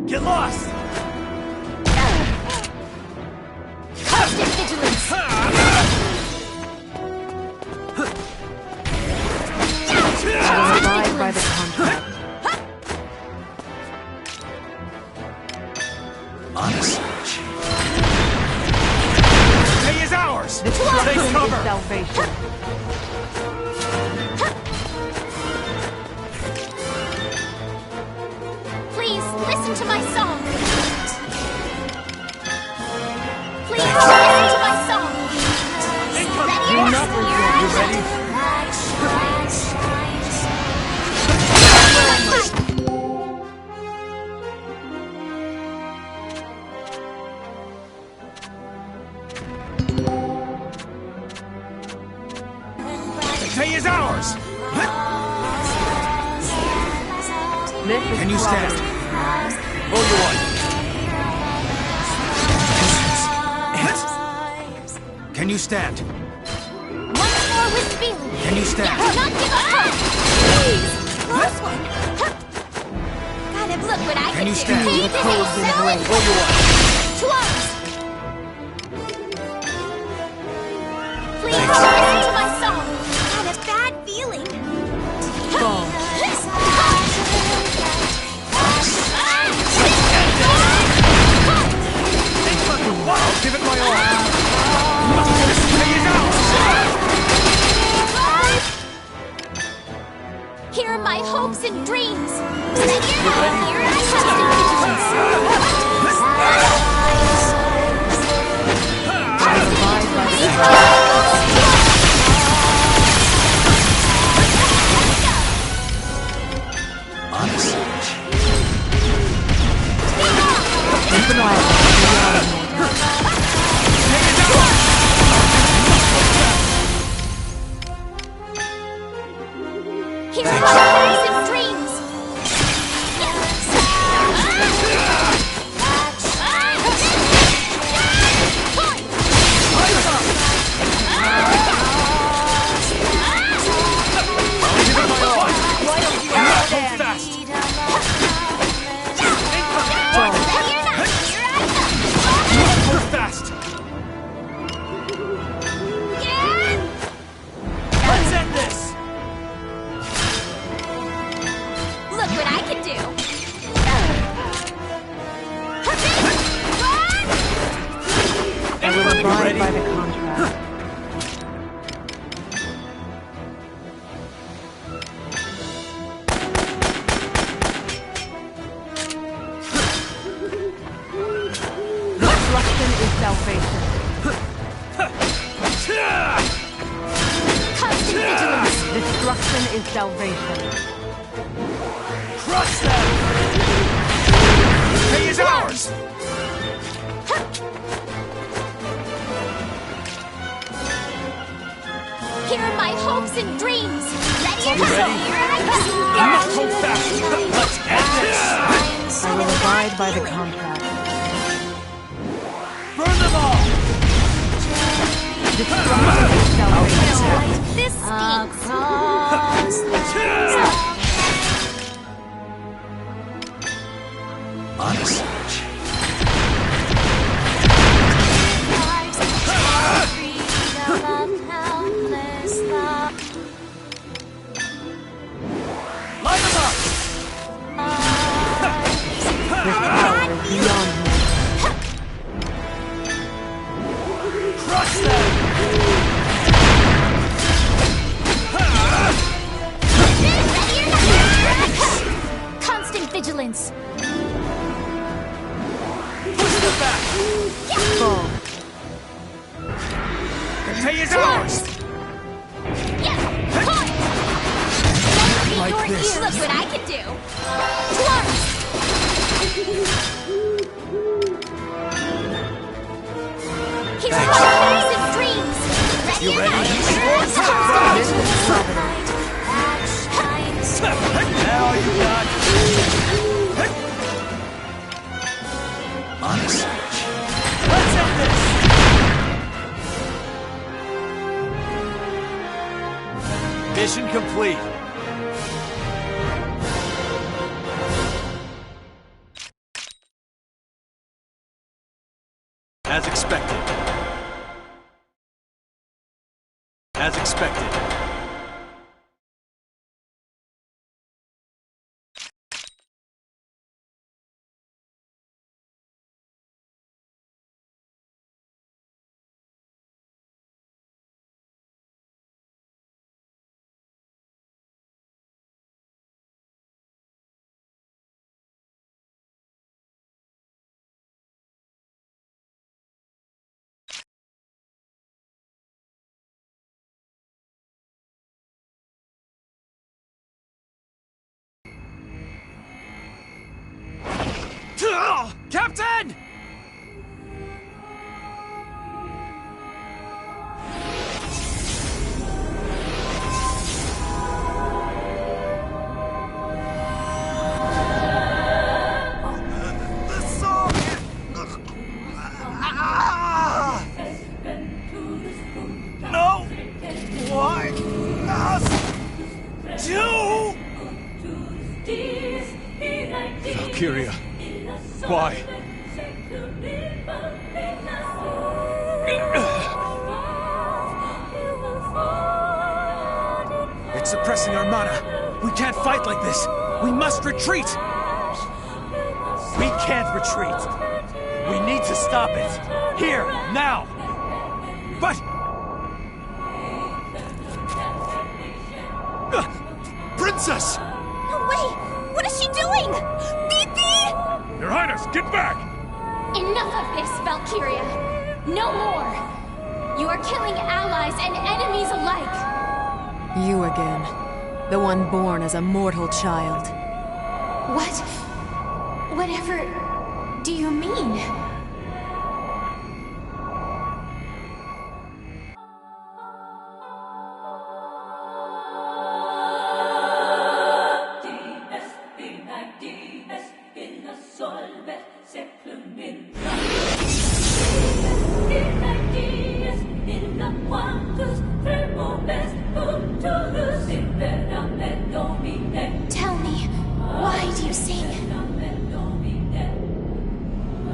Get lost! Constant vigilance. I will abide by the contract. Can you stand? Roll your one. Can you stand? Once more with feeling. Can you stand? Do not give up hope. Please. Close one. Kind of look what I Can you do. stand? Hey, The this code's ain't been selling. great. Roll your one. Two arms. Please listen to my song. Got a bad feeling. I'll give it my all. Here are my hopes and dreams. Here are my hopes and dreams. Fast! Let's end this! Look what I can do! I will abide by the contract. Destruction is salvation. Constant vigilance! Destruction is salvation. Crush them! Pay is ours! Here are my hopes and dreams! Ready or You not? ready? Here I come! You must hold fast! Let's end this! I will abide by the contract. Burn them all! Destruction is salvation. This stinks! Honest. Light them up! This power is beyond me. Crush them! Constant vigilance. Push them back! Fall. The pay is ours! Like this. Look what I can do! Here's my hopes and dreams! Ready You or ready? not? This is covenant. Now you got Honest. Let's end this! Mission complete. As expected. As expected. Captain! Valkyria? Why? It's suppressing our mana. We can't fight like this. We must retreat. We can't retreat. We need to stop it. Here, now. But... Princess! Wait! What is she doing? Bibi! Your Highness, get back! Enough of this, Valkyria! No more! You are killing allies and enemies alike! You again. The one born as a mortal child. What? Whatever do you mean? Tell me, why do you sing?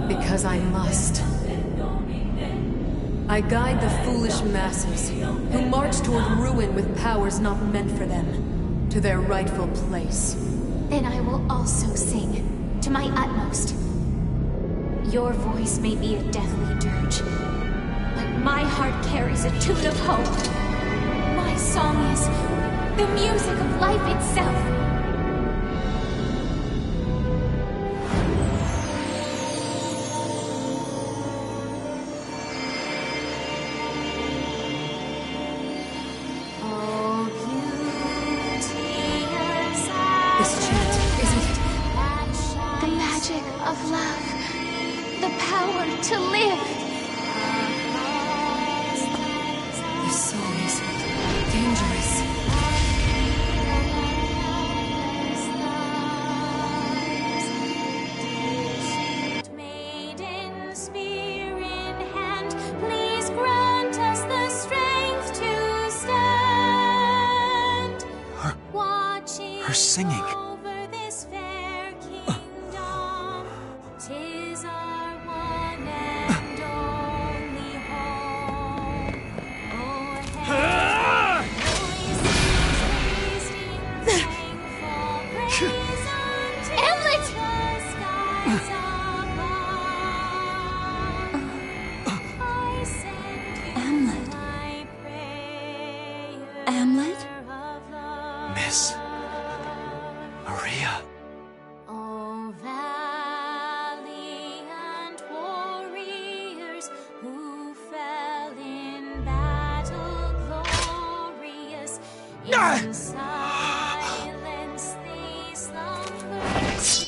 Because I must. I guide the foolish masses, who march toward ruin with powers not meant for them, to their rightful place. Then I will also sing, to my utmost. Your voice may be a deathly dirge, but my heart carries a tune of hope. My song is the music of life itself. This chant, isn't it? The magic of love. The power to live. This song is dangerous. Maiden, spear in hand, please grant us the strength to stand. Watching Her singing. over this fair kingdom, 'tis our one and only hope. Oh, Hamlet! Hamlet? Miss... Maria. Oh, valiant warriors who fell in battle glorious. In silence they slumbered.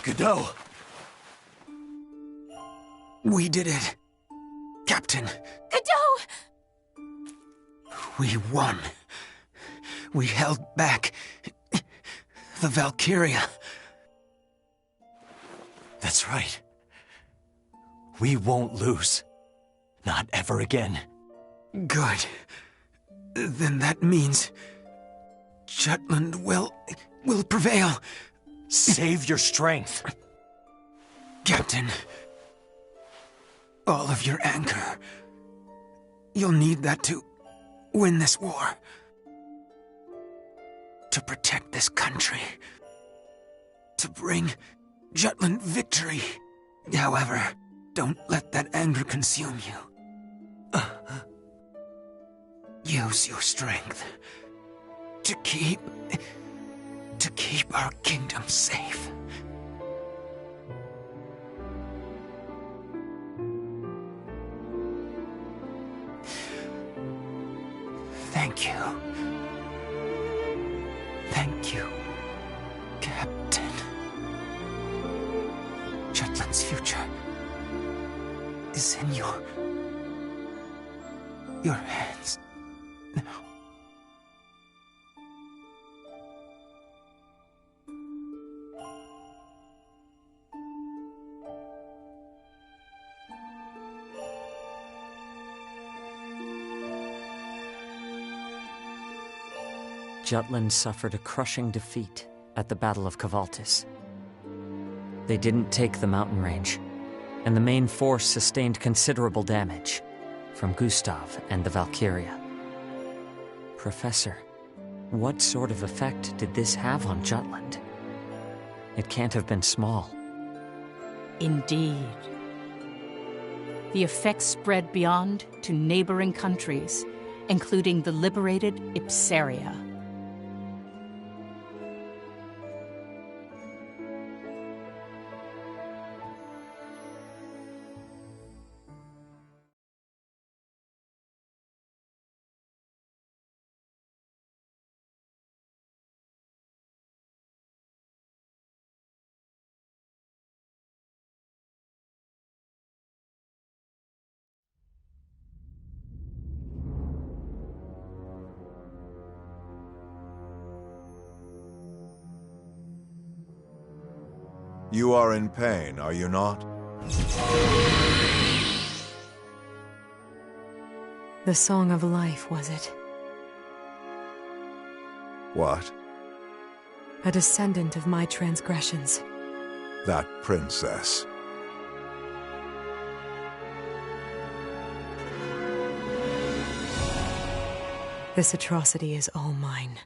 Godot! We did it. Captain, Godot! we won. We held back the Valkyria. That's right. We won't lose. Not ever again. Good. Then that means Jutland will prevail. Save your strength. Captain, all of your anger. You'll need that to win this war. To protect this country. To bring Jutland victory. However, don't let that anger consume you. Use your strength to keep our kingdom safe. Thank you. Thank you, Captain. in your hands now. Jutland suffered a crushing defeat at the Battle of Cavaltis. They didn't take the mountain range, and the main force sustained considerable damage from Gustav and the Valkyria. Professor, what sort of effect did this have on Jutland? It can't have been small. Indeed. The effects spread beyond to neighboring countries, including the liberated Ipsaria. You are in pain, are you not? The Song of Life, was it? What? A descendant of my transgressions. That princess. This atrocity is all mine.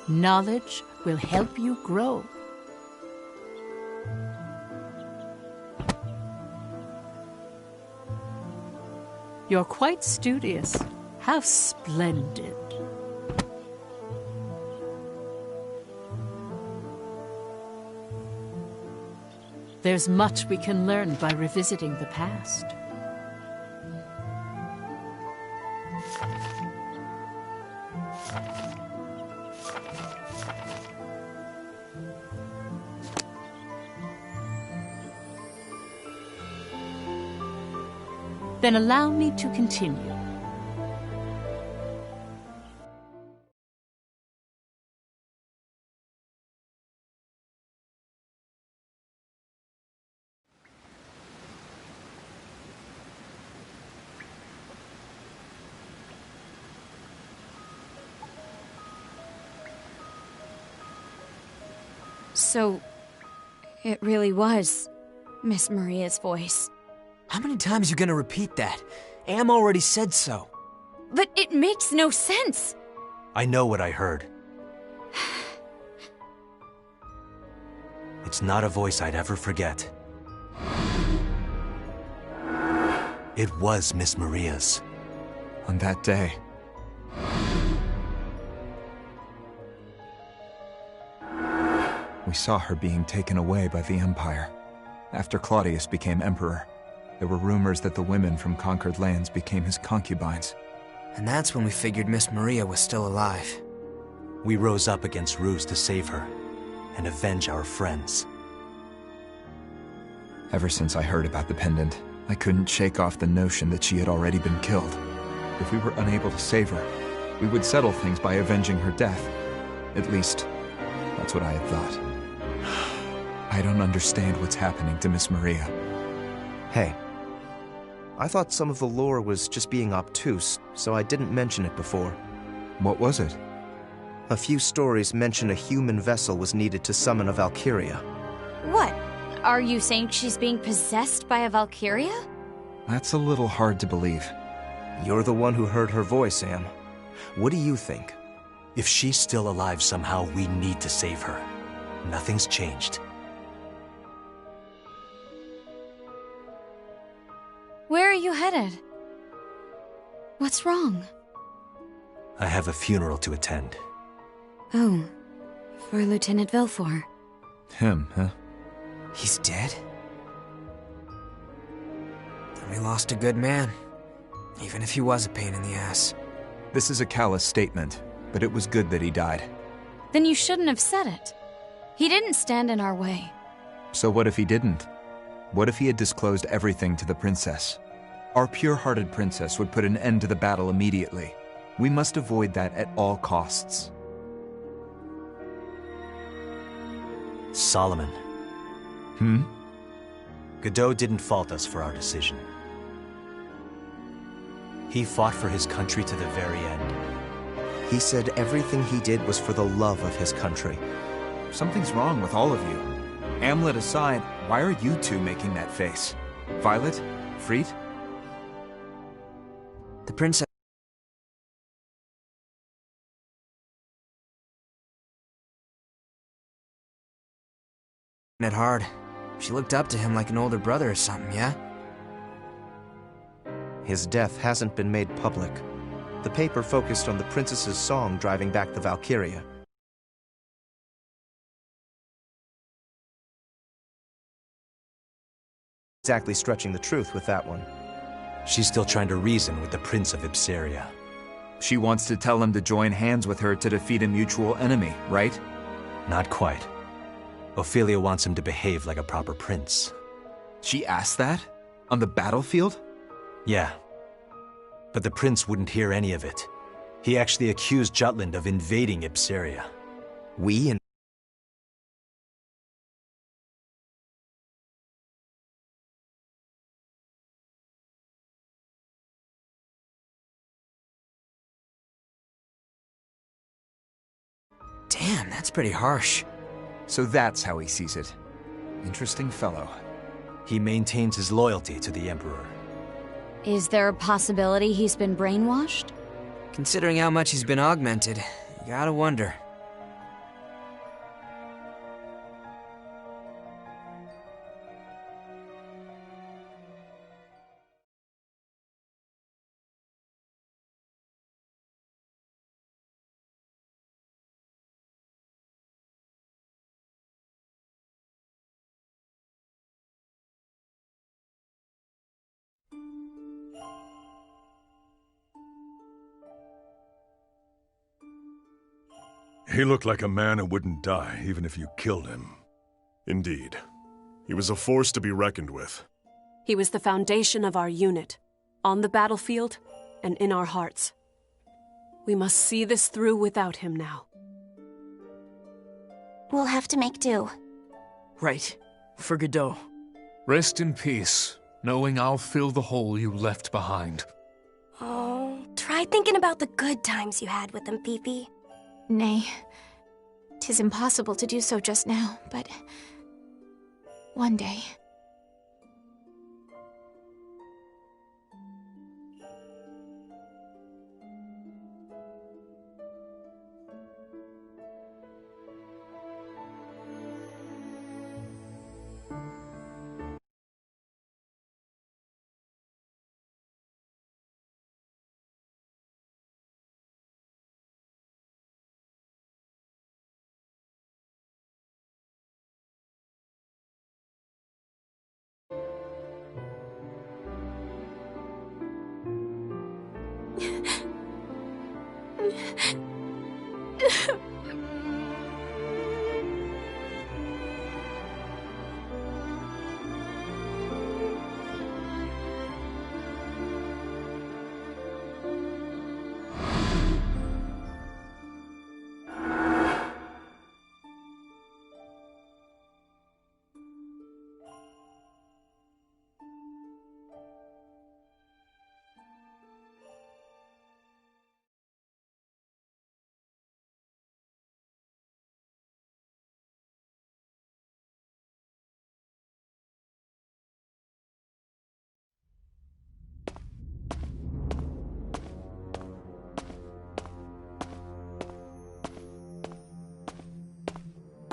Knowledge will help you grow. You're quite studious. How splendid. There's much we can learn by revisiting the past. Then allow me to continue. So, it really was Miss Maria's voice. How many times are you gonna repeat that? Am already said so. But it makes no sense. I know what I heard. It's not a voice I'd ever forget. It was Miss Maria's. On that day, we saw her being taken away by the Empire. After Claudius became emperor, there were rumors that the women from conquered lands became his concubines. And that's when we figured Miss Maria was still alive. We rose up against Ruse to save her and avenge our friends. Ever since I heard about the pendant, I couldn't shake off the notion that she had already been killed. If we were unable to save her, we would settle things by avenging her death. At least, that's what I had thought. I don't understand what's happening to Miss Maria. Hey, I thought some of the lore was just being obtuse, so I didn't mention it before. What was it? A few stories mention a human vessel was needed to summon a Valkyria. What? Are you saying she's being possessed by a Valkyria? That's a little hard to believe. You're the one who heard her voice, Sam. What do you think? If she's still alive somehow, we need to save her. Nothing's changed. Where are you headed? What's wrong? I have a funeral to attend. Oh, for Lieutenant Villefort. Him, huh? He's dead? Then we lost a good man. Even if he was a pain in the ass. This is a callous statement, but it was good that he died. Then you shouldn't have said it. He didn't stand in our way. So what if he didn't? What if he had disclosed everything to the princess? Our pure-hearted princess would put an end to the battle immediately. We must avoid that at all costs. Solomon. Hmm? Godot didn't fault us for our decision. He fought for his country to the very end. He said everything he did was for the love of his country. Something's wrong with all of you. Amlet aside, why are you two making that face? Violet? Freet? The princess... it hard. She looked up to him like an older brother or something, yeah? His death hasn't been made public. The paper focused on the princess's song driving back the Valkyria. Exactly stretching the truth with that one. She's still trying to reason with the Prince of Ipsaria. She wants to tell him to join hands with her to defeat a mutual enemy, right? Not quite. Ophelia wants him to behave like a proper prince. She asked that? On the battlefield? Yeah. But the prince wouldn't hear any of it. He actually accused Jutland of invading Ipsaria. We Damn, that's pretty harsh. So that's how he sees it. Interesting fellow. He maintains his loyalty to the Emperor. Is there a possibility he's been brainwashed? Considering how much he's been augmented, you gotta wonder. He looked like a man who wouldn't die, even if you killed him. Indeed. He was a force to be reckoned with. He was the foundation of our unit, on the battlefield and in our hearts. We must see this through without him now. We'll have to make do. Right. For Godot. Rest in peace, knowing I'll fill the hole you left behind. Oh, try thinking about the good times you had with him, Fifi. Nay, 'tis impossible to do so just now, but one day.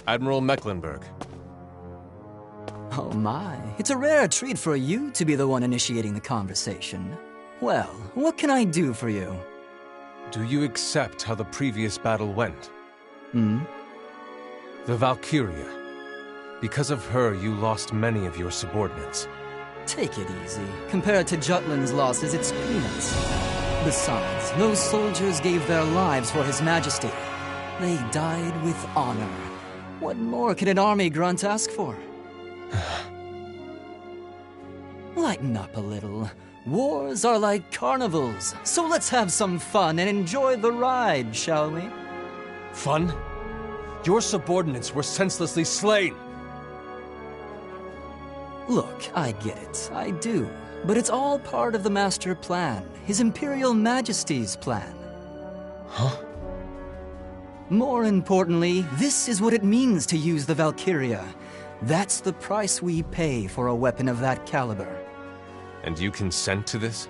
Admiral Mecklenburg. Oh my, it's a rare treat for you to be the one initiating the conversation. Well, what can I do for you? Do you accept how the previous battle went? Hmm? The Valkyria. Because of her, you lost many of your subordinates. Take it easy. Compared to Jutland's losses, it's peanuts. Besides, those soldiers gave their lives for His Majesty. They died with honor. What more could an army grunt ask for? Lighten up a little. Wars are like carnivals, so let's have some fun and enjoy the ride, shall we? Fun? Your subordinates were senselessly slain! Look, I get it. I do. But it's all part of the master plan. His Imperial Majesty's plan. Huh? More importantly, this is what it means to use the Valkyria. That's the price we pay for a weapon of that caliber. And you consent to this?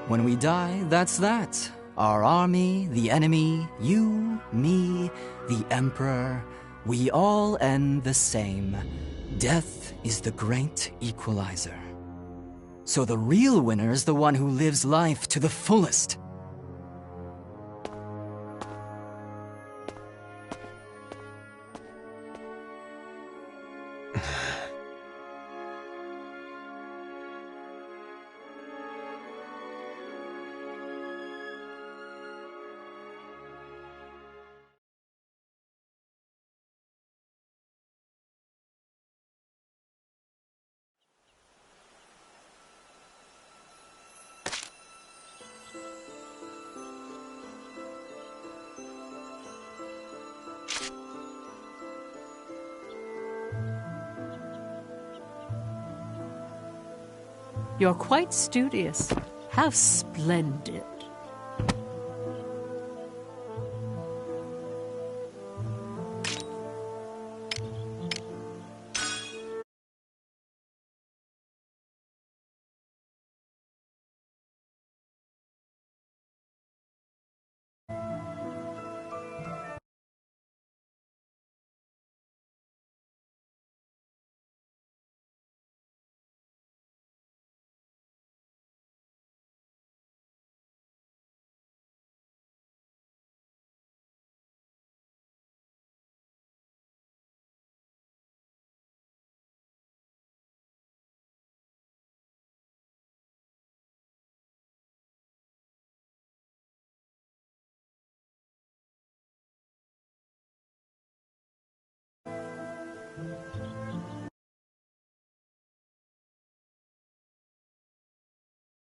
When we die, that's that. Our army, the enemy, you, me, the Emperor, we all end the same. Death is the great equalizer. So the real winner is the one who lives life to the fullest. You're quite studious. How splendid.